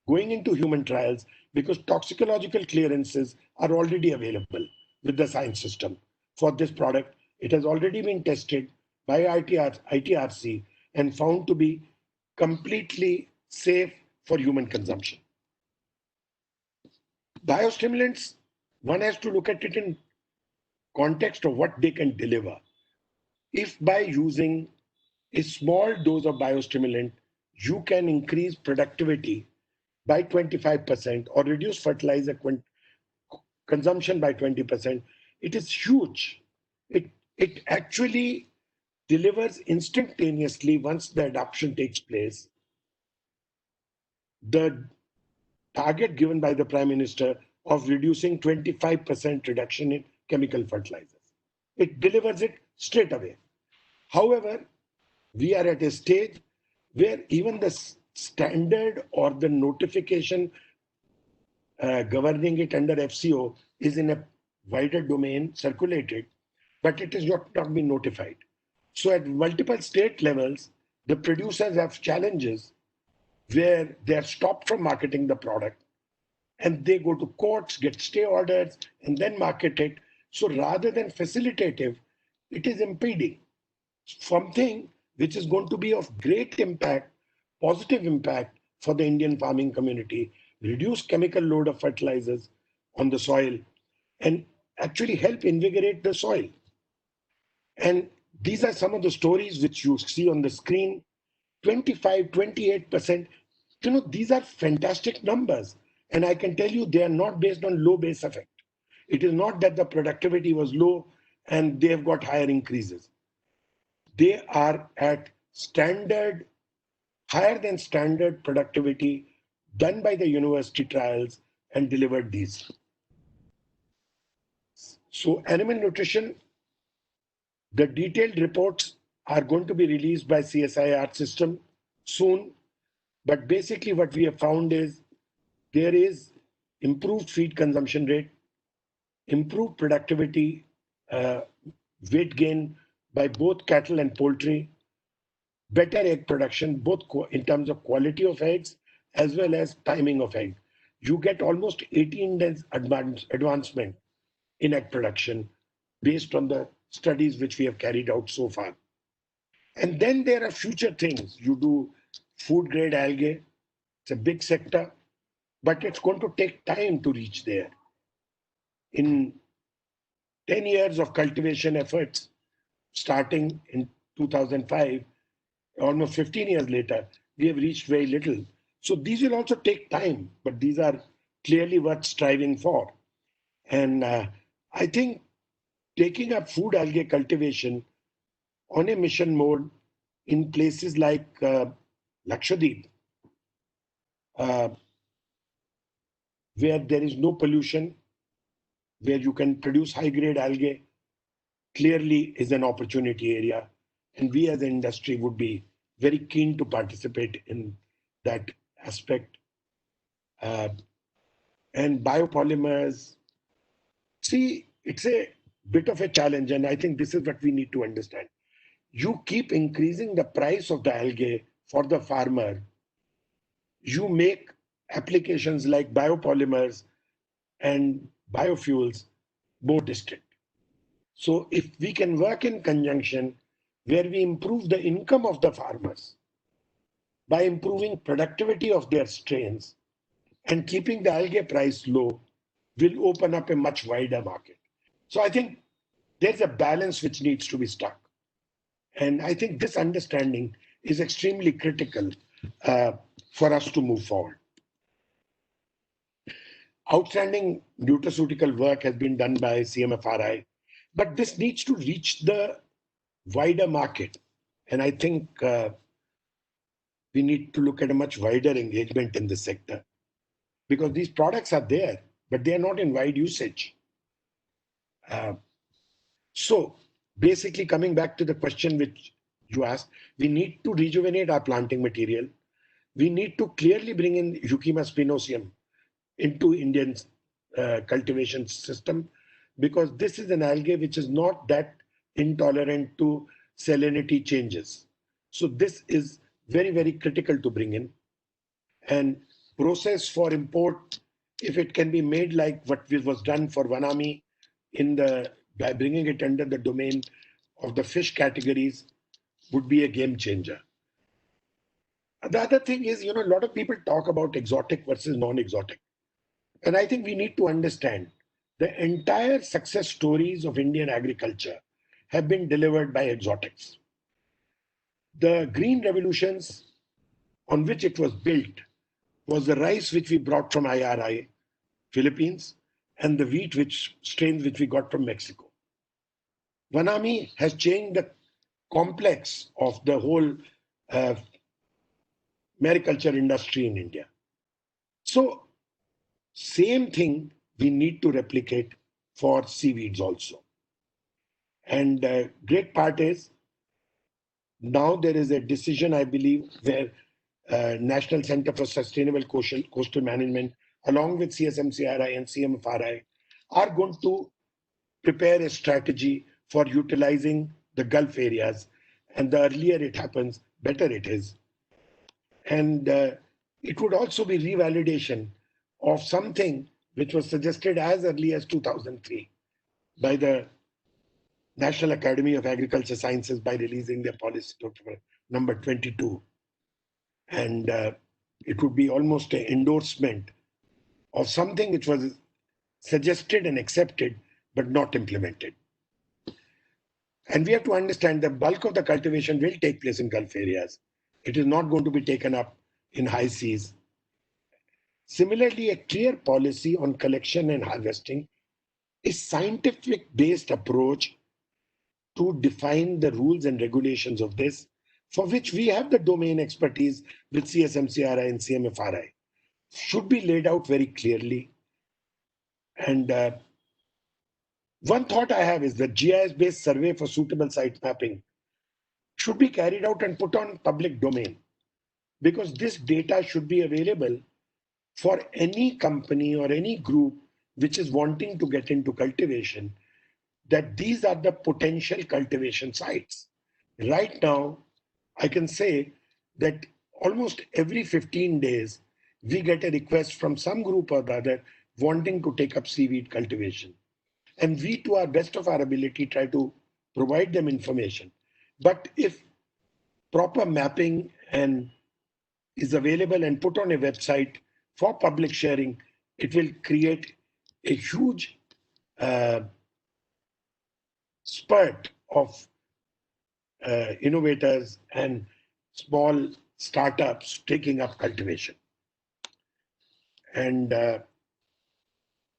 going into human trials because toxicological clearances are already available with the science system. For this product, it has already been tested by ITRC and found to be completely safe for human consumption. Biostimulants, one has to look at it in context of what they can deliver. If by using a small dose of biostimulant, you can increase productivity by 25% or reduce fertilizer consumption by 20%, it is huge. It actually delivers instantaneously once the adoption takes place. The target given by the Prime Minister of reducing 25% reduction in chemical fertilizers. It delivers it straight away. However, we are at a stage where even the standard or the notification governing it under FCO is in a wider domain circulated, but it is not been notified. So at multiple state levels, the producers have challenges where they are stopped from marketing the product and they go to courts, get stay orders, and then market it. So rather than facilitative, it is impeding something which is going to be of great impact, positive impact for the Indian farming community, reduce chemical load of fertilizers on the soil, and actually help invigorate the soil. And these are some of the stories which you see on the screen. 25, 28%. You know, these are fantastic numbers. And I can tell you they are not based on low base effect. It is not that the productivity was low and they have got higher increases. They are at standard, higher than standard productivity done by the university trials and delivered these. So animal nutrition, the detailed reports are going to be released by CSIR system soon. But basically what we have found is there is improved feed consumption rate, improved productivity, weight gain by both cattle and poultry, better egg production, both in terms of quality of eggs as well as timing of egg. You get almost 18 days advancement in egg production based on the studies which we have carried out so far. And then there are future things. You do food grade algae. It's a big sector, but it's going to take time to reach there. In 10 years of cultivation efforts, starting in 2005, almost 15 years later, we have reached very little. So these will also take time, but these are clearly worth striving for. And I think taking up food algae cultivation on a mission mode in places like Lakshadweep, where there is no pollution, where you can produce high-grade algae, clearly is an opportunity area. And we as an industry would be very keen to participate in that aspect. And biopolymers, see, it's a bit of a challenge, and I think this is what we need to understand. You keep increasing the price of the algae for the farmer, you make applications like biopolymers and biofuels more distant. So if we can work in conjunction where we improve the income of the farmers by improving productivity of their strains and keeping the algae price low, will open up a much wider market. So I think there's a balance which needs to be struck. And I think this understanding is extremely critical for us to move forward. Outstanding nutraceutical work has been done by CMFRI, but this needs to reach the wider market. And I think we need to look at a much wider engagement in this sector because these products are there, but they are not in wide usage. So basically coming back to the question which you asked, we need to rejuvenate our planting material. We need to clearly bring in Eucheuma spinosum into Indian cultivation system, because this is an algae which is not that intolerant to salinity changes. So this is very, very critical to bring in. And process for import, if it can be made like what was done for Vanami by bringing it under the domain of the fish categories, would be a game changer. The other thing is, a lot of people talk about exotic versus non-exotic. And I think we need to understand the entire success stories of Indian agriculture have been delivered by exotics. The green revolutions on which it was built was the rice which we brought from IRI, Philippines, and the wheat strains which we got from Mexico. Vanami has changed the complex of the whole mariculture industry in India. So same thing we need to replicate for seaweeds also. And great part is now there is a decision, I believe, where National Center for Sustainable Coastal Management, along with CSMCRI and CMFRI, are going to prepare a strategy for utilizing the Gulf areas. And the earlier it happens, better it is. And it would also be revalidation of something which was suggested as early as 2003 by the National Academy of Agriculture Sciences by releasing their policy document number 22. And it would be almost an endorsement of something which was suggested and accepted, but not implemented. And we have to understand the bulk of the cultivation will take place in Gulf areas. It is not going to be taken up in high seas. Similarly, a clear policy on collection and harvesting is scientific-based approach to define the rules and regulations of this, for which we have the domain expertise with CSMCRI and CMFRI, should be laid out very clearly. And one thought I have is that GIS-based survey for suitable site mapping should be carried out and put on public domain, because this data should be available for any company or any group which is wanting to get into cultivation, that these are the potential cultivation sites. Right now, I can say that almost every 15 days, we get a request from some group or the other wanting to take up seaweed cultivation. And we, to our best of our ability, try to provide them information. But if proper mapping and is available and put on a website for public sharing, it will create a huge spurt of innovators and small startups taking up cultivation. And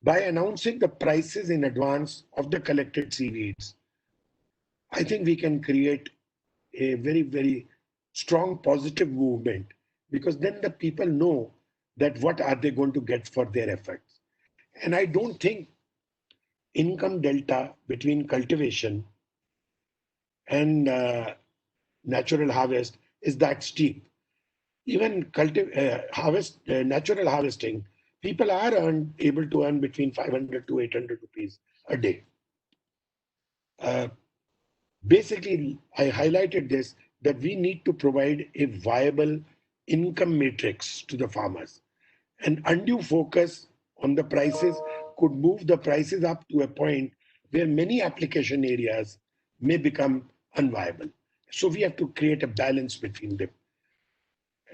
by announcing the prices in advance of the collected seaweeds, I think we can create a very, very strong positive movement, because then the people know that what are they going to get for their efforts. And I don't think income delta between cultivation and natural harvest is that steep. Even natural harvesting, people are able to earn between 500 to 800 rupees a day. Basically, I highlighted this, that we need to provide a viable income matrix to the farmers. An undue focus on the prices could move the prices up to a point where many application areas may become unviable. So we have to create a balance between them.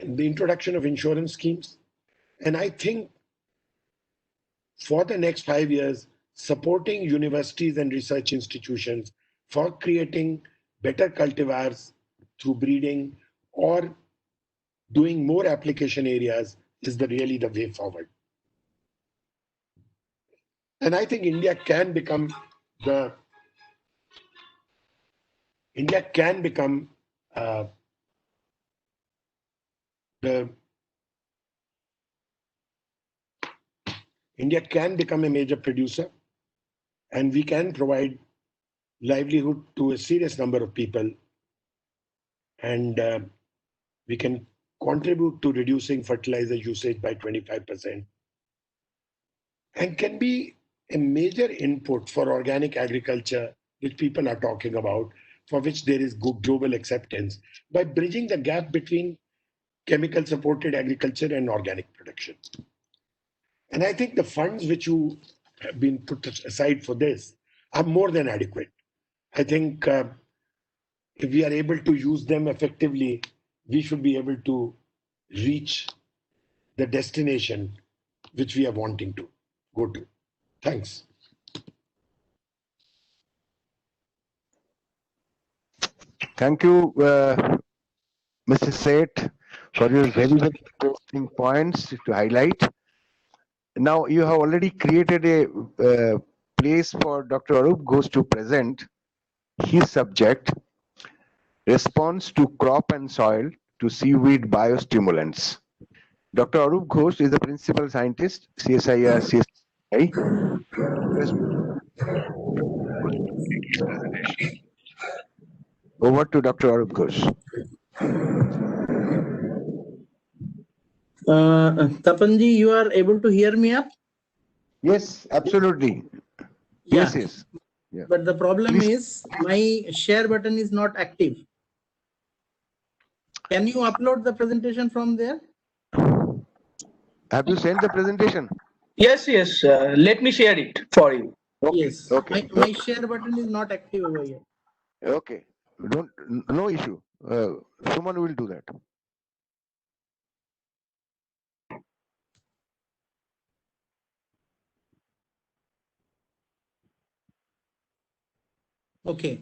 And the introduction of insurance schemes. And I think for the next 5 years, supporting universities and research institutions for creating better cultivars through breeding or doing more application areas is really the way forward. And I think India can become the India can become a major producer, and we can provide livelihood to a serious number of people, and we can contribute to reducing fertilizer usage by 25%. and can be a major input for organic agriculture, which people are talking about, for which there is global acceptance, by bridging the gap between chemical supported agriculture and organic production. And I think the funds which you have been put aside for this are more than adequate. I think if we are able to use them effectively, we should be able to reach the destination which we are wanting to go to. Thanks. Thank you, Mr. Seth, for your very, very interesting points to highlight. Now, you have already created a place for Dr. Arup Ghosh to present his subject, Response to Crop and Soil to Seaweed Biostimulants. Dr. Arup Ghosh is the principal scientist, CSIR, CSI. Over to Dr. Arup Ghosh. Tapanji, you are able to hear me up? Yes, absolutely. Yeah. Yes. Yeah. But the problem Please. is my share button is not active. Can you upload the presentation from there? Have you sent the presentation? Yes, yes. Let me share it for you. Okay. Yes. Okay. My share button is not active over here. Okay. No issue. Someone will do that. Okay.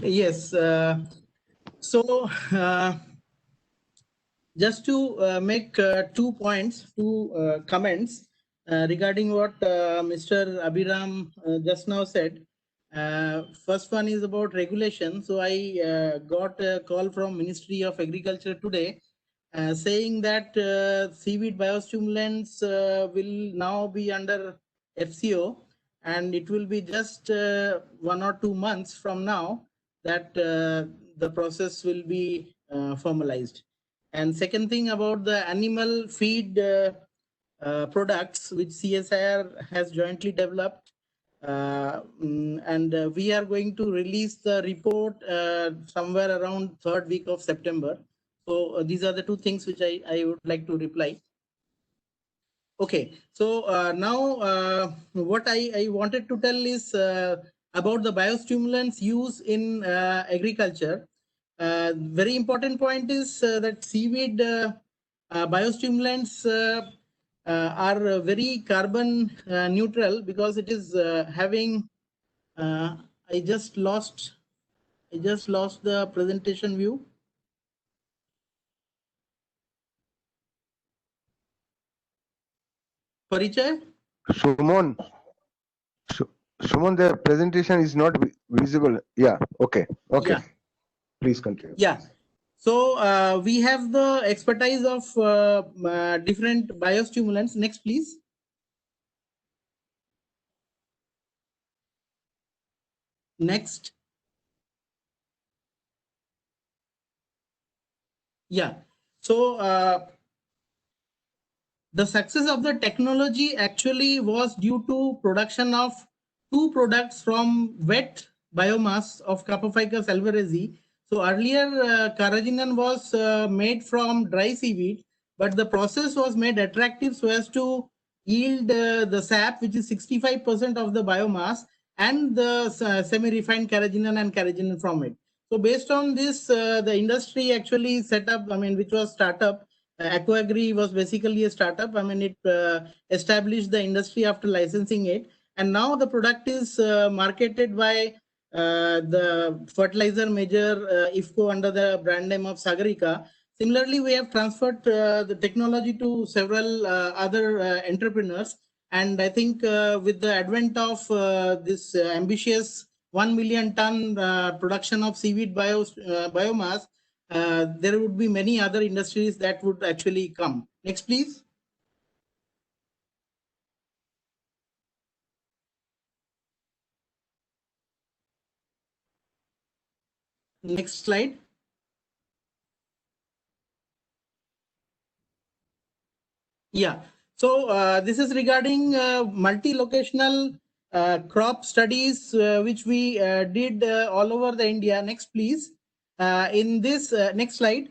Yes. So just to make 2 points, 2 comments regarding what Mr. Abhiram just now said. First one is about regulation. So I got a call from Ministry of Agriculture today saying that seaweed biostimulants will now be under FCO, and it will be just 1 or 2 months from now that the process will be formalized. And second thing about the animal feed products which CSIR has jointly developed, and we are going to release the report somewhere around 3rd week of September. So these are the 2 things which I would like to reply. Okay, so now what I wanted to tell is about the biostimulants used in agriculture. Very important point is that seaweed biostimulants are very carbon neutral, because it is having I just lost the presentation view. Parichaya? Sumon, the presentation is not visible. Yeah. Okay. Okay. Yeah. Please continue. Yeah. So we have the expertise of different biostimulants. Next, please. Next. Yeah. So the success of the technology actually was due to production of 2 products from wet biomass of Capoficus alvarezi. So earlier carrageenan was made from dry seaweed, but the process was made attractive so as to yield the sap, which is 65% of the biomass, and the semi-refined carrageenan and carrageenan from it. So based on this, the industry actually set up, which was startup. Aquagri was basically a startup. It established the industry after licensing it, and now the product is marketed by the fertilizer major IFCO under the brand name of Sagarika. Similarly, we have transferred the technology to several other entrepreneurs, and I think with the advent of this ambitious 1 million ton production of seaweed biomass, there would be many other industries that would actually come. Next, please. Next slide. Yeah. So this is regarding multi-locational crop studies which we did all over the India. Next, please. In this next slide,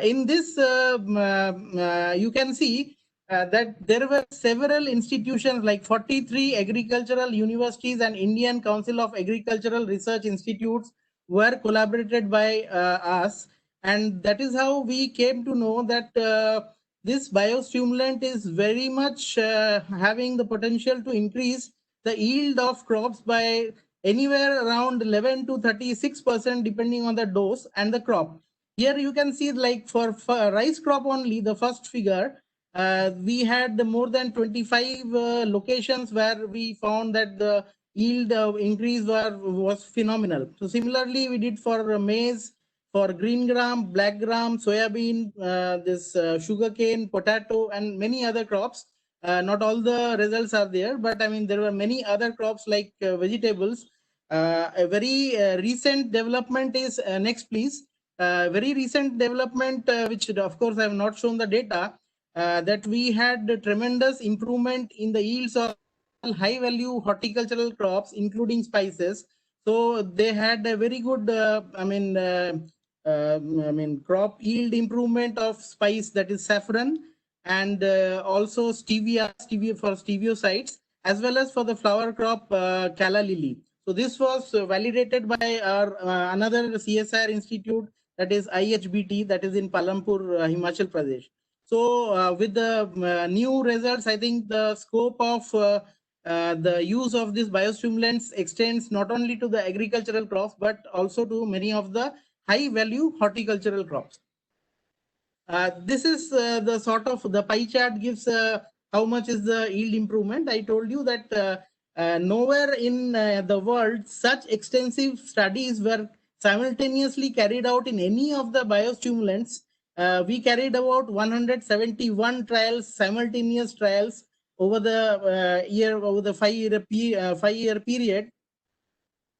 in this you can see that there were several institutions like 43 agricultural universities and Indian Council of Agricultural Research Institutes were collaborated by us, and that is how we came to know that this biostimulant is very much having the potential to increase the yield of crops by anywhere around 11 to 36% depending on the dose and the crop. Here you can see, like for rice crop only, the first figure, we had more than 25 locations where we found that the yield increase was phenomenal. So similarly, we did for maize, for green gram, black gram, soybean, this sugarcane, potato, and many other crops. Not all the results are there, but I mean, there were many other crops like vegetables. A very recent development is next, please. Very recent development, which of course I have not shown the data, that we had a tremendous improvement in the yields of high value horticultural crops, including spices. So they had a very good, crop yield improvement of spice, that is saffron, and also stevia for steviosides, as well as for the flower crop calla lily. So this was validated by our another CSIR institute, that is IHBT, that is in Palampur, Himachal Pradesh. So with the new results, I think the scope of the use of these biostimulants extends not only to the agricultural crops, but also to many of the high value horticultural crops. This is the sort of the pie chart gives how much is the yield improvement. I told you that nowhere in the world such extensive studies were simultaneously carried out in any of the biostimulants. We carried about 171 trials, simultaneous trials over the over the 5-year period.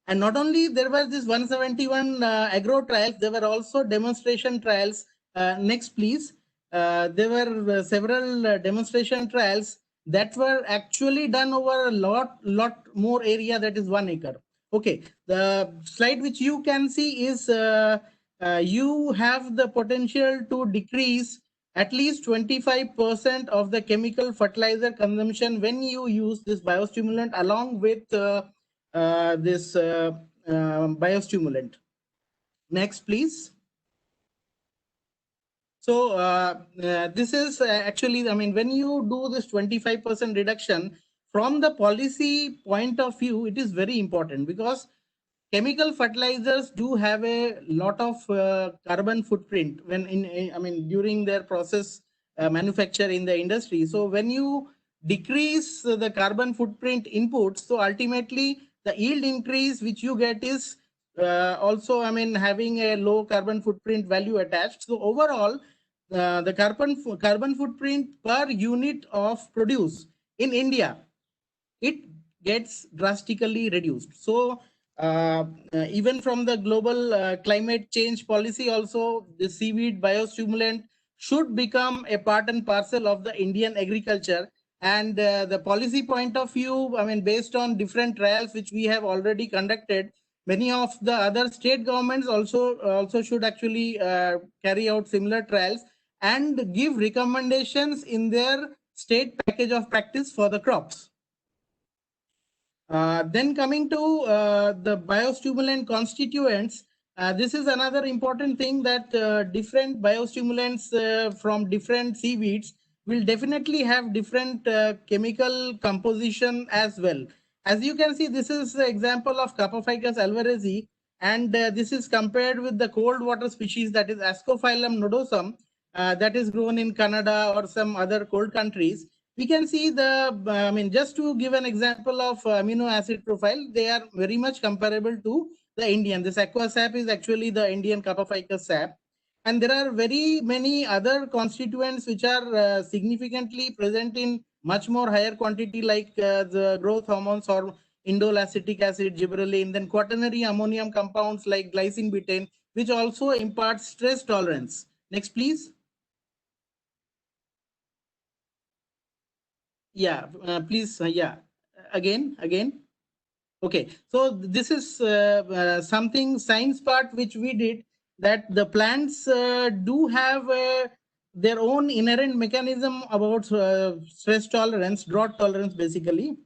And not only there were this 171 agro trials, there were also demonstration trials. Next, please. There were several demonstration trials that were actually done over a lot more area, that is 1 acre. Okay, the slide which you can see is you have the potential to decrease at least 25% of the chemical fertilizer consumption when you use this biostimulant along with this biostimulant. Next, please. So this is actually, I mean, when you do this 25% reduction, from the policy point of view, it is very important, because chemical fertilizers do have a lot of carbon footprint when during their process manufacture in the industry. So when you decrease the carbon footprint inputs, so ultimately the yield increase which you get is also having a low carbon footprint value attached. So overall the carbon footprint per unit of produce in India, it gets drastically reduced. So even from the global climate change policy also, the seaweed biostimulant should become a part and parcel of the Indian agriculture. And the policy point of view, based on different trials which we have already conducted, many of the other state governments also should actually carry out similar trials and give recommendations in their state package of practice for the crops. Then coming to the biostimulant constituents, this is another important thing, that different biostimulants from different seaweeds will definitely have different chemical composition as well. As you can see, this is the example of Capophycus alvarezi, and this is compared with the cold water species, that is Ascophyllum nodosum, that is grown in Canada or some other cold countries. We can see the, just to give an example of amino acid profile, they are very much comparable to the Indian. This aqua sap is actually the Indian Capophycus sap. And there are very many other constituents which are significantly present in much more higher quantity, like the growth hormones or indole acetic acid, gibberellin, then quaternary ammonium compounds like glycine betaine, which also imparts stress tolerance. Next, please. Yeah, please. Yeah, again. Okay, so this is something science part which we did, that the plants do have their own inherent mechanism about stress tolerance, drought tolerance basically.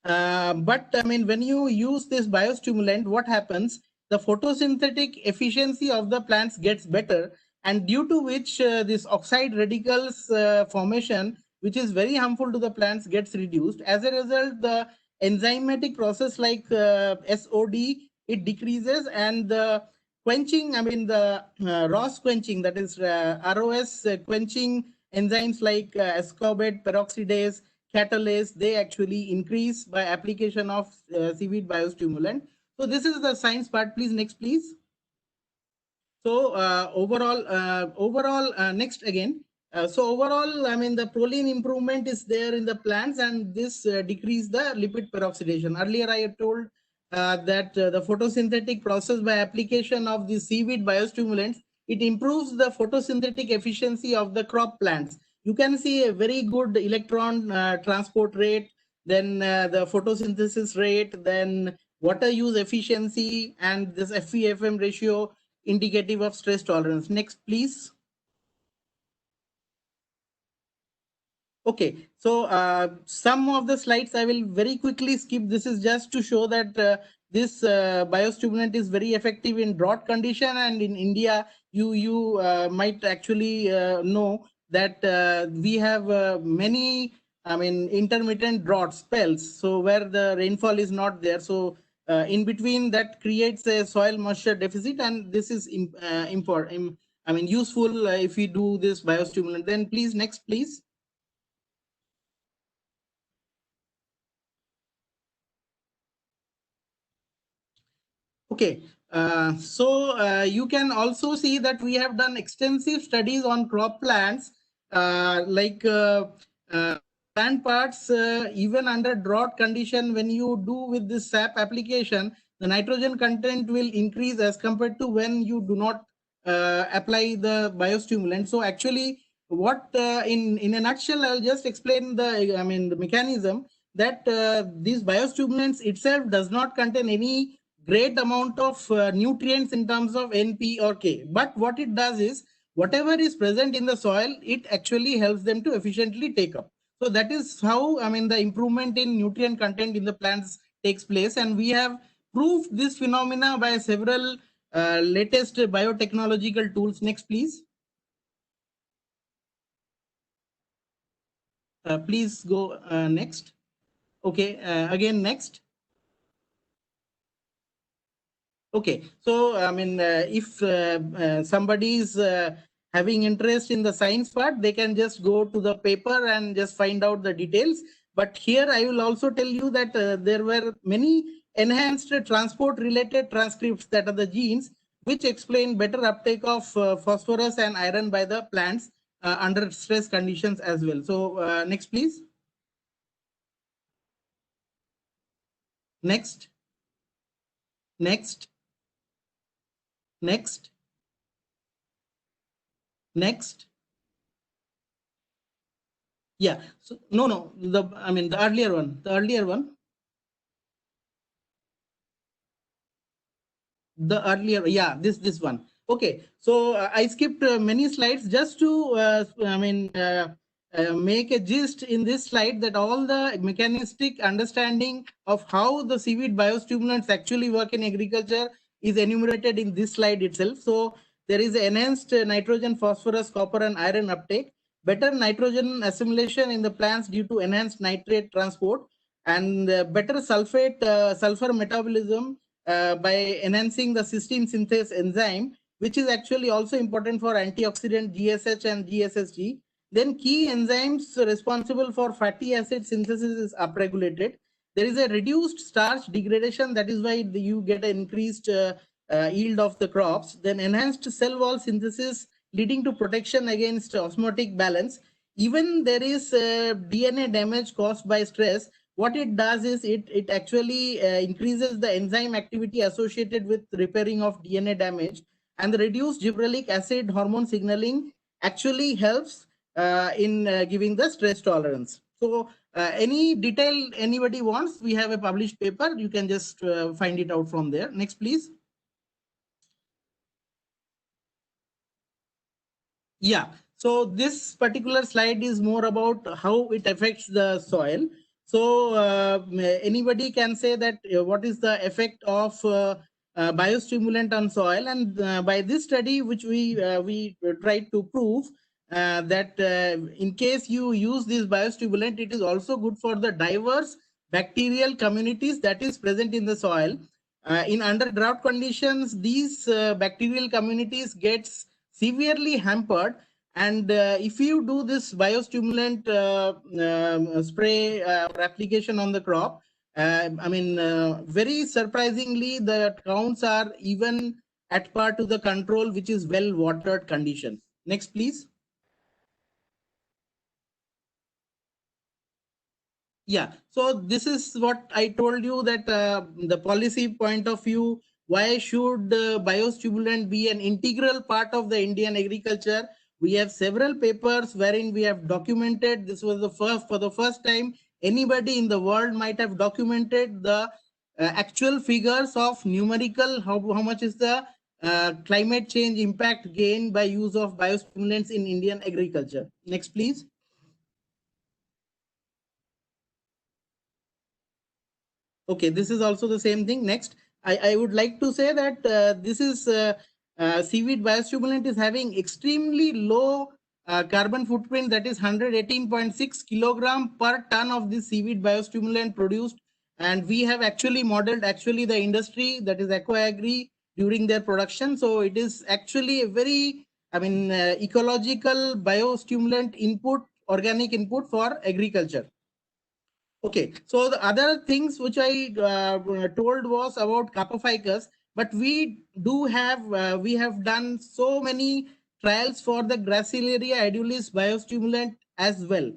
But I mean, when you use this biostimulant, what happens? The photosynthetic efficiency of the plants gets better, and due to which this oxide radicals formation, which is very harmful to the plants, gets reduced. As a result, the enzymatic process like SOD, it decreases, and the quenching, I mean the ROS quenching, that is ROS quenching enzymes like ascorbate peroxidase, catalase, they actually increase by application of seaweed biostimulant. So this is the science part. Please, next, please. So overall, next again. So overall, I mean, the proline improvement is there in the plants, and this decrease the lipid peroxidation. Earlier, I had told that the photosynthetic process by application of the seaweed biostimulants, it improves the photosynthetic efficiency of the crop plants. You can see a very good electron transport rate, then the photosynthesis rate, then water use efficiency, and this FeFM ratio indicative of stress tolerance. Next, please. Okay, so some of the slides I will very quickly skip. This is just to show that this biostimulant is very effective in drought condition, and in India, you might actually know that we have many, I mean, intermittent drought spells. So where the rainfall is not there, so in between that creates a soil moisture deficit, and this is important. I mean, useful if we do this biostimulant. Then please, next, please. Okay, so you can also see that we have done extensive studies on crop plants, like plant parts, even under drought condition, when you do with this SAP application, the nitrogen content will increase as compared to when you do not apply the biostimulant. So actually, what in a nutshell, I'll just explain the mechanism, that these biostimulants itself does not contain any great amount of nutrients in terms of NP or K. But what it does is, whatever is present in the soil, it actually helps them to efficiently take up. So that is how, I mean, the improvement in nutrient content in the plants takes place. And we have proved this phenomena by several latest biotechnological tools. Next, please. Please go next. Okay, again, next. Okay, so I mean, if somebody is having interest in the science part, they can just go to the paper and just find out the details. But here I will also tell you that there were many enhanced transport related transcripts, that are the genes, which explain better uptake of phosphorus and iron by the plants under stress conditions as well. So next, please. Next. Next. Next. Next. Yeah. So no. I mean the earlier one. The earlier one. The earlier, yeah, this one. Okay. So I skipped many slides just to make a gist in this slide, that all the mechanistic understanding of how the seaweed biostimulants actually work in agriculture is enumerated in this slide itself. So there is enhanced nitrogen, phosphorus, copper, and iron uptake, better nitrogen assimilation in the plants due to enhanced nitrate transport, and better sulfur metabolism by enhancing the cysteine synthase enzyme, which is actually also important for antioxidant GSH and GSSG. Then key enzymes responsible for fatty acid synthesis is upregulated. There is a reduced starch degradation, that is why you get an increased yield of the crops. Then enhanced cell wall synthesis leading to protection against osmotic balance. Even there is DNA damage caused by stress. what it does is it actually increases the enzyme activity associated with repairing of DNA damage, and the reduced gibberellic acid hormone signaling actually helps in giving the stress tolerance. So any detail anybody wants, we have a published paper. You can just find it out from there. Next, please. Yeah. So this particular slide is more about how it affects the soil. So anybody can say that what is the effect of biostimulant on soil, and by this study, which we tried to prove that in case you use this biostimulant, it is also good for the diverse bacterial communities that is present in the soil. In under drought conditions, these bacterial communities gets severely hampered, and if you do this biostimulant spray or application on the crop, very surprisingly, the counts are even at par to the control, which is well watered condition. Next, please. Yeah, so this is what I told you, that the policy point of view, why should biostimulant be an integral part of the Indian agriculture? We have several papers wherein we have documented. This was for the first time anybody in the world might have documented the actual figures of numerical, how much is the climate change impact gained by use of biostimulants in Indian agriculture. Next, please. Okay, this is also the same thing. Next, I would like to say that this is seaweed biostimulant is having extremely low carbon footprint, that is 118.6 kilogram per ton of this seaweed biostimulant produced. And we have actually modeled the industry, that is Aqua-Agri, during their production. So it is actually a very, ecological biostimulant input, organic input for agriculture. Okay, so the other things which I told was about Carpophycus, but we have done so many trials for the Gracilaria edulis biostimulant as well.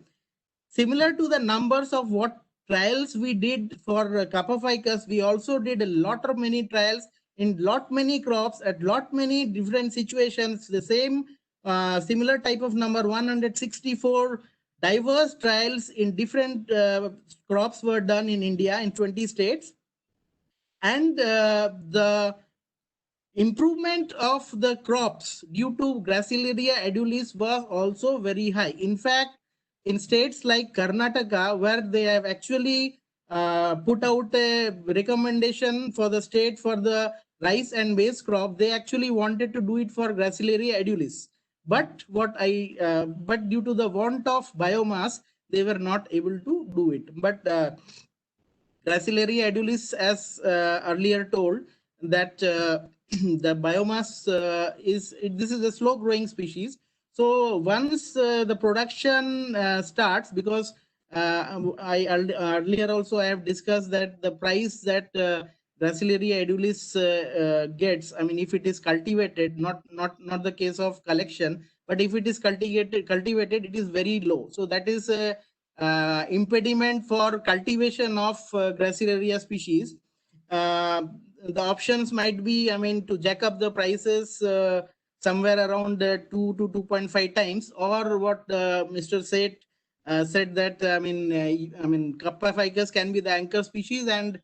Similar to the numbers of what trials we did for Carpophycus, we also did a lot of many trials in lot many crops at lot many different situations. The same similar type of number, 164 diverse trials in different crops were done in India in 20 states, and the improvement of the crops due to Gracilaria edulis was also very high. In fact, in states like Karnataka, where they have actually put out a recommendation for the state for the rice and maize crop, they actually wanted to do it for Gracilaria edulis. But but due to the want of biomass, they were not able to do it. But Gracilaria edulis, as earlier told, that the biomass this is a slow growing species. So once the production starts, because earlier also I have discussed that the price that Gracilaria edulis gets, if it is cultivated, not the case of collection, but if it is cultivated, it is very low. So that is a impediment for cultivation of Gracilaria species. The options might be, to jack up the prices somewhere around 2 to 2.5 times, or what Mr. Seth said that Carpophycus can be the anchor species, and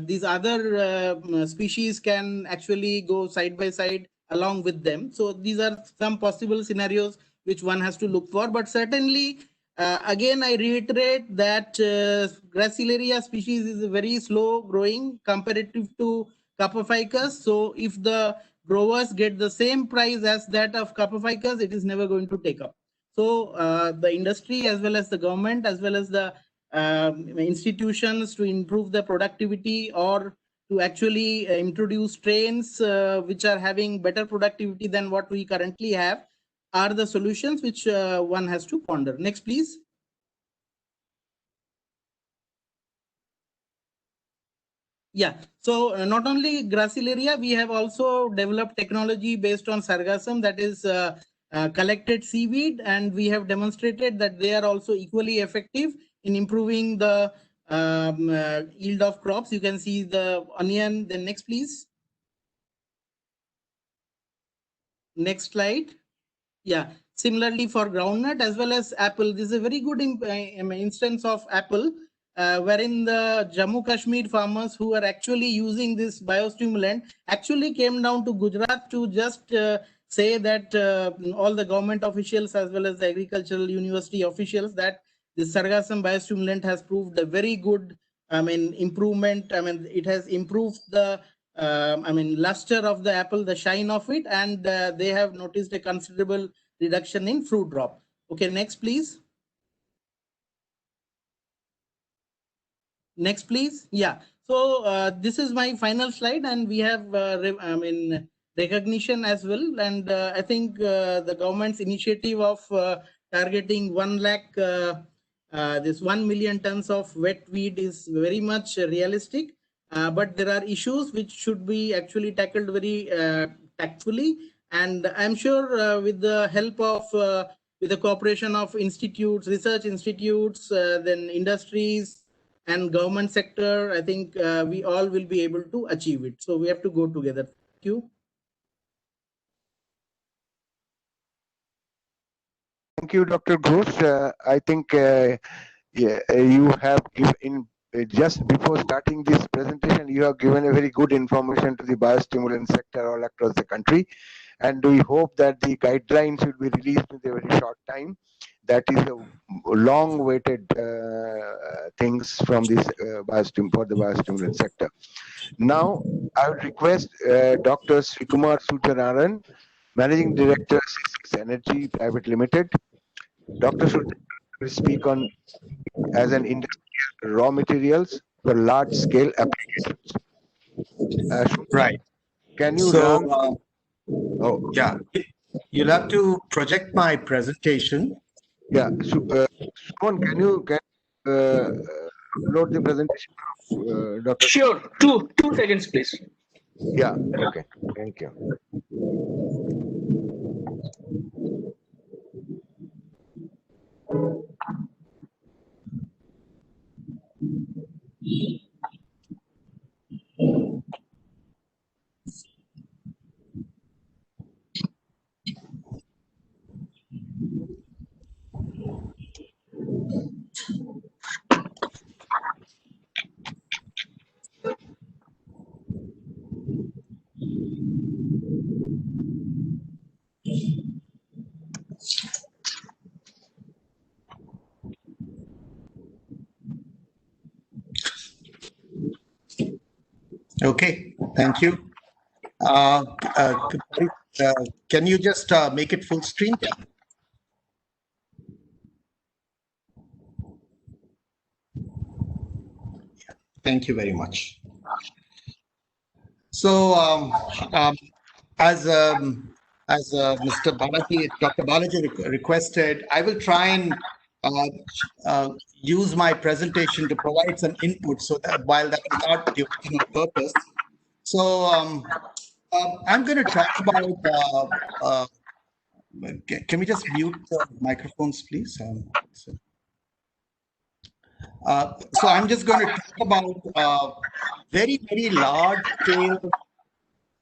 these other species can actually go side by side along with them. So these are some possible scenarios which one has to look for, but certainly again, I reiterate that Gracilaria species is very slow growing comparative to Carpophycus. So if the growers get the same price as that of Carpophycus, it is never going to take up. So the industry, as well as the government, as well as the institutions, to improve the productivity or to actually introduce strains which are having better productivity than what we currently have, are the solutions which one has to ponder. Next, please. Yeah, so not only Gracilaria, we have also developed technology based on sargassum, that is collected seaweed, and we have demonstrated that they are also equally effective in improving the yield of crops. You can see the onion. Then next, please. Next slide. Yeah, similarly for groundnut as well as apple, this is a very good instance of apple, wherein the Jammu Kashmir farmers who are actually using this biostimulant actually came down to Gujarat to just say that all the government officials as well as the agricultural university officials that this sargassum biostimulant has proved a very good, improvement. It has improved the luster of the apple, the shine of it, and they have noticed a considerable reduction in fruit drop. Okay, next, please. Next, please. Yeah. So this is my final slide, and we have recognition as well. And I think the government's initiative of targeting 1 lakh, this 1 million tons of wet weed is very much realistic. But there are issues which should be actually tackled very tactfully. And I'm sure with the help of, with the cooperation of institutes, research institutes, then industries and government sector, I think we all will be able to achieve it. So we have to go together. Thank you. Thank you, Dr. Ghosh. I think you have given, just before starting this presentation, you have given a very good information to the biostimulant sector all across the country. And we hope that the guidelines will be released in a very short time. That is a long-awaited things from this for the biostimulant sector. Now, I would request Dr. Srikumar Sutararan, Managing Director, C6 Energy Private Limited. Dr. Sutararan will speak on as an industrial raw materials for large-scale applications. Right. Can you so, yeah, you'll have to project my presentation. Yeah, so, Suman, can you upload the presentation of Dr. Sure, two seconds, please. Yeah, okay, thank you. Okay, thank you. Can you just make it full screen? Thank you very much. So, as Mr. Balaji, Dr. Balaji requested, I will try and use my presentation to provide some input, so that while that is not the original purpose. So I'm going to talk about. Can we just mute the microphones, please? So I'm just going to talk about very, very large scale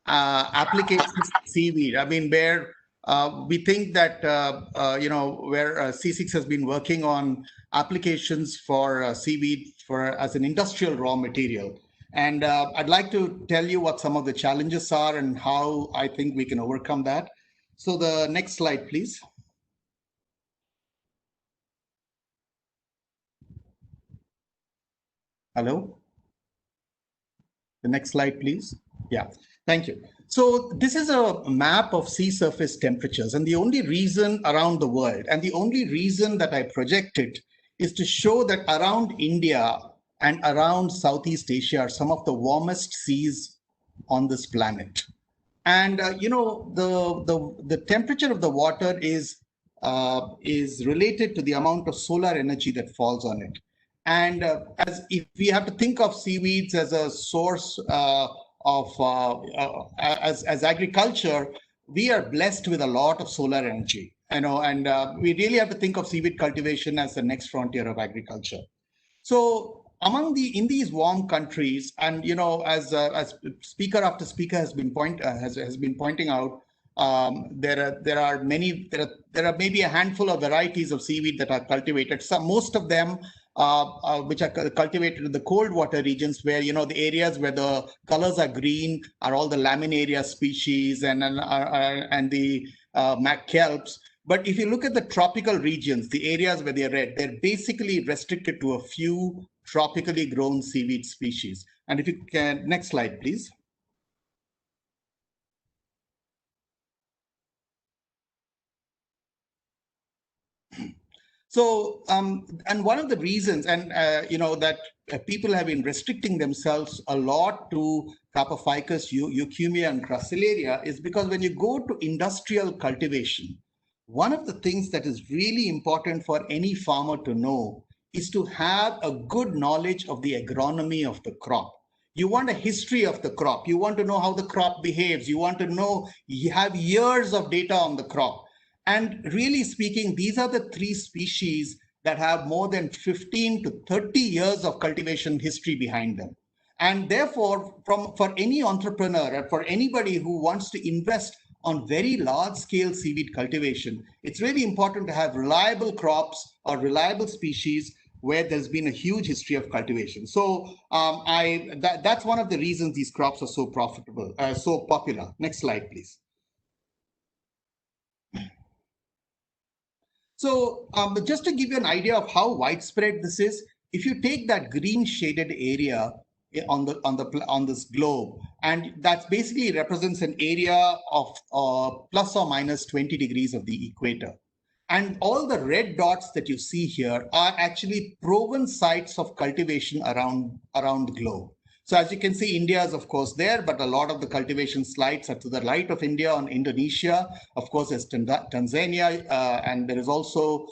applications of seaweed. I mean, where we think that, where C6 has been working on applications for seaweed as an industrial raw material. And I'd like to tell you what some of the challenges are and how I think we can overcome that. So the next slide, please. Hello? The next slide, please. Yeah, thank you. So this is a map of sea surface temperatures, and the only reason around the world, and the only reason that I project it, is to show that around India and around Southeast Asia are some of the warmest seas on this planet. And the temperature of the water is related to the amount of solar energy that falls on it. And as if we have to think of seaweeds as a source as agriculture, we are blessed with a lot of solar energy, and we really have to think of seaweed cultivation as the next frontier of agriculture. So in these warm countries, and as speaker after speaker has been pointing out, there are maybe a handful of varieties of seaweed that are cultivated. Most of them which are cultivated in the cold water regions, where the areas where the colors are green are all the laminaria species and the kelps. But if you look at the tropical regions, the areas where they're red, they're basically restricted to a few tropically grown seaweed species. And if you can, next slide, please. So, and one of the reasons, and that people have been restricting themselves a lot to Carpophicus, Eucumia, and Crassularia is because when you go to industrial cultivation, one of the things that is really important for any farmer to know is to have a good knowledge of the agronomy of the crop. You want a history of the crop. You want to know how the crop behaves. You want to know, you have years of data on the crop. And really speaking, these are the three species that have more than 15 to 30 years of cultivation history behind them. And therefore, for any entrepreneur or for anybody who wants to invest on very large scale seaweed cultivation, it's really important to have reliable crops or reliable species where there's been a huge history of cultivation. So that's one of the reasons these crops are so profitable, so popular. Next slide, please. So just to give you an idea of how widespread this is, if you take that green shaded area on this globe, and that basically represents an area of plus or minus 20 degrees of the equator. And all the red dots that you see here are actually proven sites of cultivation around the globe. So as you can see, India is of course there, but a lot of the cultivation sites are to the right of India on Indonesia. Of course, there's Tanzania, and there is also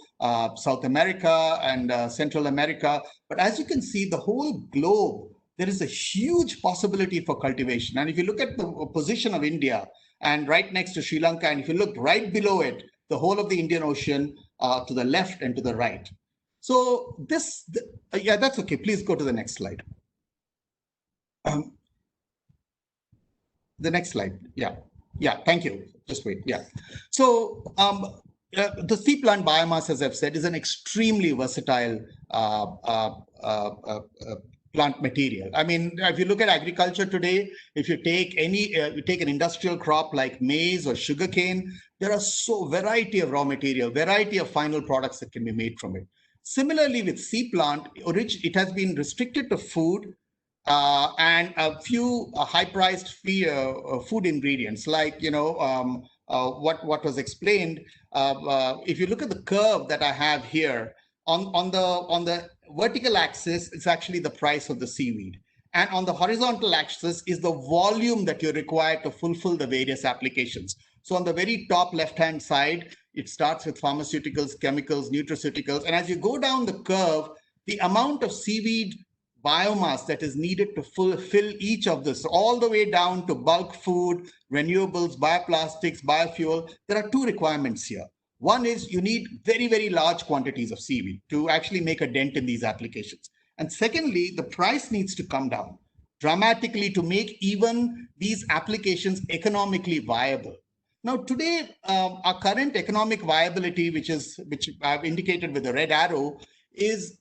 South America and Central America. But as you can see, the whole globe, there is a huge possibility for cultivation. And if you look at the position of India and right next to Sri Lanka, and if you look right below it, the whole of the Indian Ocean to the left and to the right. So yeah, that's okay. Please go to the next slide. The next slide. Yeah. Thank you. Just wait. Yeah. So the sea plant biomass, as I've said, is an extremely versatile plant material. I mean, if you look at agriculture today, if you take you take an industrial crop like maize or sugarcane, there are variety of raw material, variety of final products that can be made from it. Similarly, with sea plant, it has been restricted to food. And a few high-priced food ingredients, like what was explained. If you look at the curve that I have here, on the vertical axis, it's actually the price of the seaweed, and on the horizontal axis is the volume that you're required to fulfill the various applications. So on the very top left-hand side, it starts with pharmaceuticals, chemicals, nutraceuticals, and as you go down the curve, the amount of seaweed biomass that is needed to fulfill each of this, all the way down to bulk food, renewables, bioplastics, biofuel. There are two requirements here. One is you need very, very large quantities of seaweed to actually make a dent in these applications. And secondly, the price needs to come down dramatically to make even these applications economically viable. Now, today, our current economic viability, which I've indicated with the red arrow, is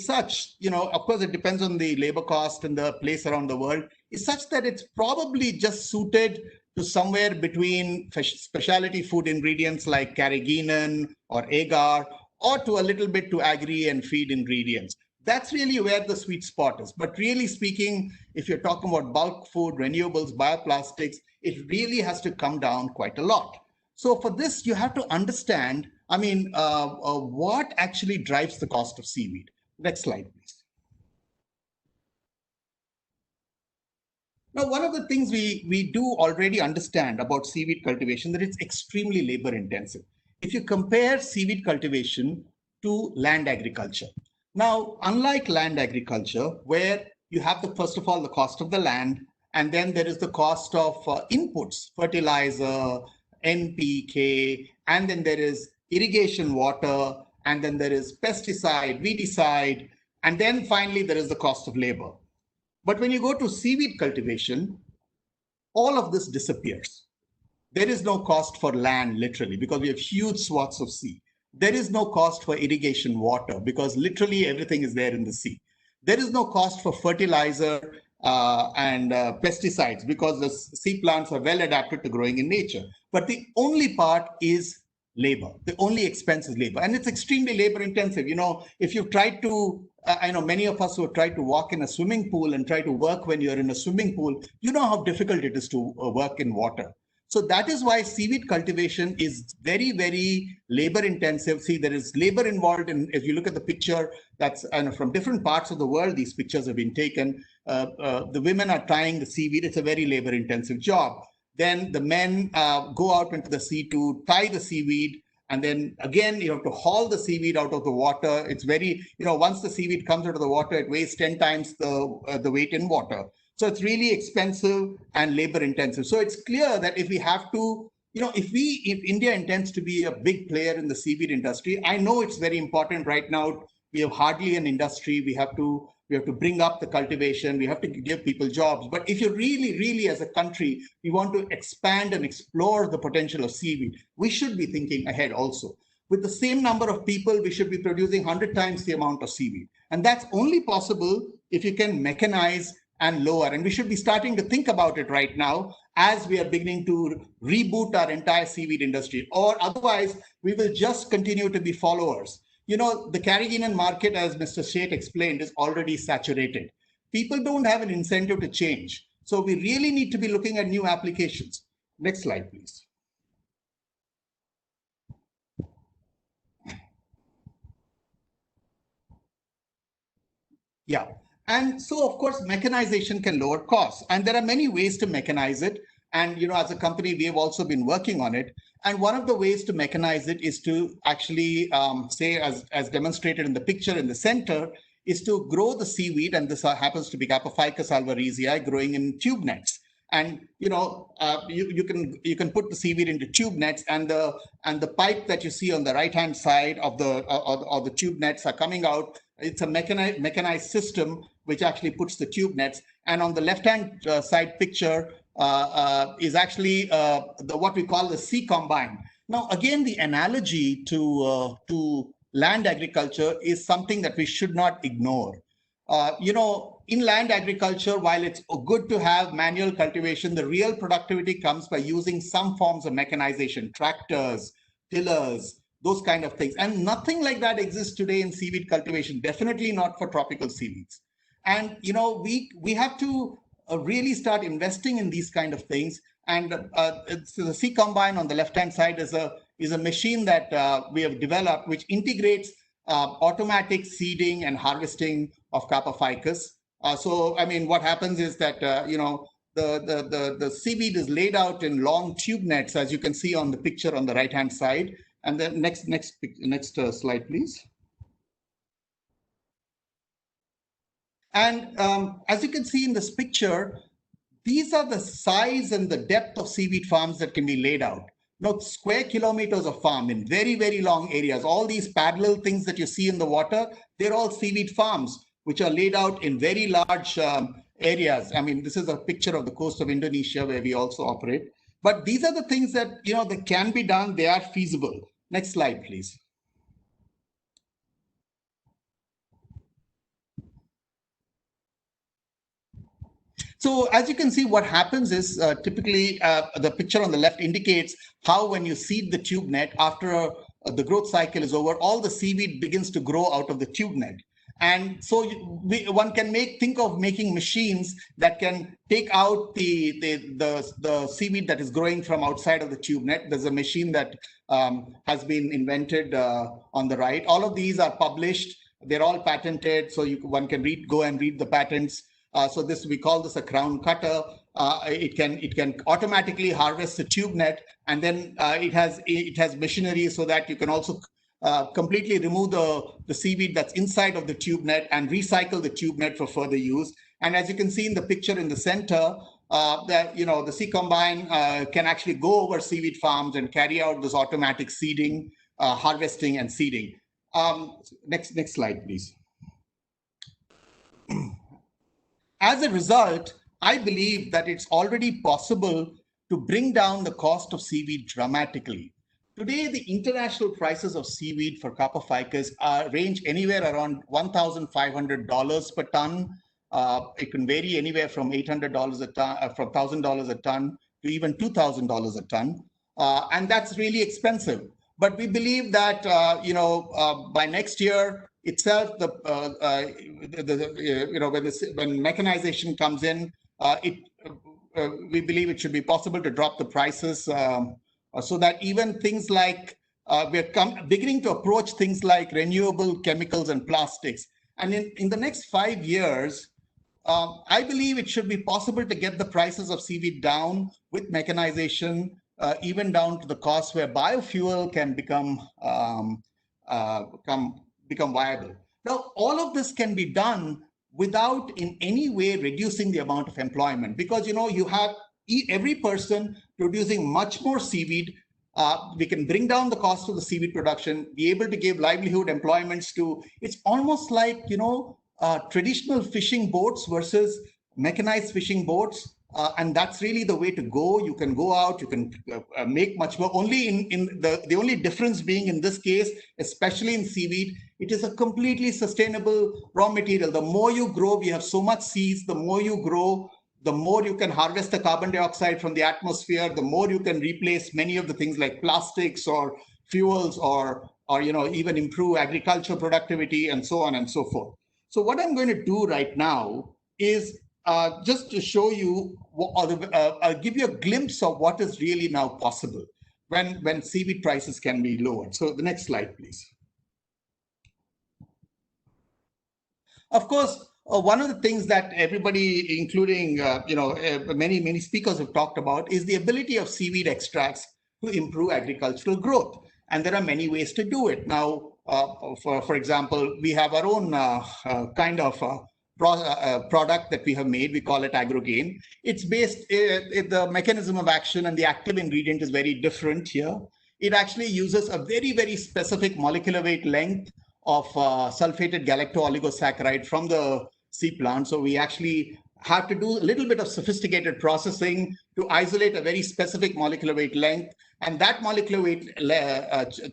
such, of course, it depends on the labor cost and the place around the world, is such that it's probably just suited to somewhere between specialty food ingredients like carrageenan or agar, or to a little bit to agri and feed ingredients. That's really where the sweet spot is. But really speaking, if you're talking about bulk food, renewables, bioplastics, it really has to come down quite a lot. So for this, you have to understand, what actually drives the cost of seaweed. Next slide, please. Now, one of the things we do already understand about seaweed cultivation, that it's extremely labor intensive. If you compare seaweed cultivation to land agriculture. Now, unlike land agriculture, where you have first of all, the cost of the land, and then there is the cost of inputs, fertilizer, NPK, and then there is irrigation water, and then there is pesticide, weedicide, And then finally, there is the cost of labor. But when you go to seaweed cultivation, all of this disappears. There is no cost for land, literally, because we have huge swaths of sea. There is no cost for irrigation water because literally everything is there in the sea. There is no cost for fertilizer and pesticides because the sea plants are well adapted to growing in nature. But the only part is labor. The only expense is labor. And it's extremely labor intensive. You know, if you've tried to, I know many of us who have tried to walk in a swimming pool and try to work when you're in a swimming pool, you know how difficult it is to work in water. So that is why seaweed cultivation is very, very labor intensive. See, there is labor involved in, if you look at the picture, that's from different parts of the world, these pictures have been taken. The women are tying the seaweed. It's a very labor intensive job. Then the men go out into the sea to tie the seaweed. And then again, you have to haul the seaweed out of the water. It's very, once the seaweed comes out of the water, it weighs 10 times the weight in water. So it's really expensive and labor intensive. So it's clear that if we have to, if India intends to be a big player in the seaweed industry, I know it's very important right now. We have hardly an industry. We have to bring up the cultivation. We have to give people jobs. But if you really, as a country, we want to expand and explore the potential of seaweed, we should be thinking ahead also. With the same number of people, we should be producing 100 times the amount of seaweed. And that's only possible if you can mechanize and lower. And we should be starting to think about it right now as we are beginning to reboot our entire seaweed industry. Or otherwise, we will just continue to be followers. The Caribbean market, as Mr. Sheth explained, is already saturated. People don't have an incentive to change. So we really need to be looking at new applications. Next slide, please. Yeah. And so, of course, mechanization can lower costs. And there are many ways to mechanize it. And, as a company, we have also been working on it. And one of the ways to mechanize it is to actually say, as demonstrated in the picture in the center, is to grow the seaweed. And this happens to be Capophycus alvarizii growing in tube nets. And you can put the seaweed into tube nets, and the pipe that you see on the right hand side of the tube nets are coming out. It's a mechanized system which actually puts the tube nets. And on the left hand side picture is actually what we call the sea combine. Now, again, the analogy to land agriculture is something that we should not ignore. In land agriculture, while it's good to have manual cultivation, the real productivity comes by using some forms of mechanization, tractors, tillers, those kind of things. And nothing like that exists today in seaweed cultivation, definitely not for tropical seaweeds. And, we have to really start investing in these kind of things. And so the Sea Combine on the left-hand side is a machine that we have developed, which integrates automatic seeding and harvesting of Capophycus. So, I mean, what happens is that, the seaweed is laid out in long tube nets, as you can see on the picture on the right-hand side. And then next slide, please. And as you can see in this picture, these are the size and the depth of seaweed farms that can be laid out. Now, square kilometers of farm in very, very long areas. All these parallel things that you see in the water, they're all seaweed farms, which are laid out in very large areas. I mean, this is a picture of the coast of Indonesia where we also operate. But these are the things that, that can be done. They are feasible. Next slide, please. So as you can see, what happens is typically the picture on the left indicates how when you seed the tube net, after the growth cycle is over, all the seaweed begins to grow out of the tube net. And so one can think of making machines that can take out the seaweed that is growing from outside of the tube net. There's a machine that has been invented on the right. All of these are published. They're all patented. So one can go and read the patents. So we call this a crown cutter. It can automatically harvest the tube net, and then it has machinery so that you can also completely remove the seaweed that's inside of the tube net and recycle the tube net for further use. And as you can see in the picture in the center, the Sea Combine can actually go over seaweed farms and carry out this automatic seeding, harvesting, and seeding. Next slide, please. As a result, I believe that it's already possible to bring down the cost of seaweed dramatically. Today, the international prices of seaweed for Carpa ficus range anywhere around $1,500 per ton. It can vary anywhere from $800 a ton, from $1,000 a ton to even $2,000 a ton. And that's really expensive. But we believe that, by next year itself, when mechanization comes in, we believe it should be possible to drop the prices so that even things like we're beginning to approach things like renewable chemicals and plastics. And in the next 5 years, I believe it should be possible to get the prices of seaweed down with mechanization, even down to the cost where biofuel can become viable. Now, all of this can be done without in any way reducing the amount of employment, because you have every person producing much more seaweed. We can bring down the cost of the seaweed production, be able to give livelihood employments to. It's almost like traditional fishing boats versus mechanized fishing boats. And that's really the way to go. You can go out, you can make much more. Only in the only difference being in this case, especially in seaweed, it is a completely sustainable raw material. The more you grow, we have so much seeds, the more you grow, the more you can harvest the carbon dioxide from the atmosphere, the more you can replace many of the things like plastics or fuels or even improve agricultural productivity and so on and so forth. So what I'm going to do right now is just to show you, I'll give you a glimpse of what is really now possible when seaweed prices can be lowered. So the next slide, please. Of course, one of the things that everybody, including many speakers have talked about, is the ability of seaweed extracts to improve agricultural growth. And there are many ways to do it. Now, for example, we have our own kind of product that we have made. We call it AgroGain. It's based, the mechanism of action and the active ingredient is very different here. It actually uses a very, very specific molecular weight length of sulfated galacto-oligosaccharide from the sea plant. So we actually have to do a little bit of sophisticated processing to isolate a very specific molecular weight length. And that molecular weight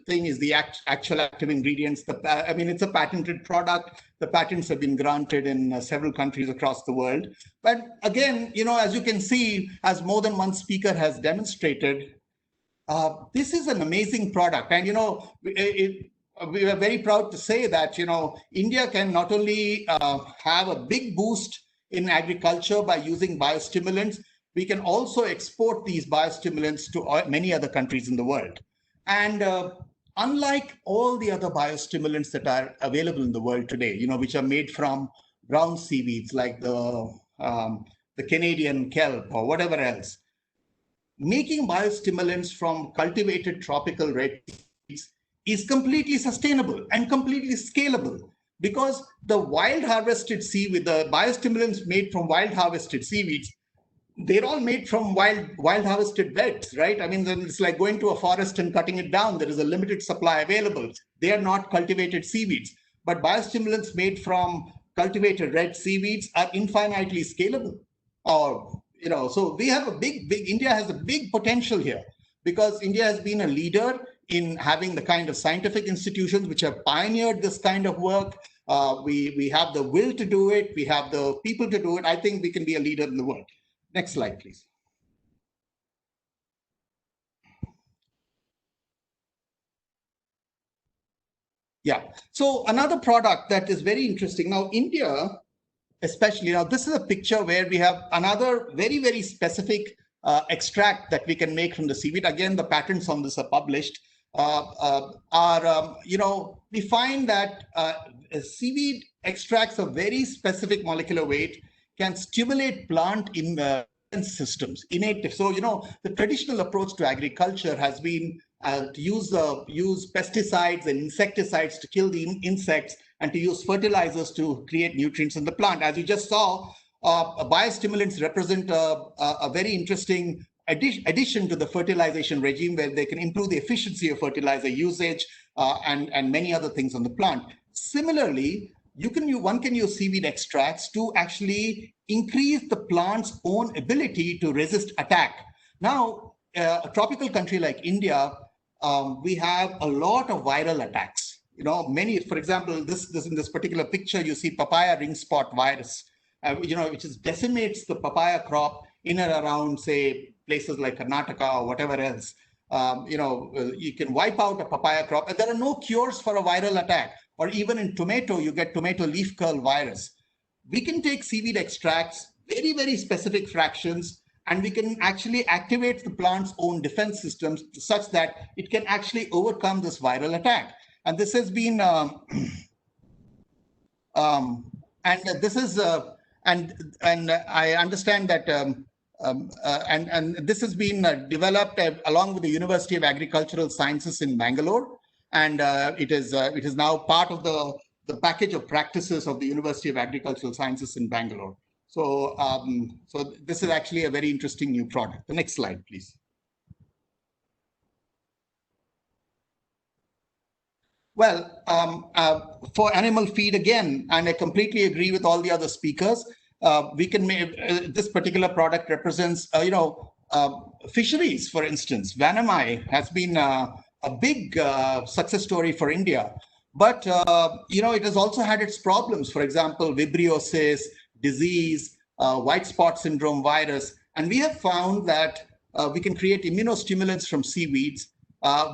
thing is the actual active ingredients. It's a patented product. The patents have been granted in several countries across the world. But again, as you can see, as more than one speaker has demonstrated, this is an amazing product. And, we are very proud to say that, India can not only have a big boost in agriculture by using biostimulants, we can also export these biostimulants to many other countries in the world. And unlike all the other biostimulants that are available in the world today, which are made from brown seaweeds like the Canadian kelp or whatever else, making biostimulants from cultivated tropical red seeds is completely sustainable and completely scalable, because the wild harvested seaweed, the biostimulants made from wild harvested seaweeds, they're all made from wild harvested beds, right? It's like going to a forest and cutting it down. There is a limited supply available. They are not cultivated seaweeds. But biostimulants made from cultivated red seaweeds are infinitely scalable. So we have India has a big potential here, because India has been a leader in having the kind of scientific institutions which have pioneered this kind of work. We have the will to do it. We have the people to do it. I think we can be a leader in the world. Next slide, please. Yeah. So another product that is very interesting. Now, India, especially, this is a picture where we have another very, very specific extract that we can make from the seaweed. Again, the patents on this are published. We find that seaweed extracts of very specific molecular weight can stimulate plant immune systems, innate. So, the traditional approach to agriculture has been to use pesticides and insecticides to kill the insects, and to use fertilizers to create nutrients in the plant. As you just saw, biostimulants represent a very interesting addition to the fertilization regime, where they can improve the efficiency of fertilizer usage and many other things on the plant. Similarly, one can use seaweed extracts to actually increase the plant's own ability to resist attack. Now, a tropical country like India, we have a lot of viral attacks. You know, many, for example, this in this particular picture, you see papaya ring spot virus, which decimates the papaya crop in and around, say, places like Karnataka or whatever else. You can wipe out a papaya crop, and there are no cures for a viral attack. Or even in tomato, you get tomato leaf curl virus. We can take seaweed extracts, very, very specific fractions, and we can actually activate the plant's own defense systems such that it can actually overcome this viral attack. And this has been, and I understand that, and this has been developed along with the University of Agricultural Sciences in Bangalore, and it is now part of the package of practices of the University of Agricultural Sciences in Bangalore. So, so this is actually a very interesting new product. The next slide, please. Well, for animal feed again, and I completely agree with all the other speakers. We can make this particular product represents, fisheries. For instance, Vanamai has been a big success story for India, but it has also had its problems. For example, vibriosis, disease, white spot syndrome virus, and we have found that we can create immunostimulants from seaweeds,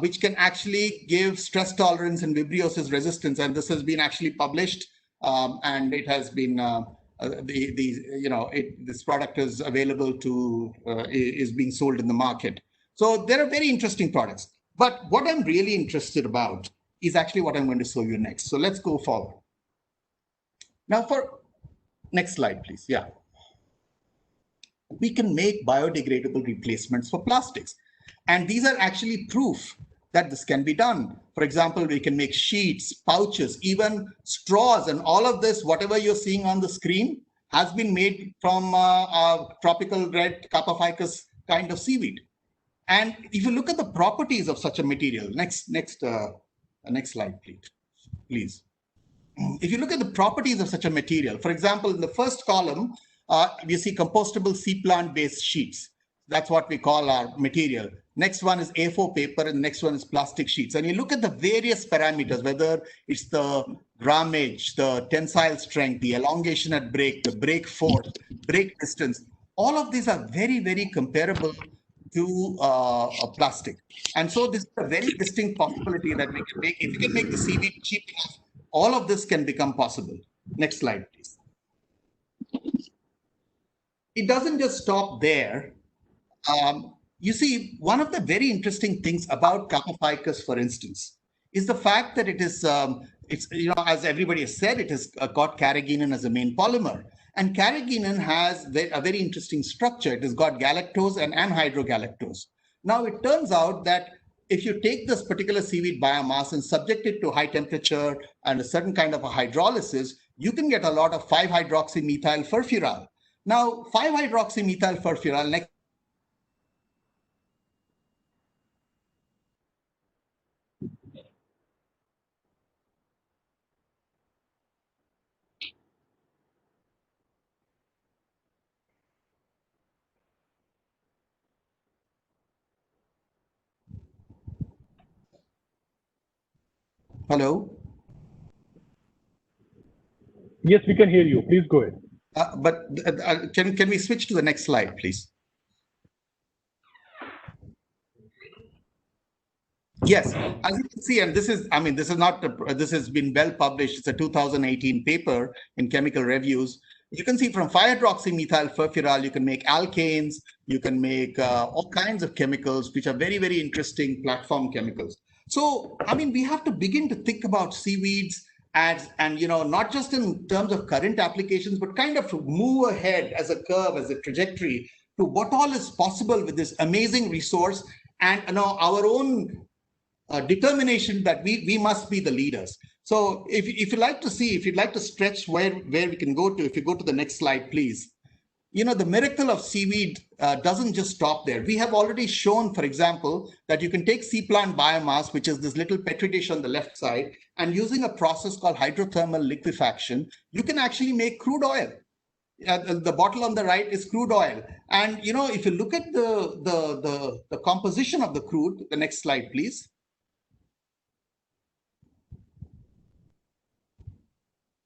which can actually give stress tolerance and vibriosis resistance. And this has been actually published, and it has been this product is available to is being sold in the market. So there are very interesting products. But what I'm really interested about is actually what I'm going to show you next. So let's go forward. Now, for next slide, please. Yeah. We can make biodegradable replacements for plastics. And these are actually proof that this can be done. For example, we can make sheets, pouches, even straws, and all of this, whatever you're seeing on the screen, has been made from tropical red Carpophycus kind of seaweed. And if you look at the properties of such a material, next slide, please. If you look at the properties of such a material, for example, in the first column, you see compostable sea plant-based sheets. That's what we call our material. Next one is A4 paper, and the next one is plastic sheets. And you look at the various parameters, whether it's the grammage, the tensile strength, the elongation at break, the break force, break distance. All of these are very, very comparable to a plastic. And so this is a very distinct possibility that we can make. If we can make the seaweed cheap enough, all of this can become possible. Next slide, please. It doesn't just stop there. You see, one of the very interesting things about Carpophycus, for instance, is the fact that it is, as everybody has said, it has got carrageenan as a main polymer. And carrageenan has a very interesting structure. It has got galactose and anhydrogalactose. Now, it turns out that if you take this particular seaweed biomass and subject it to high temperature and a certain kind of a hydrolysis, you can get a lot of 5-hydroxymethyl furfural. Now, 5-hydroxymethyl furfural, next. Hello? Yes, we can hear you. Please go ahead. But can we switch to the next slide, please? Yes, as you can see, and this is, this has been well published. It's a 2018 paper in Chemical Reviews. You can see from 5-hydroxymethyl furfural, you can make alkanes, you can make all kinds of chemicals, which are very, very interesting platform chemicals. So, we have to begin to think about seaweeds and not just in terms of current applications, but kind of move ahead as a curve, as a trajectory to what all is possible with this amazing resource, and our own determination that we must be the leaders. So if you'd like to stretch where we can go to, if you go to the next slide, please. the miracle of seaweed doesn't just stop there. We have already shown, for example, that you can take sea plant biomass, which is this little petri dish on the left side, and using a process called hydrothermal liquefaction, you can actually make crude oil. The bottle on the right is crude oil. And, if you look at the composition of the crude, the next slide, please.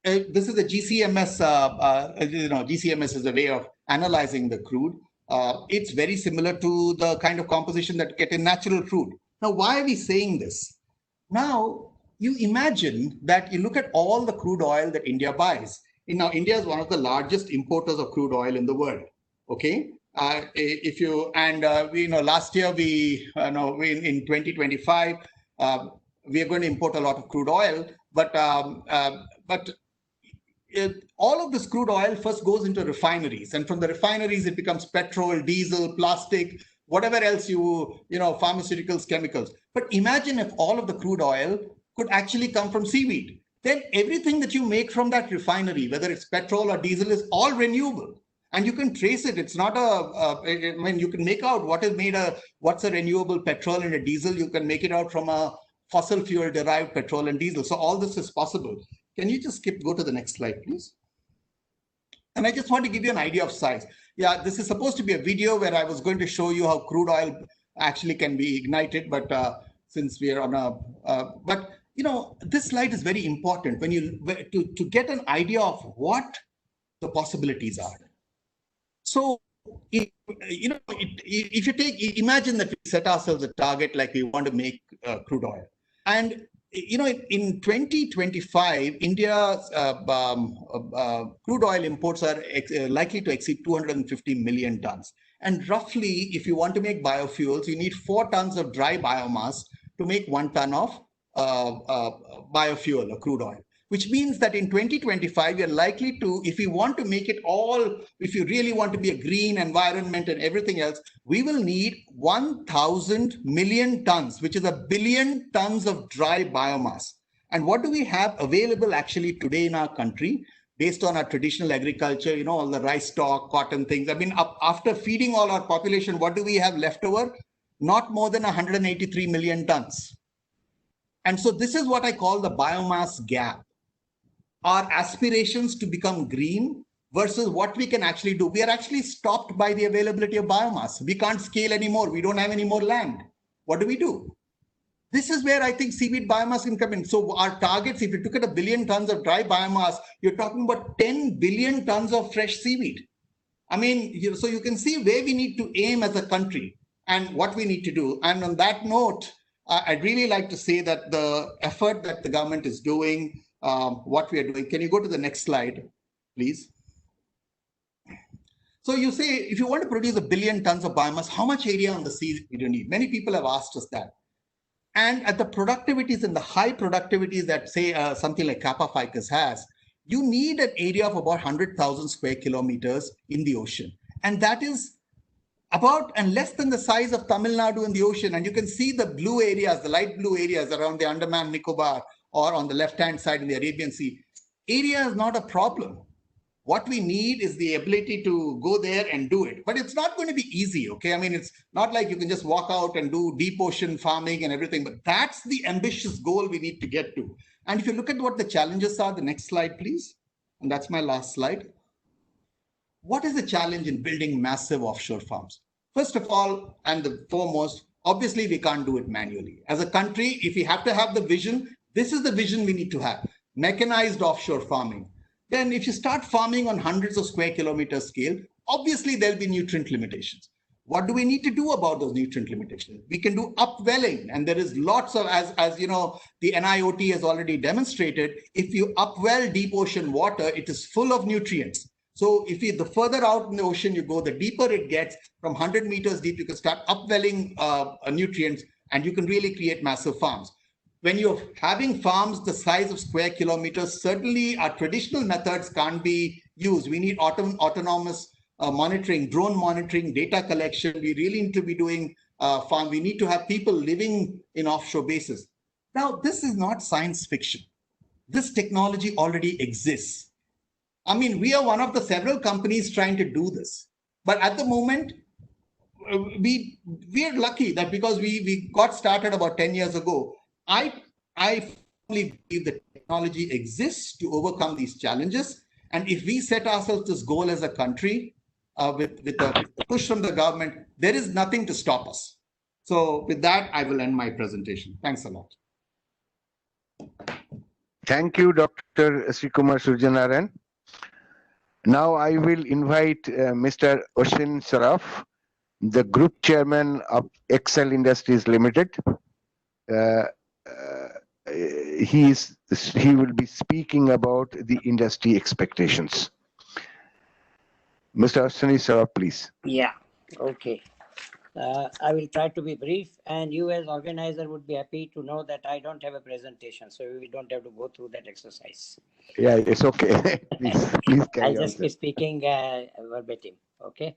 This is a GCMS, GCMS is a way of analyzing the crude. It's very similar to the kind of composition that get in natural crude. Now, why are we saying this? Now, you imagine that you look at all the crude oil that India buys. Now, India is one of the largest importers of crude oil in the world. Okay, last year in 2025 we are going to import a lot of crude oil, but all of this crude oil first goes into refineries, and from the refineries it becomes petrol, diesel, plastic, whatever else pharmaceuticals, chemicals. But imagine if all of the crude oil could actually come from seaweed. Then everything that you make from that refinery, whether it's petrol or diesel, is all renewable. And you can trace it. It's not you can make out what's a renewable petrol and a diesel. You can make it out from a fossil fuel derived petrol and diesel. So all this is possible. Can you just go to the next slide, please? And I just want to give you an idea of size. Yeah, this is supposed to be a video where I was going to show you how crude oil actually can be ignited, but since we are on this slide is very important when to get an idea of what the possibilities are. So, if you imagine that we set ourselves a target like we want to make crude oil, and in 2025, India's crude oil imports are likely to exceed 250 million tons. And roughly, if you want to make biofuels, you need 4 tons of dry biomass to make 1 ton of biofuel or crude oil, which means that in 2025, you're likely to, if you want to make it all, if you really want to be a green environment and everything else, we will need 1,000 million tons, which is 1 billion tons of dry biomass. And what do we have available actually today in our country based on our traditional agriculture, all the rice stalk, cotton things? I mean, after feeding all our population, what do we have left over? Not more than 183 million tons. And so this is what I call the biomass gap. Our aspirations to become green versus what we can actually do. We are actually stopped by the availability of biomass. We can't scale anymore. We don't have any more land. What do? This is where I think seaweed biomass can come in. So our targets, if you look at 1 billion tons of dry biomass, you're talking about 10 billion tons of fresh seaweed. I mean, so you can see where we need to aim as a country and what we need to do. And on that note, I'd really like to say that the effort that the government is doing, what we are doing. Can you go to the next slide, please? So you say, if you want to produce 1 billion tons of biomass, how much area on the sea do you need? Many people have asked us that. And at the productivities and the high productivities that say something like Kappa ficus has, you need an area of about 100,000 square kilometers in the ocean. And that is about and less than the size of Tamil Nadu in the ocean. And you can see the blue areas, the light blue areas around the Andaman Nicobar or on the left-hand side in the Arabian Sea. Area is not a problem. What we need is the ability to go there and do it. But it's not going to be easy, okay? I mean, it's not like you can just walk out and do deep ocean farming and everything, but that's the ambitious goal we need to get to. And if you look at what the challenges are, the next slide, please. And that's my last slide. What is the challenge in building massive offshore farms? First of all, and the foremost, obviously we can't do it manually. As a country, if we have to have the vision, this is the vision we need to have. Mechanized offshore farming. Then if you start farming on hundreds of square kilometer scale, obviously there'll be nutrient limitations. What do we need to do about those nutrient limitations? We can do upwelling, and there is lots of, as you know, the NIOT has already demonstrated, if you upwell deep ocean water, it is full of nutrients. So if the further out in the ocean you go, the deeper it gets. From 100 meters deep, you can start upwelling nutrients, and you can really create massive farms. When you're having farms the size of square kilometers, certainly our traditional methods can't be used. We need autonomous monitoring, drone monitoring, data collection. We really need to be doing farm. We need to have people living in offshore bases. Now, this is not science fiction. This technology already exists. I mean, we are one of the several companies trying to do this. But at the moment, we are lucky that because we got started about 10 years ago. I firmly believe that technology exists to overcome these challenges. And if we set ourselves this goal as a country with a push from the government, there is nothing to stop us. So with that, I will end my presentation. Thanks a lot. Thank you, Dr. Srikumar Surjanarayan. Now I will invite Mr. Oshin Saraf, the Group Chairman of Excel Industries Limited. He will be speaking about the industry expectations. Mr. Ashwini Saraf, please. Yeah, okay. I will try to be brief, and you as organizer would be happy to know that I don't have a presentation, so we don't have to go through that exercise. Yeah, it's okay. please carry I'll on. just be speaking verbatim. Okay.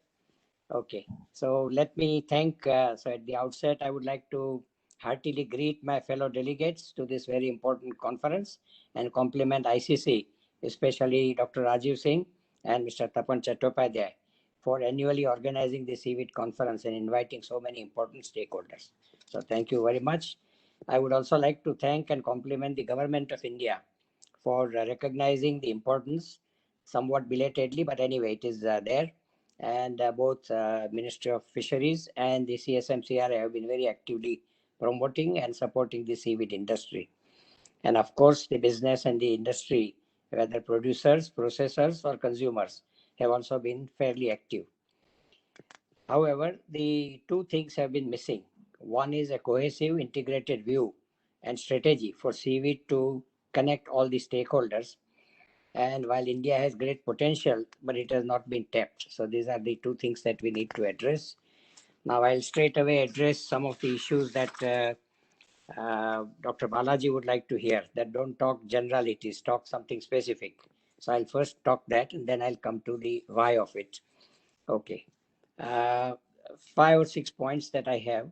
Okay. So let me thank. So at the outset, I would like to heartily greet my fellow delegates to this very important conference and compliment ICC, especially Dr. Rajiv Singh and Mr. Tapan Chattopadhyay, for annually organizing the Seaweed conference and inviting so many important stakeholders. So thank you very much. I would also like to thank and compliment the Government of India for recognizing the importance, somewhat belatedly, but anyway, it is there. And both Ministry of Fisheries and the CSMCR have been very actively promoting and supporting the seaweed industry. And of course, the business and the industry, whether producers, processors, or consumers, have also been fairly active. However, the two things have been missing. One is a cohesive, integrated view and strategy for seaweed to connect all the stakeholders. And while India has great potential, but it has not been tapped. So these are the two things that we need to address. Now I'll straight away address some of the issues that Dr. Balaji would like to hear, that don't talk generalities, talk something specific. So I'll first talk that and then I'll come to the why of it. Okay. 5 or 6 points that I have.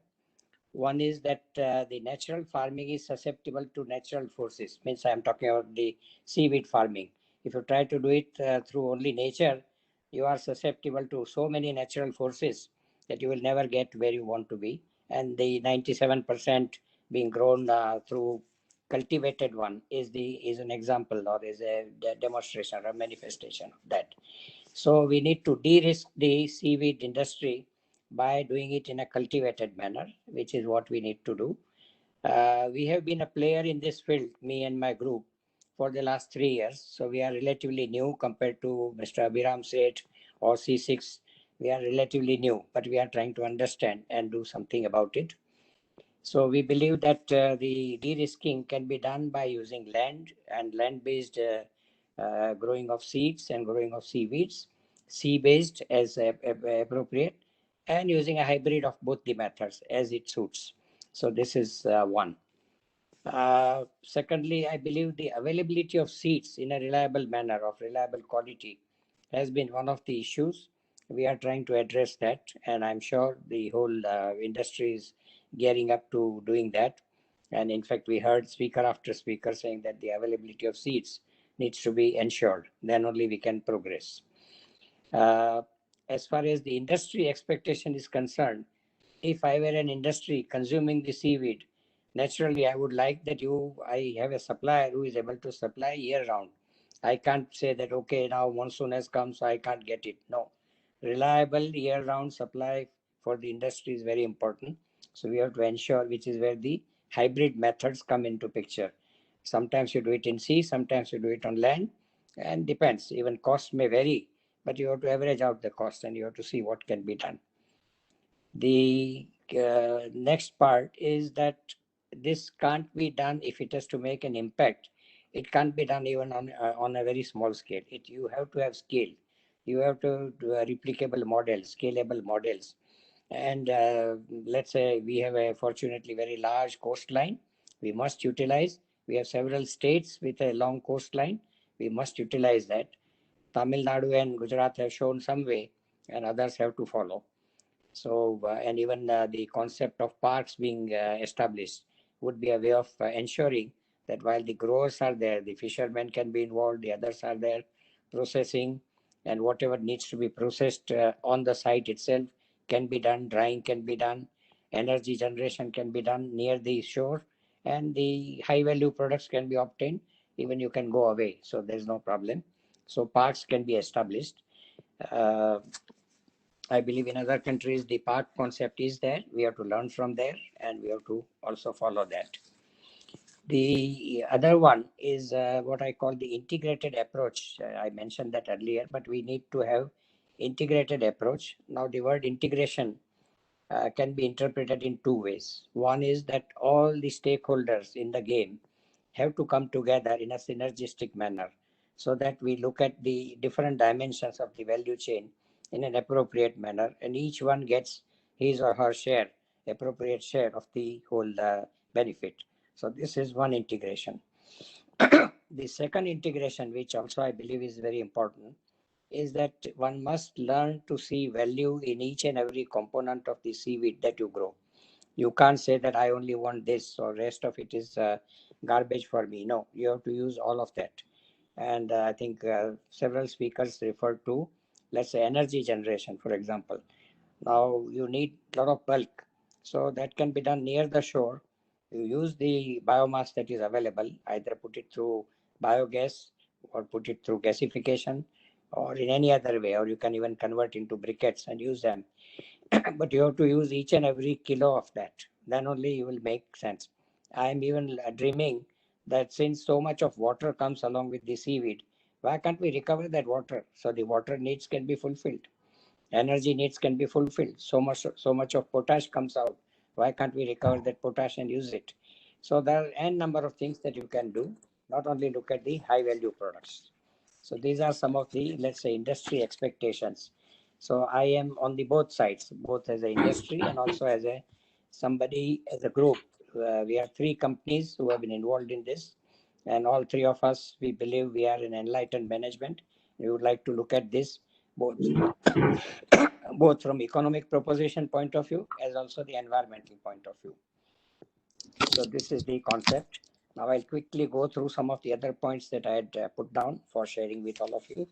One is that the natural farming is susceptible to natural forces. Means I am talking about the seaweed farming. If you try to do it through only nature, you are susceptible to so many natural forces that you will never get where you want to be. And the 97% being grown through cultivated one is an example or is a demonstration or manifestation of that. So we need to de-risk the seaweed industry by doing it in a cultivated manner, which is what we need to do. We have been a player in this field, me and my group, for the last 3 years. So we are relatively new compared to Mr. Abhiram Seth or C6. We are relatively new, but we are trying to understand and do something about it. So we believe that the de-risking can be done by using land and land-based growing of seeds and growing of seaweeds, sea-based as appropriate, and using a hybrid of both the methods as it suits. So this is one. Secondly, I believe the availability of seeds in a reliable manner, of reliable quality, has been one of the issues. We are trying to address that, and I'm sure the whole industry is gearing up to doing that. And in fact, we heard speaker after speaker saying that the availability of seeds needs to be ensured. Then only we can progress. As far as the industry expectation is concerned, if I were an industry consuming the seaweed, naturally I would like that I have a supplier who is able to supply year round. I can't say that, okay, now monsoon has come, so I can't get it. No, reliable year round supply for the industry is very important. So we have to ensure, which is where the hybrid methods come into picture. Sometimes you do it in sea, sometimes you do it on land, and depends. Even cost may vary, but you have to average out the cost and you have to see what can be done. The next part is that this can't be done if it has to make an impact. It can't be done even on a very small scale. You have to have scale. You have to do a replicable models, scalable models. And let's say we have a fortunately very large coastline. We must utilize. We have several states with a long coastline. We must utilize that. Tamil Nadu and Gujarat have shown some way, and others have to follow. So, and even the concept of parks being established would be a way of ensuring that while the growers are there, the fishermen can be involved, the others are there, processing, and whatever needs to be processed on the site itself can be done, drying can be done, energy generation can be done near the shore, and the high value products can be obtained. Even you can go away, so there's no problem. So parks can be established. uh, I believe in other countries the park concept is there. We have to learn from there, and we have to also follow that. The other one is what I call the integrated approach. I mentioned that earlier, but we need to have integrated approach. Now the word integration can be interpreted in two ways. One is that all the stakeholders in the game have to come together in a synergistic manner, so that we look at the different dimensions of the value chain in an appropriate manner, and each one gets his or her share, appropriate share of the whole benefit. So this is one integration. The second integration, which also I believe is very important, is that one must learn to see value in each and every component of the seaweed that you grow. You can't say that I only want this or rest of it is garbage for me. No, you have to use all of that. And I think several speakers referred to, let's say, energy generation, for example. Now you need a lot of bulk, so that can be done near the shore. You use the biomass that is available, either put it through biogas or put it through gasification or in any other way, or you can even convert into briquettes and use them. But you have to use each and every kilo of that. Then only you will make sense. I am even dreaming that since so much of water comes along with the seaweed, why can't we recover that water so the water needs can be fulfilled? Energy needs can be fulfilled. So much of potash comes out. Why can't we recover that potash and use it? So there are n number of things that you can do, not only look at the high value products. So these are some of the, let's say, industry expectations. So I am on the both sides, both as an industry and also as a somebody, as a group. We have three companies who have been involved in this, and all three of us, we believe we are in enlightened management. We would like to look at this both both from economic proposition point of view as also the environmental point of view. So this is the concept. Now I'll quickly go through some of the other points that I had put down for sharing with all of you.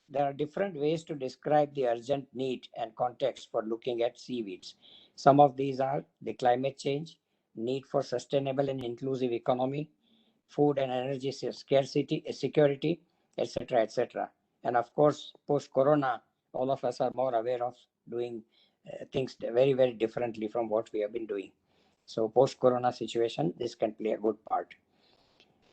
There are different ways to describe the urgent need and context for looking at seaweeds. Some of these are the climate change, need for sustainable and inclusive economy, food and energy scarcity, security, etc., etc. And of course, post-corona, all of us are more aware of doing things very, very differently from what we have been doing. So post-corona situation, this can play a good part.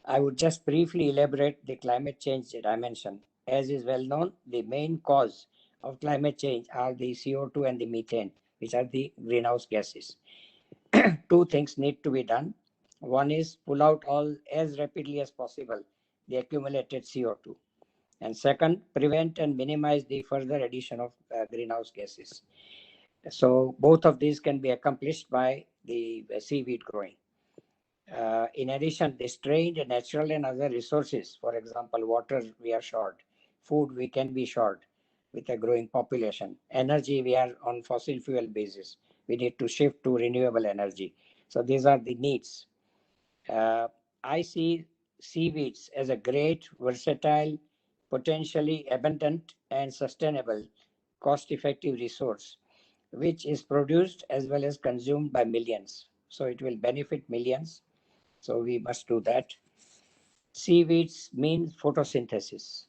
I would just briefly elaborate the climate change dimension. As is well known, the main cause of climate change are the CO2 and the methane, which are the greenhouse gases. Two things need to be done. One is pull out all as rapidly as possible the accumulated CO2. And second, prevent and minimize the further addition of greenhouse gases. So both of these can be accomplished by the seaweed growing. In addition, the strained natural and other resources, for example, water we are short, food we can be short with a growing population, energy we are on fossil fuel basis, we need to shift to renewable energy. So these are the needs. I see seaweeds as a great, versatile, potentially abundant and sustainable, cost-effective resource, which is produced as well as consumed by millions. So it will benefit millions. So we must do that. Seaweeds mean photosynthesis,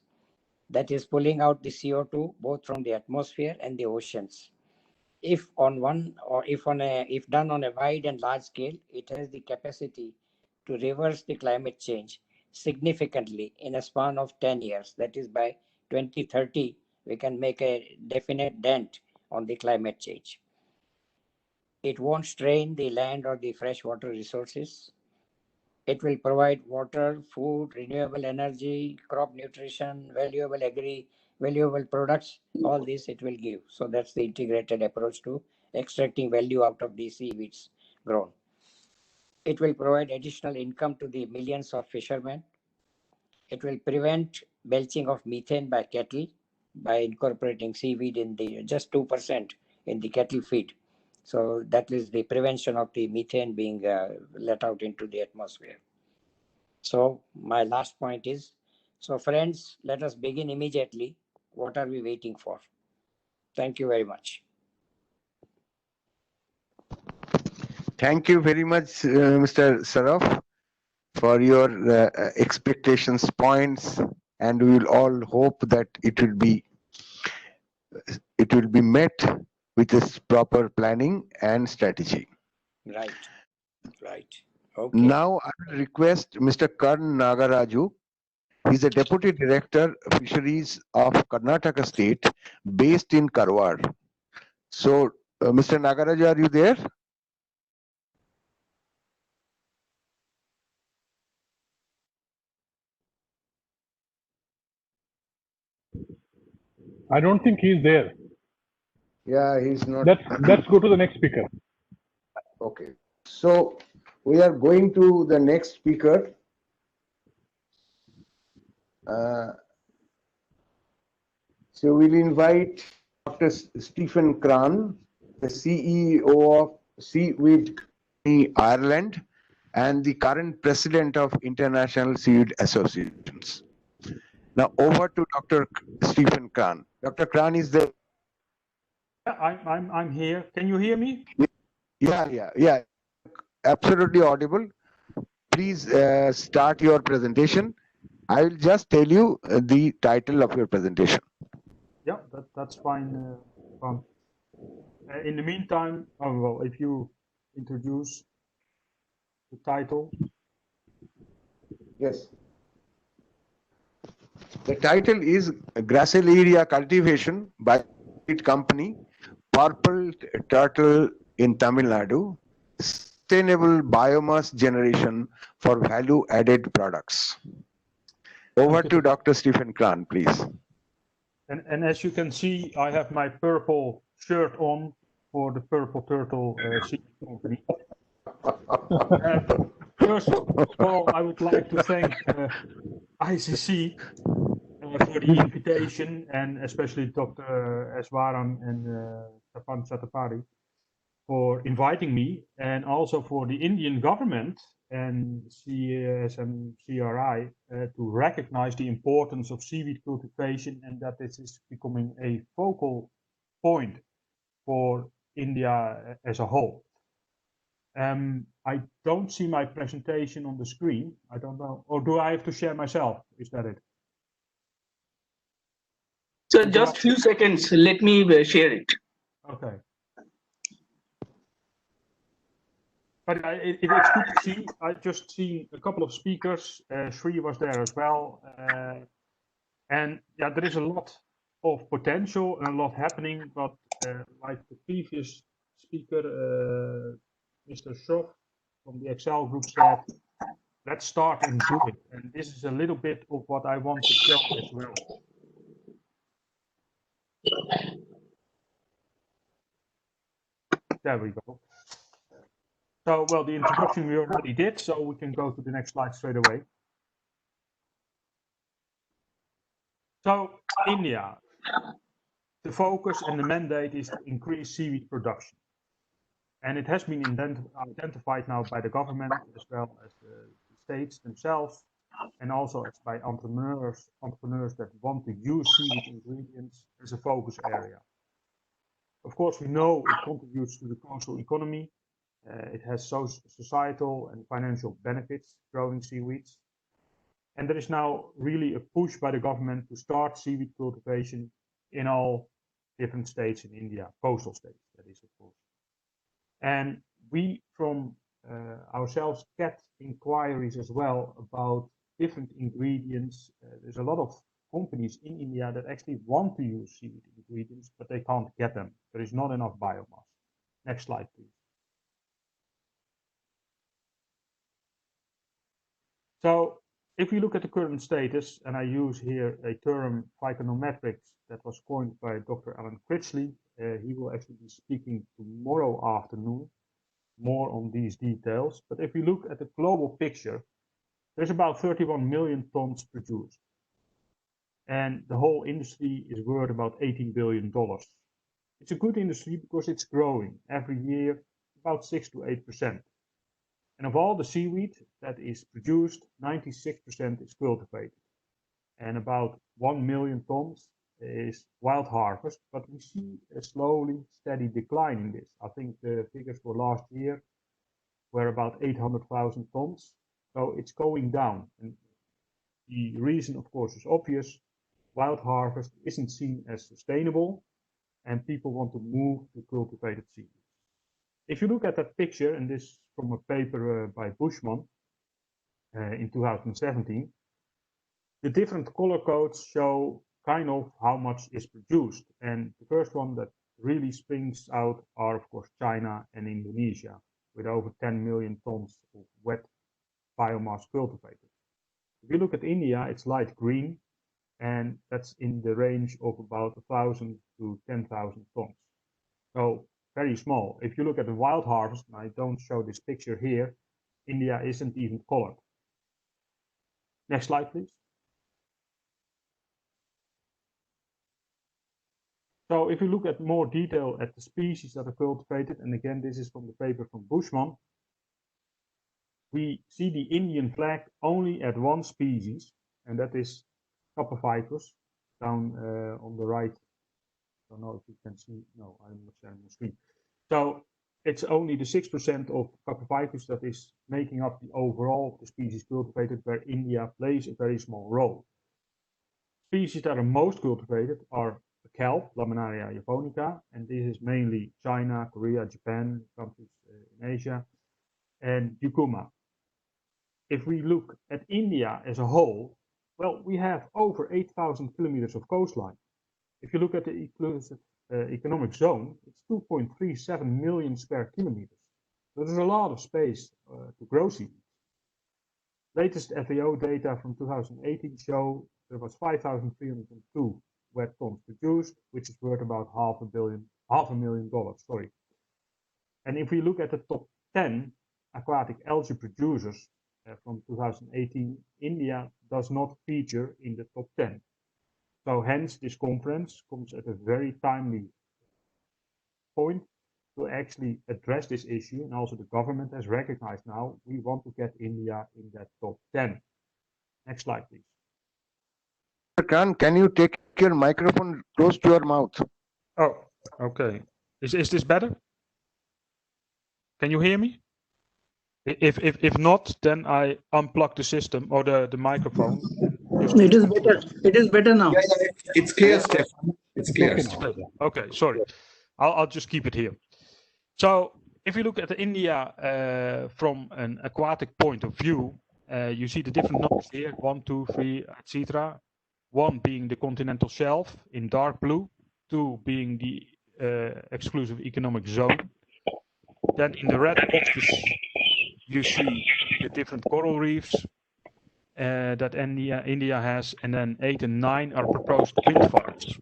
that is pulling out the CO2 both from the atmosphere and the oceans. If on one or if done on a wide and large scale, it has the capacity to reverse the climate change significantly in a span of 10 years. That is, by 2030, we can make a definite dent on the climate change. It won't strain the land or the freshwater resources. It will provide water, food, renewable energy, crop nutrition, valuable products. All this it will give. So that's the integrated approach to extracting value out of the seaweeds grown. It will provide additional income to the millions of fishermen. It will prevent belching of methane by cattle by incorporating seaweed in the just 2% in the cattle feed. So that is the prevention of the methane being let out into the atmosphere. So my last point is So friends, let us begin immediately. What are we waiting for? Thank you very much. Thank you very much, Mr. Saraf, for your expectations points, and we will all hope that it will be met with this proper planning and strategy. Right. Okay. Now I will request Mr. Karn Nagaraju. He's the Deputy Director Fisheries of Karnataka State, based in Karwar. So, Mr. Nagaraju, are you there? I don't think he's there. Yeah, he's not. Let's go to the next speaker. Okay. So we are going to the next speaker. So we'll invite Dr. Stephen Cran, the CEO of Seaweed Ireland and the current president of International Seaweed Associations. Now over to Dr. Stephen Cran. Dr. Cran is the. I'm here. Can you hear me? Yeah. Absolutely audible. Please start your presentation. I will just tell you the title of your presentation. Yeah, that's fine. In the meantime, if you introduce the title. Yes. The title is Gracilaria Cultivation by Seaweed Company, Purple Turtle in Tamil Nadu, Sustainable Biomass Generation for Value-Added Products. Over to Dr. Stephen Cran, please. And as you can see, I have my purple shirt on for the Purple Turtle Seed Company. First of all, I would like to thank ICC for the invitation, and especially Dr. Eswaran and Tapan Satapari for inviting me, and also for the Indian government and CSMCRI to recognize the importance of seaweed cultivation, and that this is becoming a focal point for India as a whole. I don't see my presentation on the screen. I don't know. Or do I have to share myself? Is that it? So just few seconds. Let me share it. Okay. But it's good to see. I just seen a couple of speakers. Sri was there as well. And yeah, there is a lot of potential and a lot happening. But like the previous speaker, Mr. Schoff from the Excel group said, let's start and do it. And this is a little bit of what I want to show as well. There we go. So, well, the introduction we already did, so we can go to the next slide straight away. So, India, the focus and the mandate is to increase seaweed production. And it has been identified now by the government as well as the states themselves, and also by entrepreneurs that want to use seaweed ingredients as a focus area. Of course, we know it contributes to the coastal economy. It has societal and financial benefits, growing seaweeds. And there is now really a push by the government to start seaweed cultivation in all different states in India, coastal states, that is, of course. And we from ourselves get inquiries as well about different ingredients. There's a lot of companies in India that actually want to use seaweed ingredients, but they can't get them. There is not enough biomass. Next slide, please. So if we look at the current status, and I use here a term, phyconometrics, that was coined by Dr. Alan Critchley. He will actually be speaking tomorrow afternoon more on these details. But if we look at the global picture, there's about 31 million tons produced. And the whole industry is worth about $18 billion. It's a good industry because it's growing every year about 6 to 8%. And of all the seaweed that is produced, 96% is cultivated. and about 1 million tons is wild harvest, but we see a slowly steady decline in this. I think the figures for last year were about 800,000 tons, so it's going down. And the reason, of course, is obvious. Wild harvest isn't seen as sustainable, and people want to move to cultivated seaweed. If you look at that picture, and this is from a paper by Bushman in 2017, the different color codes show kind of how much is produced. And the first one that really springs out are, of course, China and Indonesia, with over 10 million tons of wet biomass cultivated. If you look at India, it's light green, and that's in the range of about 1,000 to 10,000 tons. So very small. If you look at the wild harvest, and I don't show this picture here, India isn't even colored. Next slide, please. So if you look at more detail at the species that are cultivated, and again, this is from the paper from Bushman, we see the Indian flag only at one species, and that is Copperficus, down on the right. I don't know if you can see. No, I'm not sharing the screen. So it's only the 6% of Copperficus that is making up the overall of the species cultivated, where India plays a very small role. Species that are most cultivated are kelp, Laminaria japonica, and this is mainly China, Korea, Japan, countries in Asia, and Yucuma. If we look at India as a whole, well, we have over 8,000 kilometers of coastline. If you look at the inclusive economic zone, it's 2.37 million square kilometers. So there's a lot of space to grow seaweed. Latest FAO data from 2018 show there was 5,302 wet tons produced, which is worth about $500,000. Sorry. And if we look at the top 10 aquatic algae producers from 2018, India does not feature in the top 10. So hence this conference comes at a very timely point to actually address this issue, and also the government has recognized now we want to get India in that top 10. Next slide, please. Can you take your microphone close to your mouth? Oh, okay. Is this better? Can you hear me? If not, then I unplug the system or the microphone. It is better. It is better now. Yeah, it's clear, Stefan. It's clear. Okay, sorry. I'll just keep it here. So if you look at India from an aquatic point of view, you see the different numbers here, 1, 2, 3, etc. 1 being the continental shelf in dark blue, 2 being the exclusive economic zone. Then in the red boxes, you see the different coral reefs that India has, and then 8 and 9 are proposed wind farms.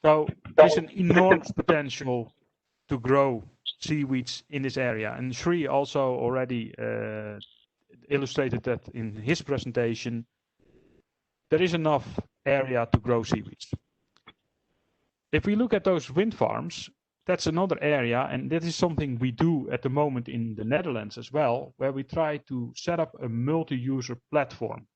So there's an enormous potential to grow seaweeds in this area. And Sri also already illustrated that in his presentation. There is enough area to grow seaweeds. If we look at those wind farms, that's another area, and that is something we do at the moment in the Netherlands as well, where we try to set up a multi-user platform.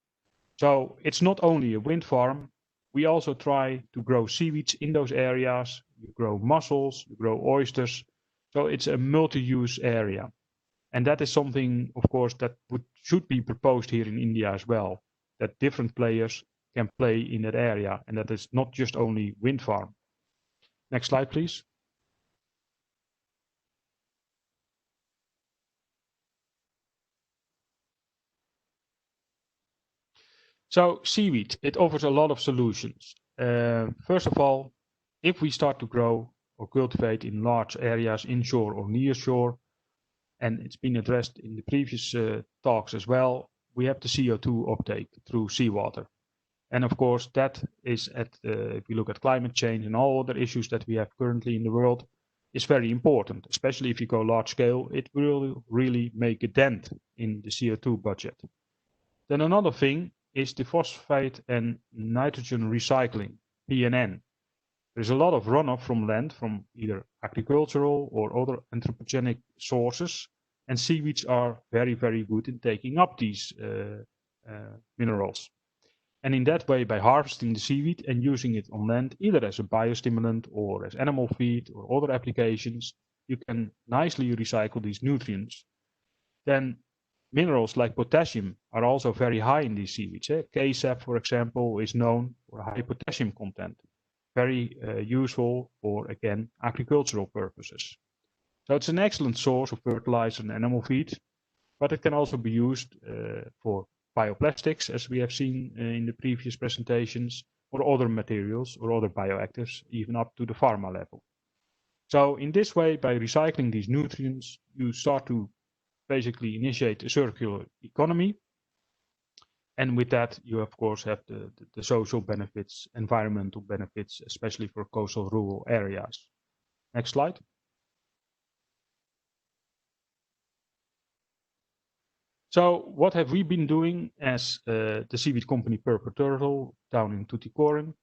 So it's not only a wind farm, we also try to grow seaweeds in those areas. You grow mussels, you grow oysters. So it's a multi-use area. And that is something, of course, that should be proposed here in India as well, that different players can play in that area, and that is not just only wind farm. Next slide, please. So seaweed, it offers a lot of solutions. First of all, if we start to grow or cultivate in large areas inshore or near shore, and it's been addressed in the previous talks as well, we have the CO2 uptake through seawater. And of course, that is if we look at climate change and all other issues that we have currently in the world, is very important, especially if you go large scale, it will really make a dent in the CO2 budget. Then another thing is the phosphate and nitrogen recycling, PNN. There's a lot of runoff from land from either agricultural or other anthropogenic sources, and seaweeds are very, very good in taking up these minerals. And in that way, by harvesting the seaweed and using it on land, either as a biostimulant or as animal feed or other applications, you can nicely recycle these nutrients. Then minerals like potassium are also very high in these seaweeds. K-sap, for example, is known for high potassium content. Very useful for, again, agricultural purposes. So it's an excellent source of fertilizer and animal feed, but it can also be used for bioplastics, as we have seen in the previous presentations, or other materials or other bioactives, even up to the pharma level. So in this way, by recycling these nutrients, you start to basically initiate a circular economy. And with that, you of course have the social benefits, environmental benefits, especially for coastal rural areas. Next slide. So what have we been doing as the seaweed company Purple Turtle down in Tuticorin?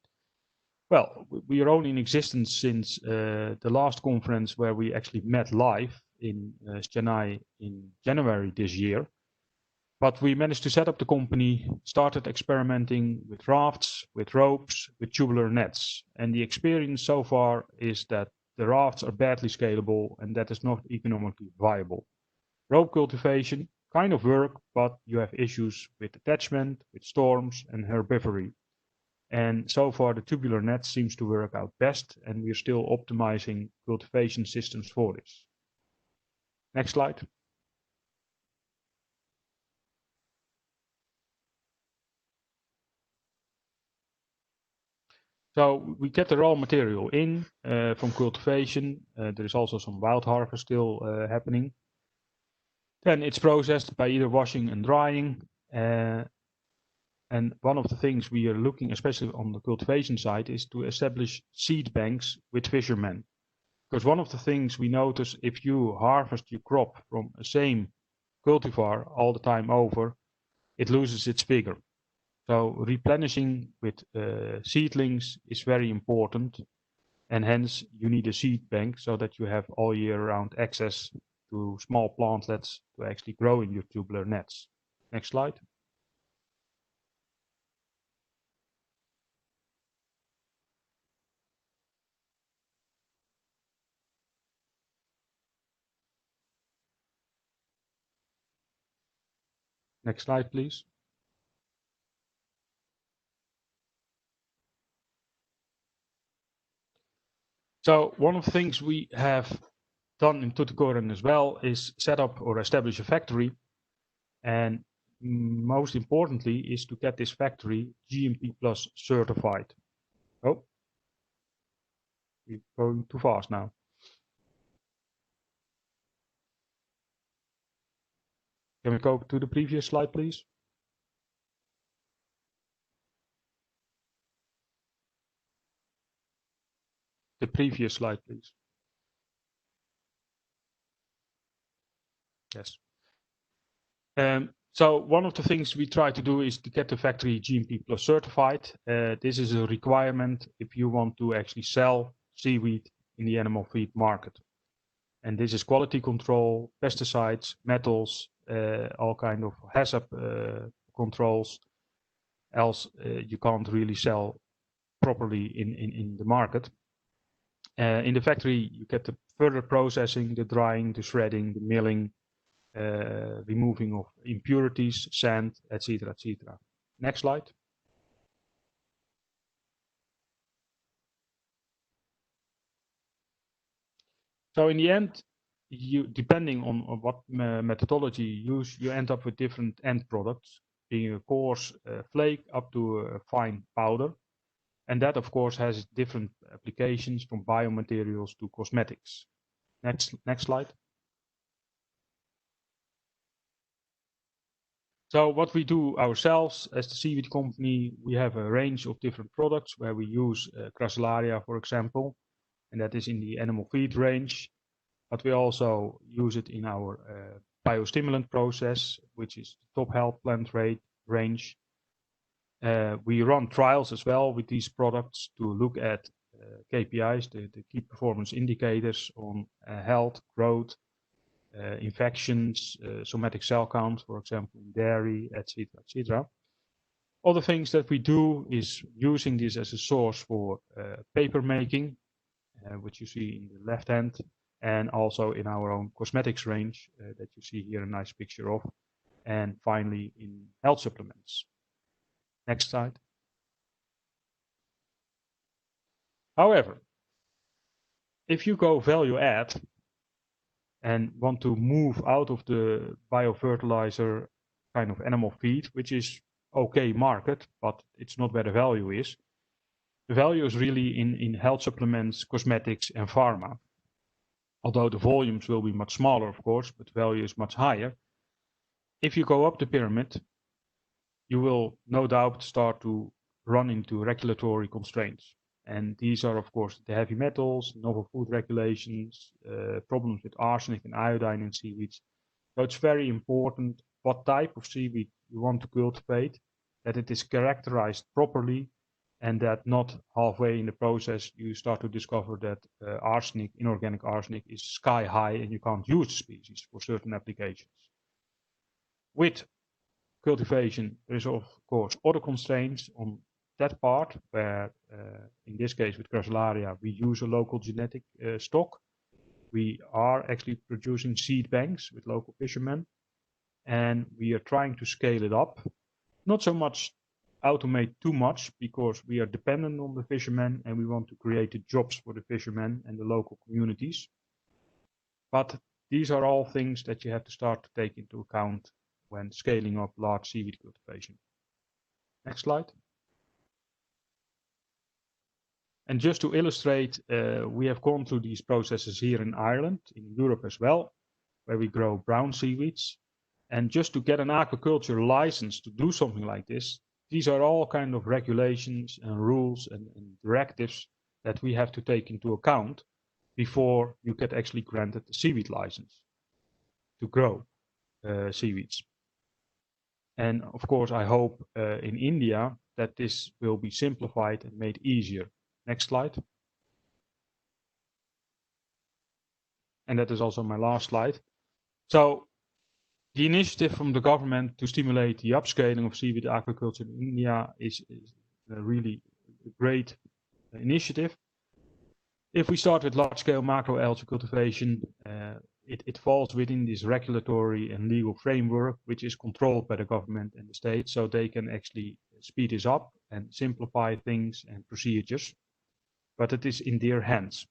Well, we are only in existence since the last conference where we actually met live in Chennai in January this year. But we managed to set up the company, started experimenting with rafts, with ropes, with tubular nets. And the experience so far is that the rafts are badly scalable and that is not economically viable. Rope cultivation, kind of work, but you have issues with attachment, with storms and herbivory. And so far the tubular net seems to work out best, and we're still optimizing cultivation systems for this. Next slide. So we get the raw material in from cultivation. There is also some wild harvest still happening. Then it's processed by either washing and drying. And one of the things we are looking, especially on the cultivation side, is to establish seed banks with fishermen. Because one of the things we notice, if you harvest your crop from the same cultivar all the time over, it loses its vigor. So replenishing with seedlings is very important, and hence you need a seed bank so that you have all year round access to small plantlets to actually grow in your tubular nets. Next slide. Next slide, please. So one of the things we have done in Tuticorin as well is set up or establish a factory, and most importantly is to get this factory GMP plus certified. Oh, we're going too fast now. Can we go to the previous slide, please? The previous slide, please. Yes. So one of the things we try to do is to get the factory GMP plus certified. This is a requirement if you want to actually sell seaweed in the animal feed market. And this is quality control, pesticides, metals, all kind of hazard controls. Else you can't really sell properly in the market. In the factory, you get the further processing, the drying, the shredding, the milling, removing of impurities, sand, etc., etc. Next slide. So in the end, you depending on what methodology you use, you end up with different end products, being a coarse flake up to a fine powder. And that, of course, has different applications from biomaterials to cosmetics. Next slide. So what we do ourselves as the seaweed company, we have a range of different products where we use Gracilaria, for example, and that is in the animal feed range. But we also use it in our biostimulant process, which is the top health plant range. We run trials as well with these products to look at KPIs, the key performance indicators on health, growth, infections, somatic cell count, for example, in dairy, etc., etc. Other things that we do is using this as a source for paper making, which you see in the left hand, and also in our own cosmetics range that you see here a nice picture of, and finally in health supplements. Next slide. However, if you go value add and want to move out of the biofertilizer kind of animal feed, which is okay market, but it's not where the value is. The value is really in health supplements, cosmetics, and pharma. Although the volumes will be much smaller, of course, but value is much higher. If you go up the pyramid, you will no doubt start to run into regulatory constraints. And these are, of course, the heavy metals, novel food regulations, problems with arsenic and iodine in seaweeds. So it's very important what type of seaweed you want to cultivate, that it is characterized properly, and that not halfway in the process you start to discover that arsenic, inorganic arsenic, is sky high and you can't use the species for certain applications. With cultivation, there is of course other constraints on that part, where in this case with Gracilaria we use a local genetic stock. We are actually producing seed banks with local fishermen, and we are trying to scale it up. Not so much automate too much, because we are dependent on the fishermen and we want to create the jobs for the fishermen and the local communities. But these are all things that you have to start to take into account when scaling up large seaweed cultivation. Next slide. And just to illustrate, we have gone through these processes here in Ireland, in Europe as well, where we grow brown seaweeds. And just to get an aquaculture license to do something like this, these are all kind of regulations and rules and directives that we have to take into account before you get actually granted the seaweed license to grow seaweeds. And of course, I hope in India that this will be simplified and made easier. Next slide. And that is also my last slide. So the initiative from the government to stimulate the upscaling of seaweed aquaculture in India is a really great initiative. If we start with large-scale macroalgae cultivation, it falls within this regulatory and legal framework, which is controlled by the government and the state, so they can actually speed this up and simplify things and procedures, but it is in their hands.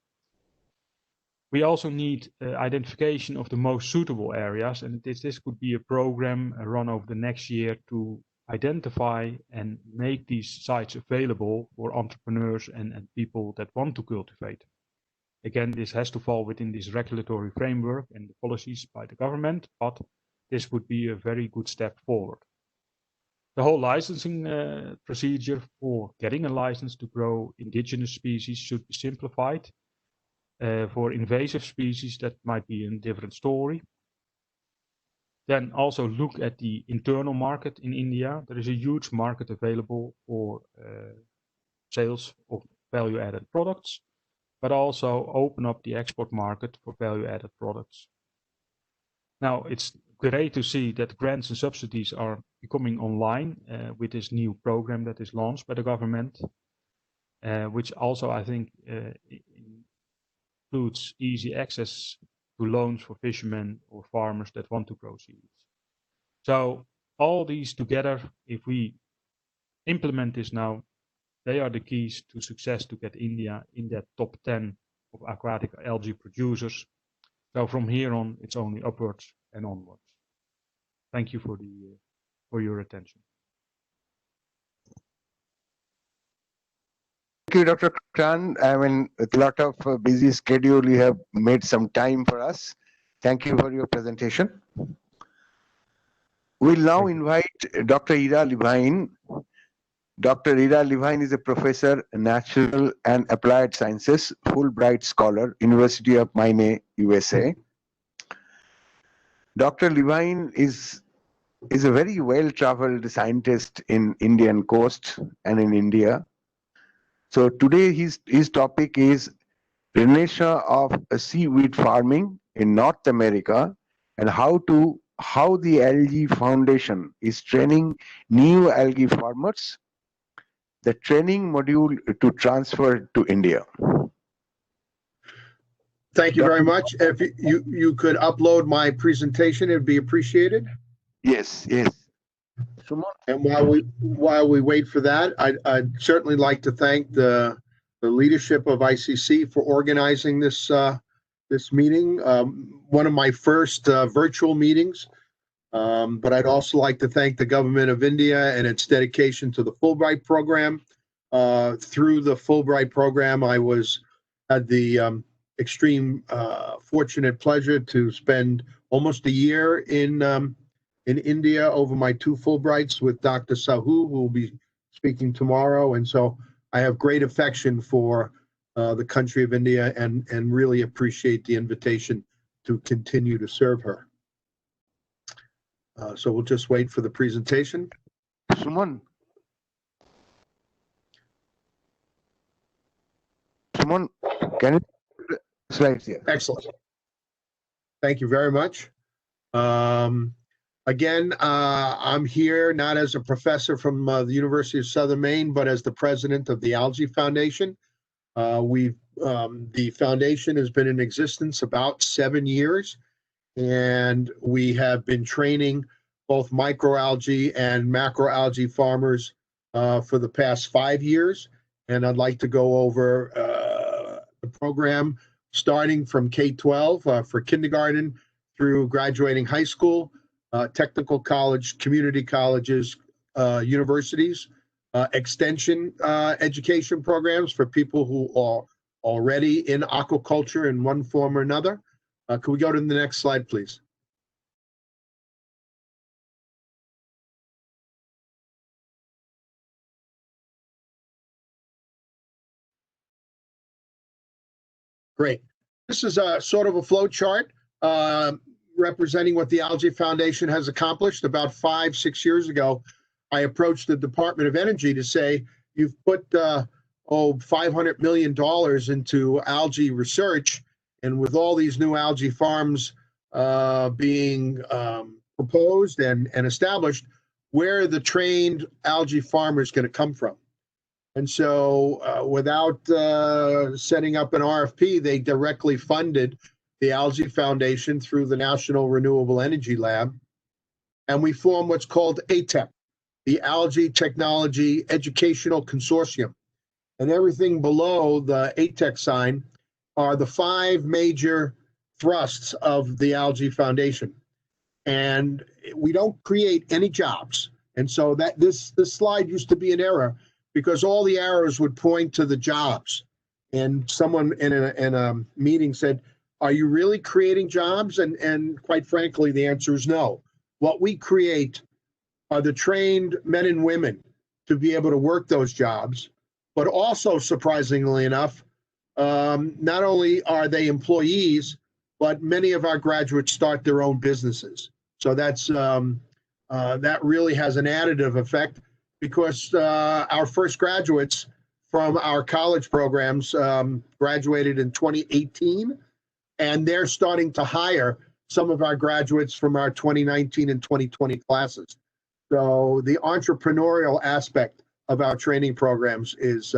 We also need identification of the most suitable areas, and this could be a program run over the next year to identify and make these sites available for entrepreneurs and people that want to cultivate. Again, this has to fall within this regulatory framework and the policies by the government, but this would be a very good step forward. The whole licensing procedure for getting a license to grow indigenous species should be simplified. For invasive species, that might be a different story. Then also look at the internal market in India. There is a huge market available for sales of value-added products, but also open up the export market for value-added products. Now, it's great to see that grants and subsidies are becoming online with this new program that is launched by the government, which also, I think, includes easy access to loans for fishermen or farmers that want to grow seaweeds. So all these together, if we implement this now, they are the keys to success to get India in that top 10 of aquatic algae producers. So from here on, it's only upwards and onwards. Thank you for your attention. Thank you, Dr. Kran. I mean, with a lot of busy schedule, you have made some time for us. Thank you for your presentation. We'll now invite Dr. Ira Levine. Dr. Ira Levine is a professor, natural and applied sciences, Fulbright scholar, University of Maine, USA. Dr. Levine is a very well-traveled scientist in Indian coast and in India. So today his topic is renaissance of seaweed farming in North America and how to how the Algae Foundation is training new algae farmers, the training module to transfer to India. Thank you very much. If you could upload my presentation, it'd be appreciated. Yes, yes. And while we wait for that, I'd certainly like to thank the leadership of ICC for organizing this this meeting. One of my first virtual meetings. But I'd also like to thank the government of India and its dedication to the Fulbright program. Through the Fulbright program, I had the extreme fortunate pleasure to spend almost a year in India over my 2 Fulbrights with Dr. Sahu, who will be speaking tomorrow. And so I have great affection for the country of India and really appreciate the invitation to continue to serve her. So we'll just wait for the presentation. Suman, can you slides here? Excellent. Thank you very much. Again, I'm here not as a professor from the University of Southern Maine, but as the president of the Algae Foundation. The foundation has been in existence about 7 years, and we have been training both microalgae and macroalgae farmers for the past 5 years. And I'd like to go over the program starting from K-12 for kindergarten through graduating high school, technical college, community colleges, universities, extension education programs for people who are already in aquaculture in one form or another. Could we go to the next slide, please? Great. This is a sort of a flow chart representing what the Algae Foundation has accomplished. About 5-6 years ago, I approached the Department of Energy to say, you've put $500 million into algae research, and with all these new algae farms being proposed and established, where are the trained algae farmers going to come from? And so without setting up an RFP, they directly funded the Algae Foundation through the National Renewable Energy Lab. And we formed what's called ATEC, the Algae Technology Educational Consortium. And everything below the ATEC sign are the 5 major thrusts of the Algae Foundation. And we don't create any jobs. And so that this slide used to be an error, because all the arrows would point to the jobs. And someone in a meeting said, are you really creating jobs? And quite frankly, the answer is no. What we create are the trained men and women to be able to work those jobs, but also, surprisingly enough, not only are they employees, but many of our graduates start their own businesses. So that's that really has an additive effect, because our first graduates from our college programs graduated in 2018, and they're starting to hire some of our graduates from our 2019 and 2020 classes. So the entrepreneurial aspect of our training programs is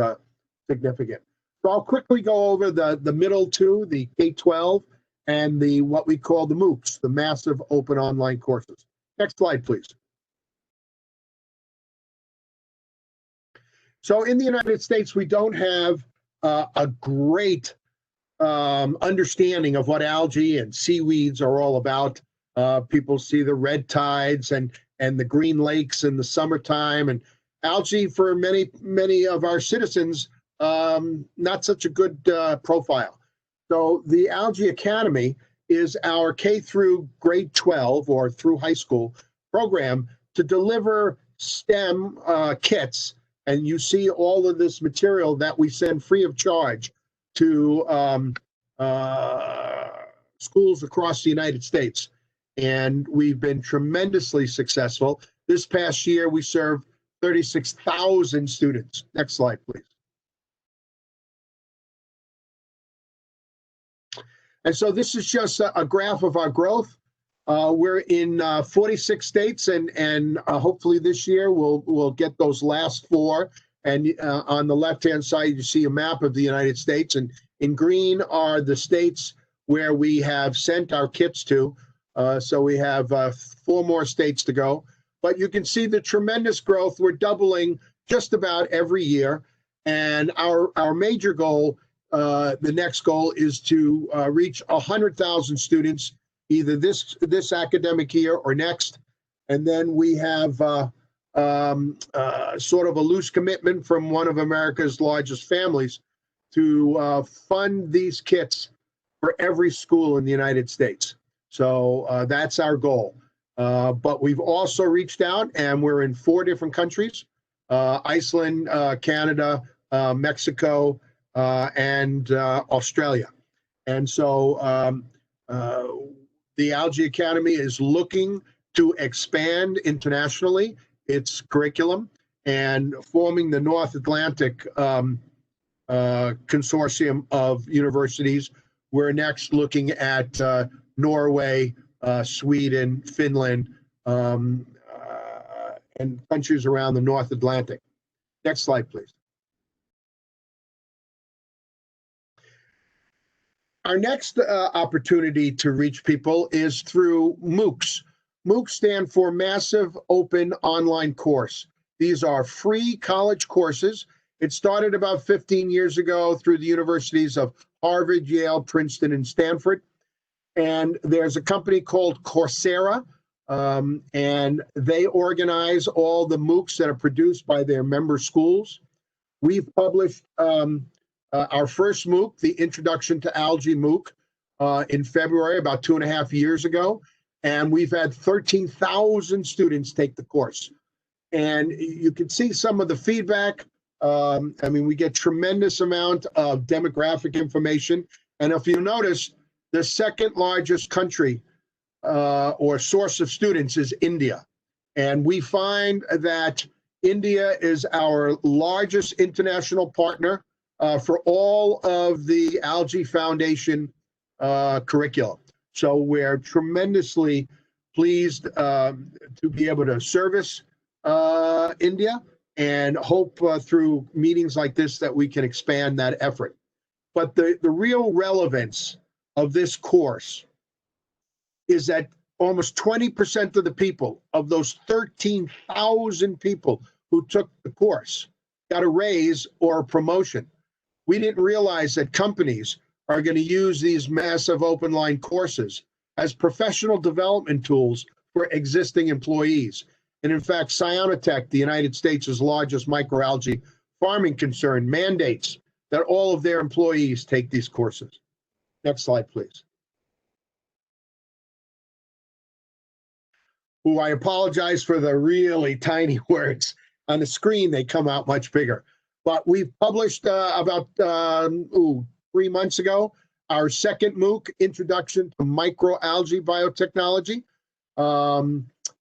significant. So I'll quickly go over the middle 2, the K-12, and the what we call the MOOCs, the massive open online courses. Next slide, please. So in the United States, we don't have a great understanding of what algae and seaweeds are all about. People see the red tides and the green lakes in the summertime, and algae for many of our citizens, not such a good profile. So the Algae Academy is our K through grade 12 or through high school program to deliver STEM kits. And you see all of this material that we send free of charge to schools across the United States. And we've been tremendously successful. This past year, we served 36,000 students. Next slide, please. And so this is just a graph of our growth. We're in 46 states, and hopefully this year we'll get those last 4. And on the left-hand side, you see a map of the United States, and in green are the states where we have sent our kits to. So we have 4 more states to go. But you can see the tremendous growth. We're doubling just about every year. And our major goal, the next goal, is to reach 100,000 students, either this academic year or next. And then we have sort of a loose commitment from one of America's largest families to fund these kits for every school in the United States. So that's our goal. But we've also reached out, and we're in 4 different countries: Iceland, Canada, Mexico, and Australia. And so the Algae Academy is looking to expand internationally its curriculum and forming the North Atlantic consortium of universities. We're next looking at Norway, Sweden, Finland, and countries around the North Atlantic. Next slide, please. Our next opportunity to reach people is through MOOCs. MOOCs stand for Massive Open Online Course. These are free college courses. It started about 15 years ago through the universities of Harvard, Yale, Princeton, and Stanford. And there's a company called Coursera, and they organize all the MOOCs that are produced by their member schools. We've published our first MOOC, the Introduction to Algae MOOC, in February, about 2.5 years ago. And we've had 13,000 students take the course. And you can see some of the feedback. I mean, we get tremendous amount of demographic information. And if you notice, the second largest country or source of students is India. And we find that India is our largest international partner for all of the Algae Foundation curriculum. So we're tremendously pleased to be able to service India, and hope through meetings like this that we can expand that effort. But the real relevance of this course is that almost 20% of the people, of those 13,000 people who took the course, got a raise or a promotion. We didn't realize that companies are going to use these massive open line courses as professional development tools for existing employees. And in fact, Cyanotech, the United States' largest microalgae farming concern, mandates that all of their employees take these courses. Next slide, please. Ooh, I apologize for the really tiny words. On the screen, they come out much bigger. But we've published about 3 months ago our second MOOC, Introduction to Microalgae Biotechnology.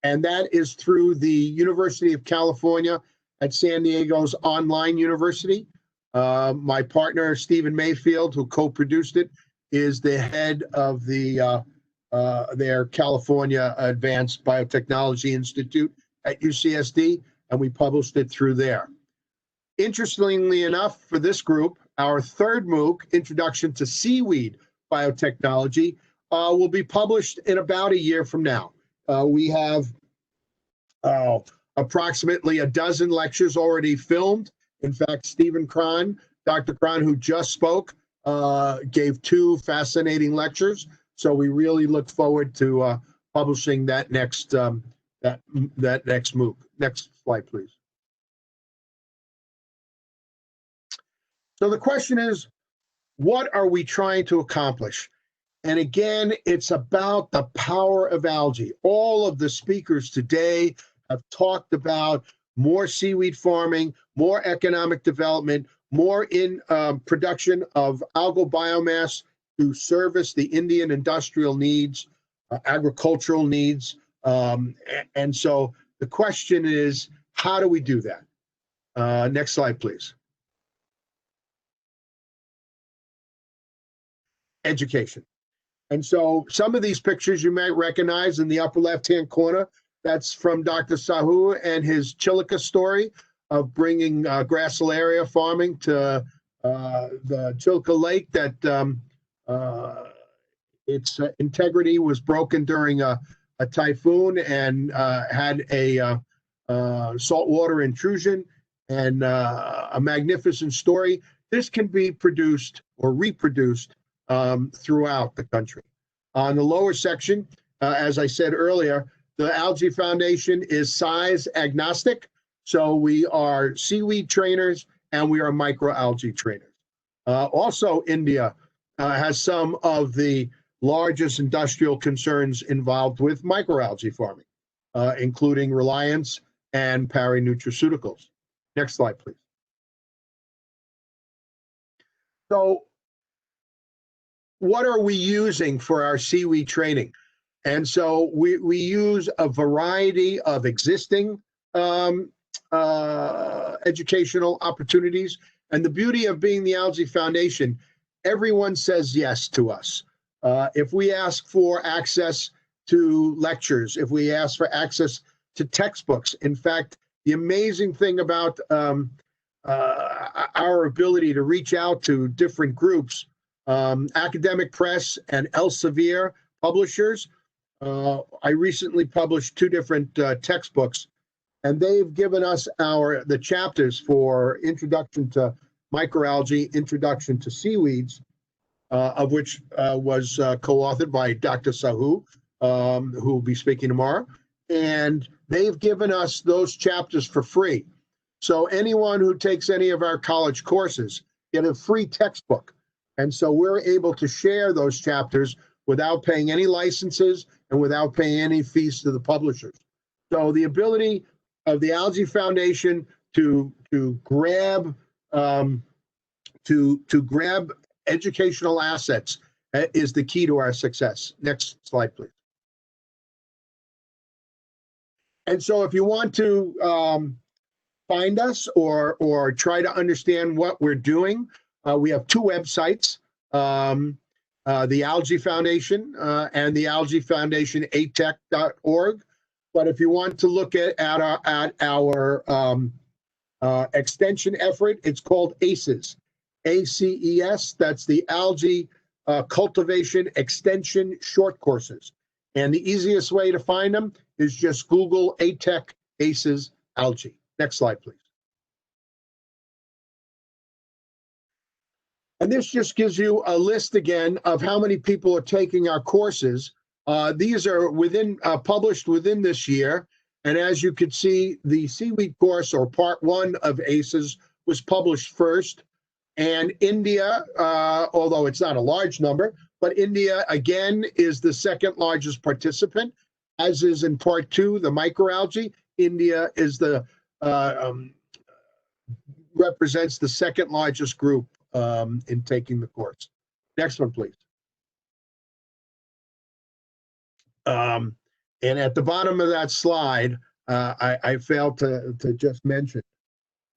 And that is through the University of California at San Diego's online university. My partner, Stephen Mayfield, who co-produced it, is the head of their California Advanced Biotechnology Institute at UCSD, and we published it through there. Interestingly enough, for this group, our third MOOC, Introduction to Seaweed Biotechnology, will be published in about a year from now. We have approximately a dozen lectures already filmed. In fact, Stephen Cron, Dr. Cron, who just spoke, gave 2 fascinating lectures. So we really look forward to publishing that next that next MOOC. Next slide, please. So the question is, what are we trying to accomplish? And again, it's about the power of algae. All of the speakers today have talked about more seaweed farming, more economic development, more in production of algal biomass to service the Indian industrial needs, agricultural needs. And so the question is, how do we do that? Next slide, please. Education. And so some of these pictures you might recognize in the upper left-hand corner. That's from Dr. Sahu and his Chillica story of bringing grassolaria farming to the Chillica Lake that its integrity was broken during a typhoon and had a saltwater intrusion and a magnificent story. This can be produced or reproduced throughout the country. On the lower section, as I said earlier, the Algae Foundation is size agnostic. So we are seaweed trainers and we are microalgae trainers. Also, India has some of the largest industrial concerns involved with microalgae farming, including Reliance and Pari Nutraceuticals. Next slide, please. So what are we using for our seaweed training? And so we use a variety of existing educational opportunities. And the beauty of being the Algae Foundation, everyone says yes to us. If we ask for access to lectures, if we ask for access to textbooks, in fact, the amazing thing about our ability to reach out to different groups, Academic Press and Elsevier publishers, I recently published 2 different textbooks, and they've given us the chapters for Introduction to Microalgae, Introduction to Seaweeds, of which was co-authored by Dr. Sahu, who will be speaking tomorrow. And they've given us those chapters for free. So anyone who takes any of our college courses get a free textbook. And so we're able to share those chapters without paying any licenses and without paying any fees to the publishers. So the ability of the Algae Foundation to grab grab educational assets is the key to our success. Next slide, please. And so if you want to find us or try to understand what we're doing, we have 2 websites, the Algae Foundation and the Algae Foundation atech.org. But if you want to look at our extension effort, it's called ACES, ACES. That's the Algae Cultivation Extension Short Courses. And the easiest way to find them is just Google ATEC ACES Algae. Next slide, please. And this just gives you a list again of how many people are taking our courses. These are published within this year. And as you can see, the seaweed course, or part 1 of ACES, was published first. And India, although it's not a large number, but India, again, is the 2nd largest participant, as is in part 2, the microalgae. India is represents the 2nd largest group in taking the course. Next one, please. And at the bottom of that slide, I failed to just mention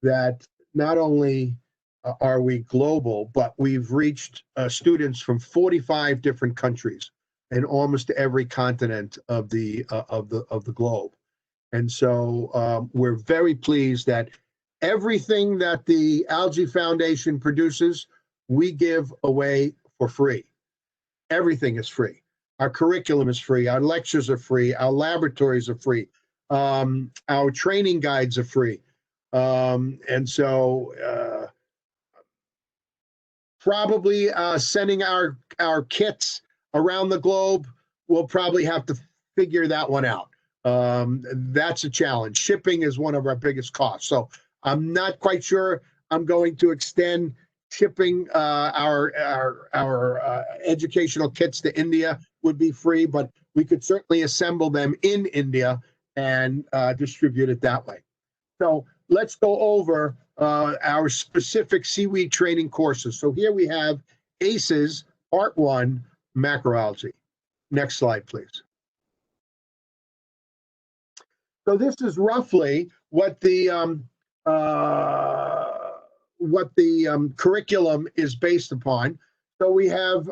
that not only are we global, but we've reached students from 45 different countries in almost every continent of the globe. And so we're very pleased that everything that the Algae Foundation produces, we give away for free. Everything is free. Our curriculum is free. Our lectures are free. Our laboratories are free. Our training guides are free. And so probably sending our kits around the globe, we'll probably have to figure that one out. That's a challenge. Shipping is one of our biggest costs. So I'm not quite sure I'm going to extend shipping our educational kits to India. Would be free, but we could certainly assemble them in India and distribute it that way. So let's go over our specific seaweed training courses. So here we have ACES Part 1, macroalgae. Next slide, please. So this is roughly what the curriculum is based upon. So we have,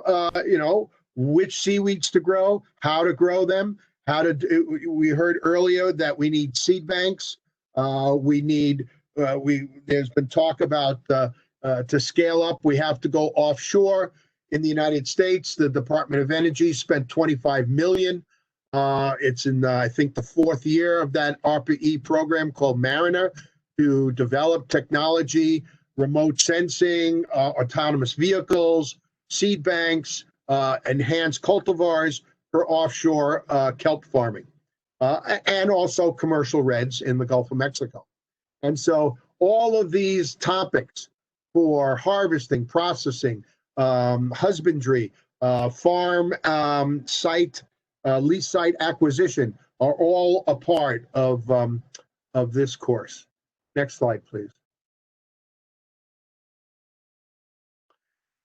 which seaweeds to grow, how to grow them, how to do, we heard earlier that we need seed banks. There's been talk about to scale up, we have to go offshore. In the United States, the Department of Energy spent $25 million. It's in, I think, the fourth year of that ARPA-E program called Mariner to develop technology, remote sensing, autonomous vehicles, seed banks, enhanced cultivars for offshore kelp farming, and also commercial reds in the Gulf of Mexico. And so all of these topics for harvesting, processing, husbandry, farm site, lease site acquisition are all a part of this course. Next slide, please.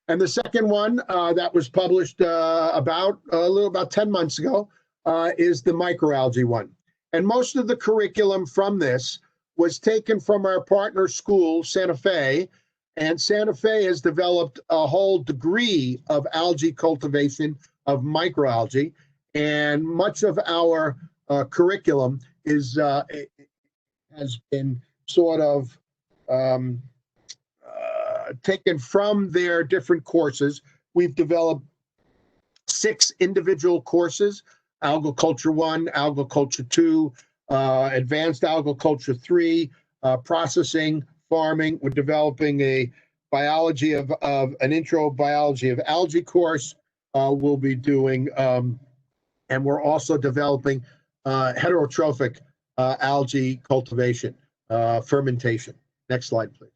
And the second one that was published about 10 months ago is the microalgae one. And most of the curriculum from this was taken from our partner school, Santa Fe, and Santa Fe has developed a whole degree of algae cultivation, of microalgae, and much of our curriculum is has been sort of taken from their different courses. We've developed 6 individual courses: Algal Culture 1, Algal Culture 2, Advanced Algal Culture 3, Processing, Farming. We're developing a biology of an intro biology of algae course. We'll be doing, and we're also developing heterotrophic algae cultivation, fermentation. Next slide, please.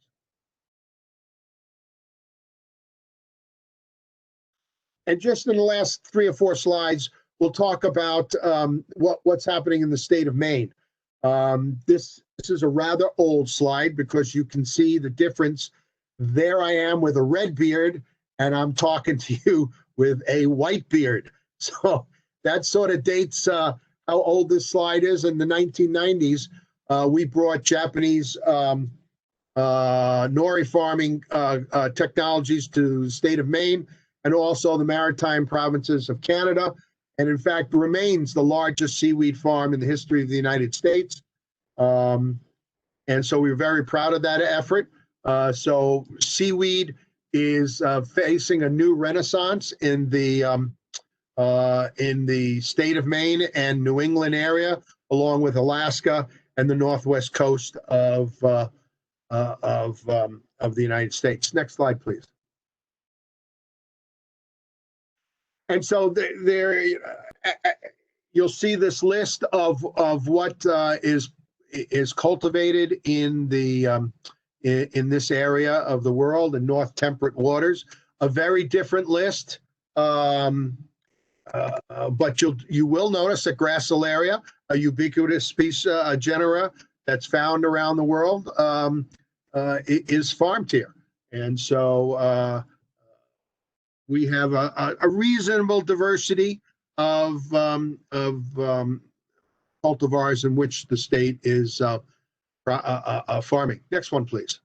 And just in the last 3 or 4 slides, we'll talk about what's happening in the state of Maine. This is a rather old slide because you can see the difference. There I am with a red beard, and I'm talking to you with a white beard. So that sort of dates how old this slide is. In the 1990s, we brought Japanese nori farming technologies to the state of Maine and also the maritime provinces of Canada, and in fact remains the largest seaweed farm in the history of the United States. And so we're very proud of that effort. So seaweed is facing a new renaissance in the state of Maine and New England area, along with Alaska and the northwest coast of the United States. Next slide, please. And so there, you'll see this list of what is cultivated in the in this area of the world in north temperate waters. A very different list, but you will notice that Gracilaria, a ubiquitous species genera that's found around the world, is farmed here, and so. We have a reasonable diversity of cultivars in which the state is farming. Next one, please.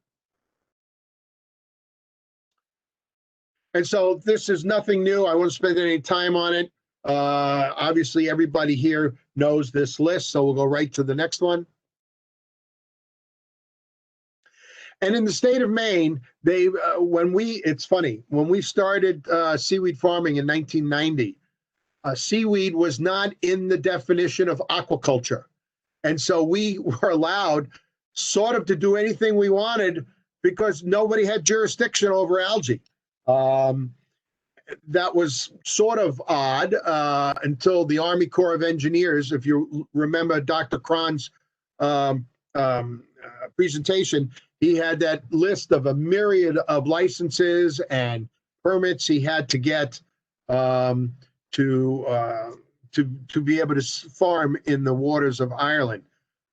And so this is nothing new. I won't spend any time on it. Obviously, everybody here knows this list, so we'll go right to the next one. And in the state of Maine, it's funny, when we started seaweed farming in 1990, seaweed was not in the definition of aquaculture. And so we were allowed sort of to do anything we wanted because nobody had jurisdiction over algae. That was sort of odd until the Army Corps of Engineers, if you remember Dr. Cron's presentation, he had that list of a myriad of licenses and permits he had to get to be able to farm in the waters of Ireland.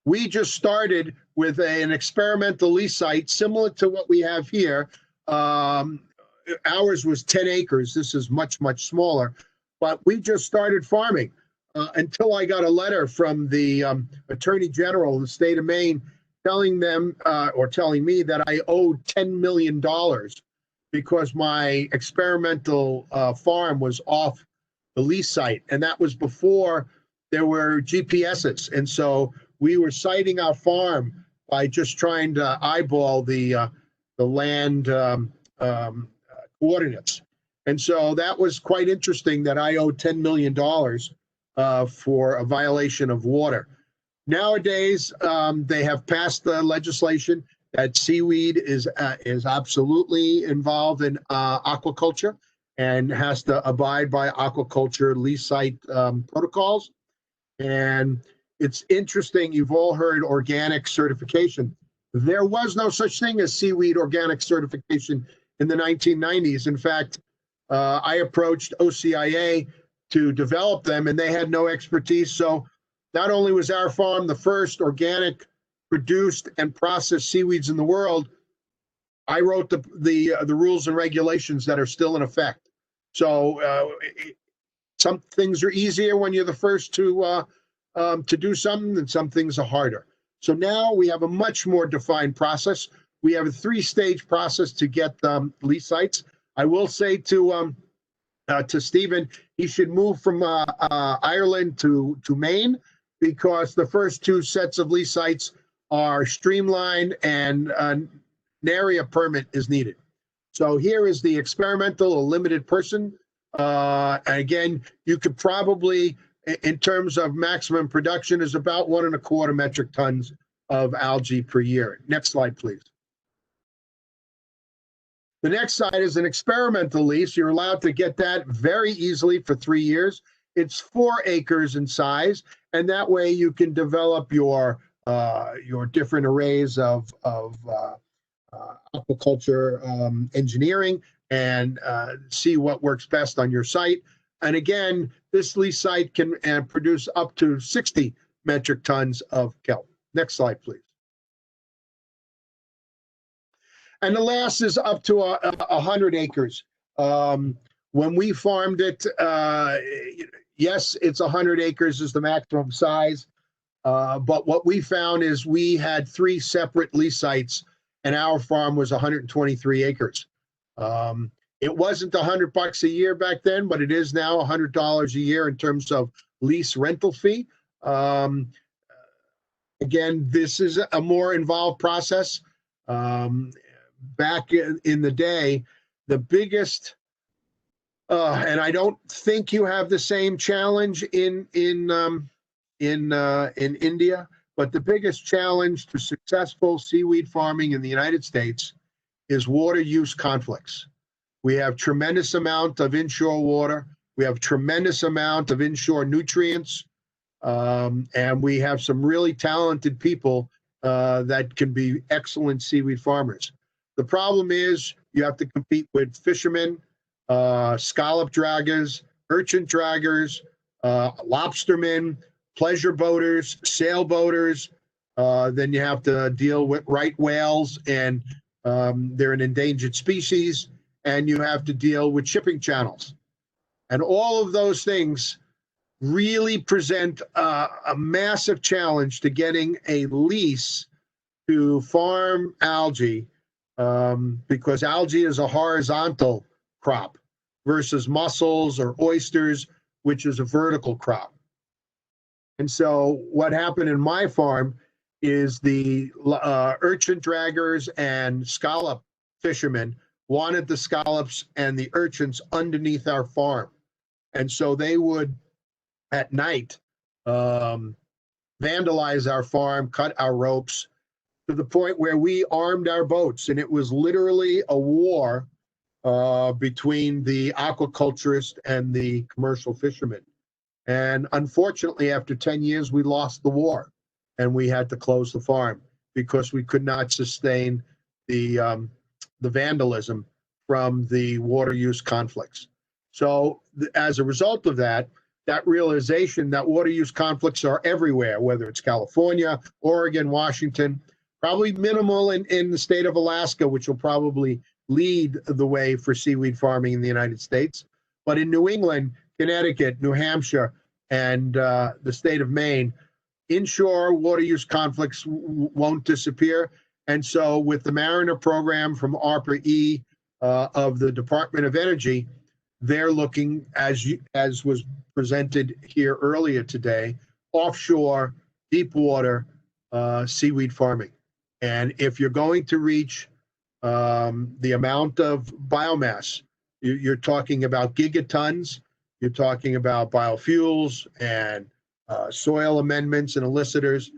We just started with an experimental lease site similar to what we have here. Ours was 10 acres. This is much, much smaller. But we just started farming until I got a letter from the Attorney General of the state of Maine telling them or telling me that I owed $10 million because my experimental farm was off the lease site. And that was before there were GPSs. And so we were siting our farm by just trying to eyeball the land coordinates. And so that was quite interesting that I owed $10 million for a violation of water. Nowadays, they have passed the legislation that Seaweed is absolutely involved in aquaculture and has to abide by aquaculture lease site protocols. And it's interesting, you've all heard organic certification. There was no such thing as Seaweed organic certification in the 1990s. In fact, I approached OCIA to develop them, and they had no expertise. So not only was our farm the first organic produced and processed seaweeds in the world, I wrote the rules and regulations that are still in effect. So some things are easier when you're the first to do something, and some things are harder. So now we have a much more defined process. We have a 3-stage process to get lease sites. I will say to Stephen, he should move from Ireland to Maine, because the first 2 sets of lease sites are streamlined and an area permit is needed. So here is the experimental or limited person. Again, you could probably, in terms of maximum production, is about 1.25 metric tons of algae per year. Next slide, please. The next side is an experimental lease. You're allowed to get that very easily for 3 years. It's 4 acres in size, and that way you can develop your different arrays of aquaculture engineering and see what works best on your site. And again, this lease site can produce up to 60 metric tons of kelp. Next slide, please. And the last is up to 100 acres. When we farmed it, yes, it's 100 acres is the maximum size. But what we found is we had 3 separate lease sites, and our farm was 123 acres. It wasn't $100 a year back then, but it is now $100 a year in terms of lease rental fee. Again, this is a more involved process. Back in the day, the biggest, and I don't think you have the same challenge in India, but the biggest challenge to successful seaweed farming in the United States is water use conflicts. We have tremendous amount of inshore water. We have tremendous amount of inshore nutrients. And we have some really talented people that can be excellent seaweed farmers. The problem is you have to compete with fishermen, scallop draggers, urchin draggers, lobstermen, pleasure boaters, sailboaters. Then you have to deal with right whales, and they're an endangered species. And you have to deal with shipping channels. And all of those things really present a massive challenge to getting a lease to farm algae, because algae is a horizontal crop versus mussels or oysters, which is a vertical crop. And so what happened in my farm is the urchin draggers and scallop fishermen wanted the scallops and the urchins underneath our farm. And so they would, at night, vandalize our farm, cut our ropes, to the point where we armed our boats. And it was literally a war between the aquaculturist and the commercial fishermen. And unfortunately, after 10 years, we lost the war, and we had to close the farm because we could not sustain the vandalism from the water use conflicts. So as a result of that, that realization that water use conflicts are everywhere, whether it's California, Oregon, Washington, probably minimal in the state of Alaska, which will probably lead the way for seaweed farming in the United States. But in New England, Connecticut, New Hampshire, and the state of Maine, inshore water use conflicts won't disappear. And so with the Mariner program from ARPA-E of the Department of Energy, they're looking, as was presented here earlier today, offshore, deep water seaweed farming. And if you're going to reach the amount of biomass, you're talking about gigatons, you're talking about biofuels and soil amendments and elicitors,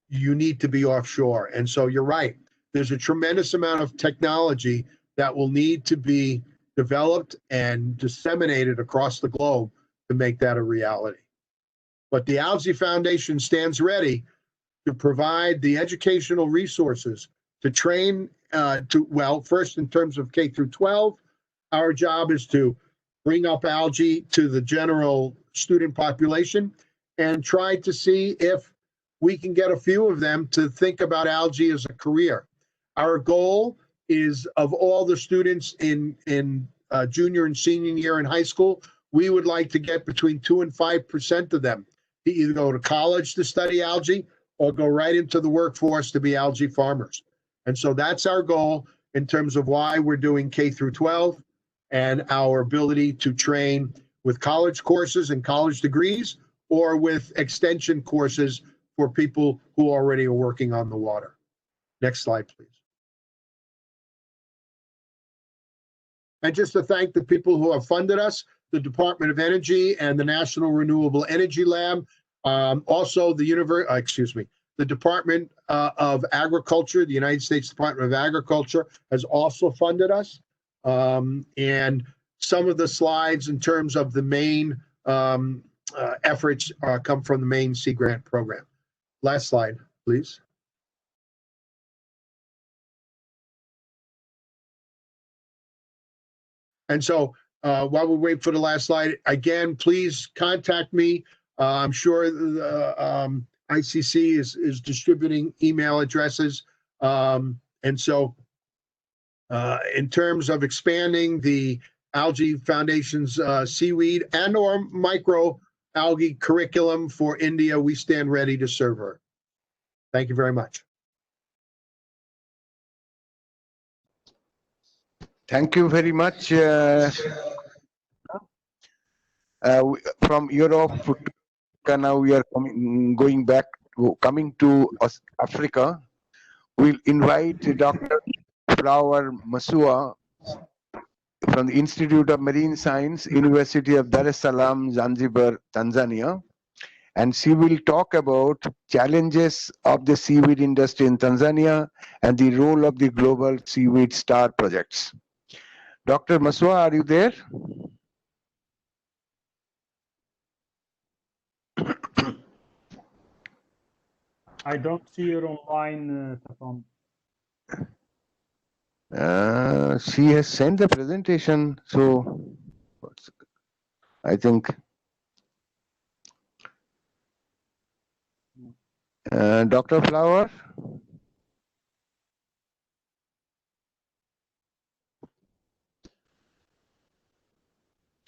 you need to be offshore. And so you're right. There's a tremendous amount of technology that will need to be developed and disseminated across the globe to make that a reality. But the Algae Foundation stands ready to provide the educational resources to train first in terms of K through 12, our job is to bring up algae to the general student population and try to see if we can get a few of them to think about algae as a career. Our goal is, of all the students in junior and senior year in high school, we would like to get between 2 and 5% of them to either go to college to study algae or go right into the workforce to be algae farmers. And so that's our goal in terms of why we're doing K through 12 and our ability to train with college courses and college degrees or with extension courses for people who already are working on the water. Next slide, please. And just to thank the people who have funded us, the Department of Energy and the National Renewable Energy Lab, also the Department of Agriculture, the United States Department of Agriculture has also funded us. And some of the slides in terms of the main efforts come from the main Sea Grant program. Last slide, please. And so while we wait for the last slide, again, please contact me. I'm sure the ICC is distributing email addresses. And so in terms of expanding the Algae Foundation's seaweed and or micro algae curriculum for India, we stand ready to serve her. Thank you very much. Thank you very much. From Europe, now we are coming to Africa. We'll invite Dr. Flower Masua from the Institute of Marine Science, University of Dar es Salaam, Zanzibar, Tanzania. And she will talk about challenges of the seaweed industry in Tanzania and the role of the global seaweed star projects. Dr. Masua, are you there? I don't see her online, Stefan. She has sent the presentation, so I think Dr. Flower.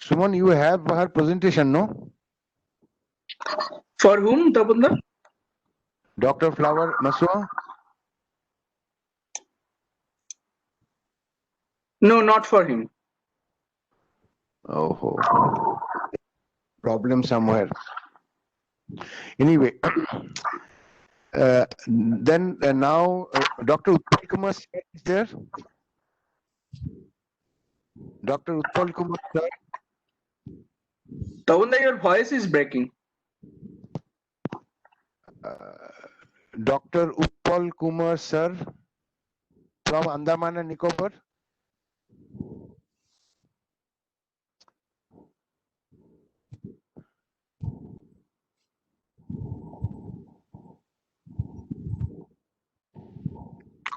Suman, you have her presentation, no? For whom, Tabunda? Dr. Flower Masua? No, not for him. Oh, problem somewhere. Anyway, then now Dr. Utpal Kumar is there. Dr. Utpal Kumar, sir. Tabunda, your voice is breaking. Dr. Utpal Kumar, sir, from Andaman and Nicobar.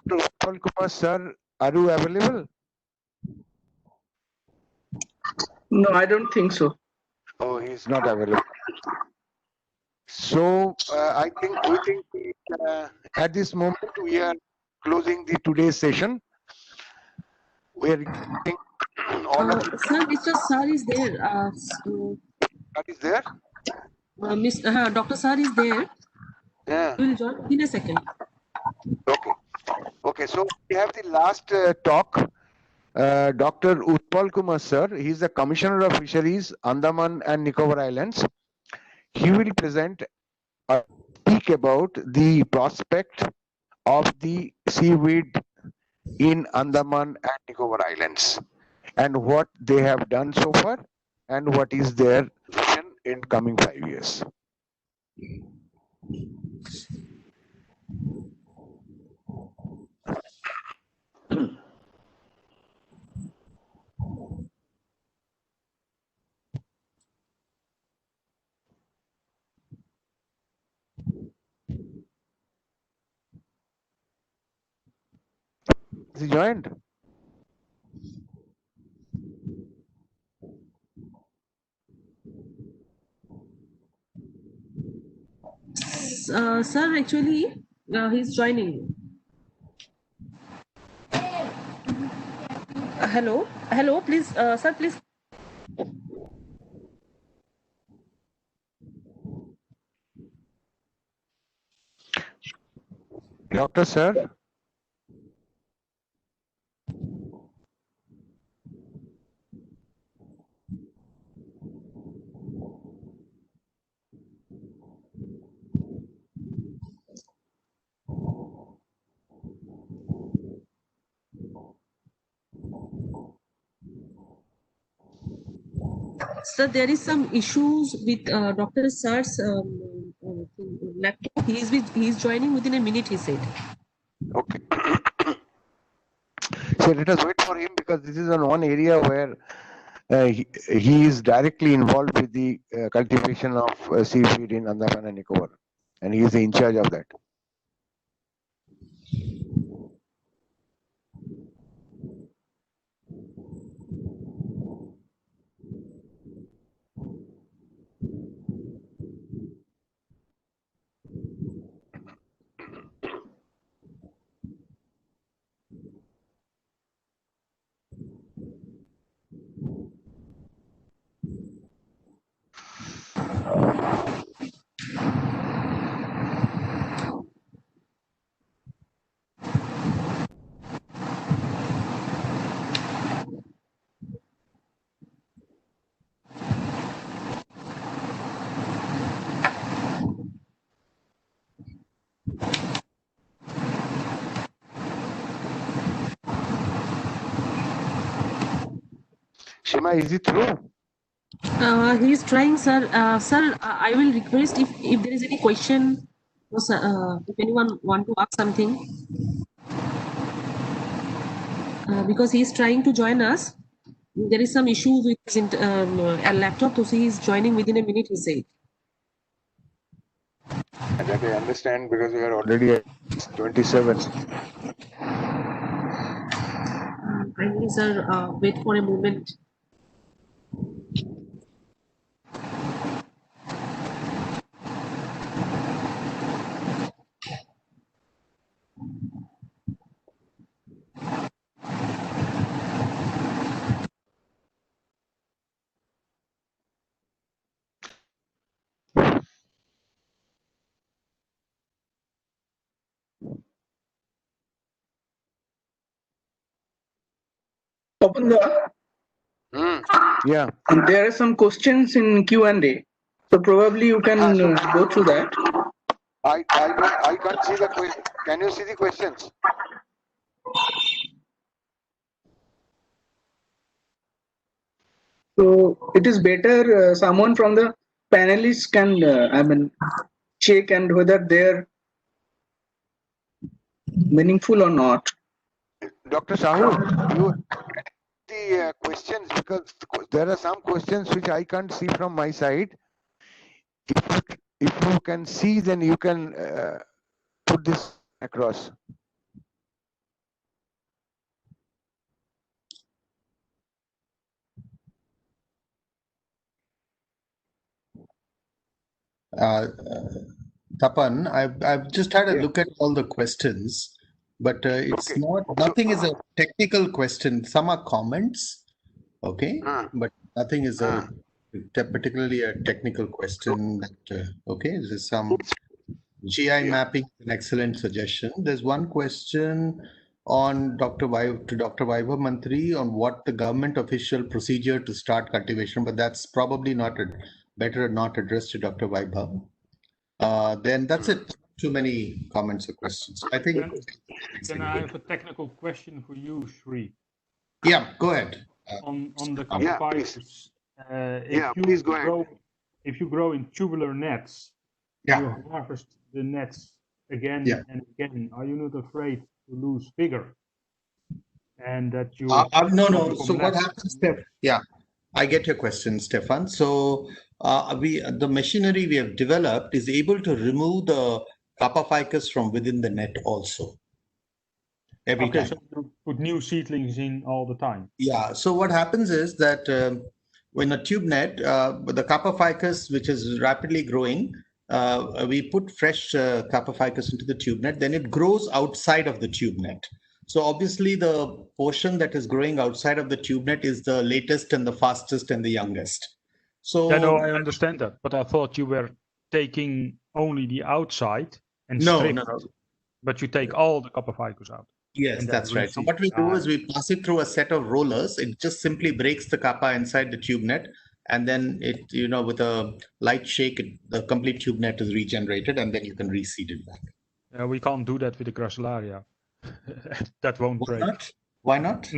Dr. Utpal Kumar, sir, are you available? No, I don't think so. Oh, he's not available. So I think at this moment we are closing the today's session. We are all of you. Sir, Mr. Sir is there. That is there? Dr. Sir is there. Yeah. We will join in a second. Okay. Okay. So we have the last talk Dr. Utpal Kumar sir. He is the Commissioner of Fisheries, Andaman and Nicobar Islands. He will present or speak about the prospect of the seaweed in Andaman and Nicobar Islands and what they have done so far and what is their vision in coming 5 years. Is he joined? Sir, actually, he's joining. Hello, hello, please, sir, please. Doctor sir. Sir, there is some issues with Dr. Sir's laptop. He's joining within a minute, he said. Okay. So let us wait for him because this is one area where he is directly involved with the cultivation of seaweed in Andaman and Nicobar, and he is in charge of that. Shima, is it through? He's trying, sir. Sir, I will request if there is any question, or, if anyone want to ask something, because he's trying to join us. There is some issues with his laptop, so he is joining within a minute, he said. That I understand because we are already at 27. Kindly, sir, wait for a moment. Tapanda, Yeah. there are some questions in Q&A. So probably you can go through that. I can't see the question. Can you see the questions? So it is better someone from the panelists can, check and whether they're meaningful or not. Dr. Sahu, you the questions because there are some questions which I can't see from my side. If you can see, then you can put this across. Tapan, I've just had a look at all the questions, but it's nothing is a technical question. Some are comments, okay, but nothing is particularly a technical question. That okay, this is some GI mapping, an excellent suggestion. There's one question on Dr. Vaibhav Mantri on what the government official procedure to start cultivation, but that's probably better not addressed to Dr. Vaibhav. Then that's it. Too many comments or questions. I think. Can I have a technical question for you, Sri? Yeah, go ahead. On the Yeah, Capophycus, please go ahead. If you grow in tubular nets, yeah. you harvest the nets again Yeah. and again. Are you not afraid to lose vigor? And that you no. So what happens, Steph? Yeah, I get your question, Stefan. So the machinery we have developed is able to remove the Capophycus from within the net also. Every time. So you put new seedlings in all the time. Yeah. So what happens is that when a tube net, the Capophycus, which is rapidly growing, we put fresh Capophycus into the tube net, then it grows outside of the tube net. So obviously the portion that is growing outside of the tube net is the latest and the fastest and the youngest. So yeah, no, I understand that, but I thought you were taking only the outside and no. But you take all the Capophycus out. Yes, that's right. So what we do is we pass it through a set of rollers. It just simply breaks the kappa inside the tube net, and then it, with a light shake, the complete tube net is regenerated, and then you can reseed it back. We can't do that with the Gracilaria. That won't break. Not? Why not?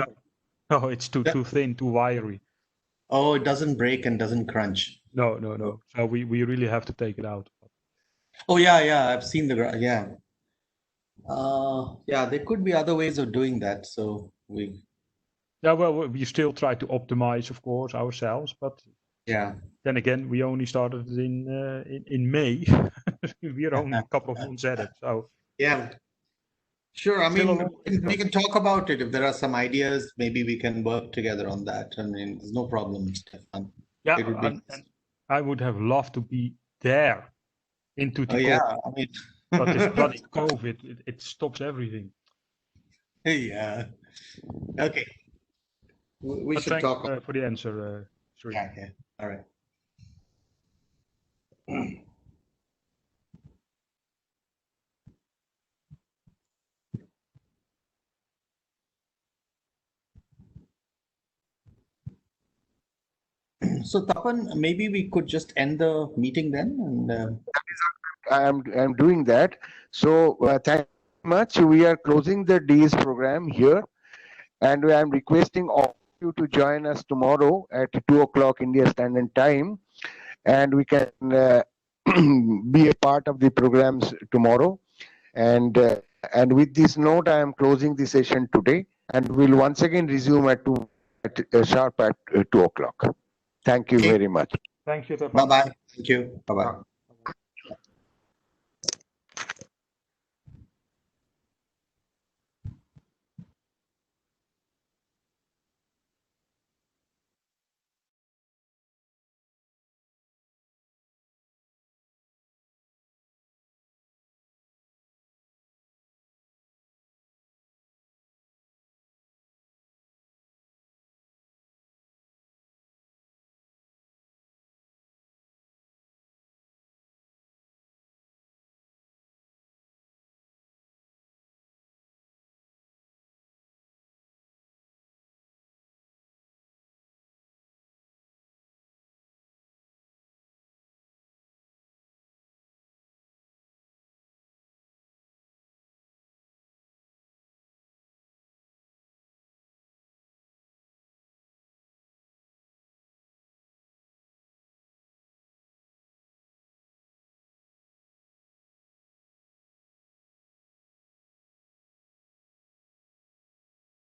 No, it's too thin, too wiry. Oh, it doesn't break and doesn't crunch. No. So we really have to take it out. Oh yeah. I've seen yeah. There could be other ways of doing that. So we still try to optimize, of course, ourselves, but yeah. Then again, we only started in May. We are only a couple of months at it, so yeah. Sure. I mean, we can talk about it. If there are some ideas, maybe we can work together on that. I mean, there's no problem, Stefan. Yeah, and I would have loved to be there in Tuticorin. I mean, but this bloody COVID, it stops everything. Yeah. Okay. We should talk for the answer, Sri. Yeah. Okay. All right. So Tapan, maybe we could just end the meeting then. And I'm doing that. So thank you very much. We are closing the day's program here, and I'm requesting all of you to join us tomorrow at 2 o'clock India Standard Time, and we can be a part of the programs tomorrow. And with this note, I am closing the session today, and we'll once again resume at sharp at 2 o'clock. Thank you very much. Thank you. Bye-bye. Thank you. Bye-bye.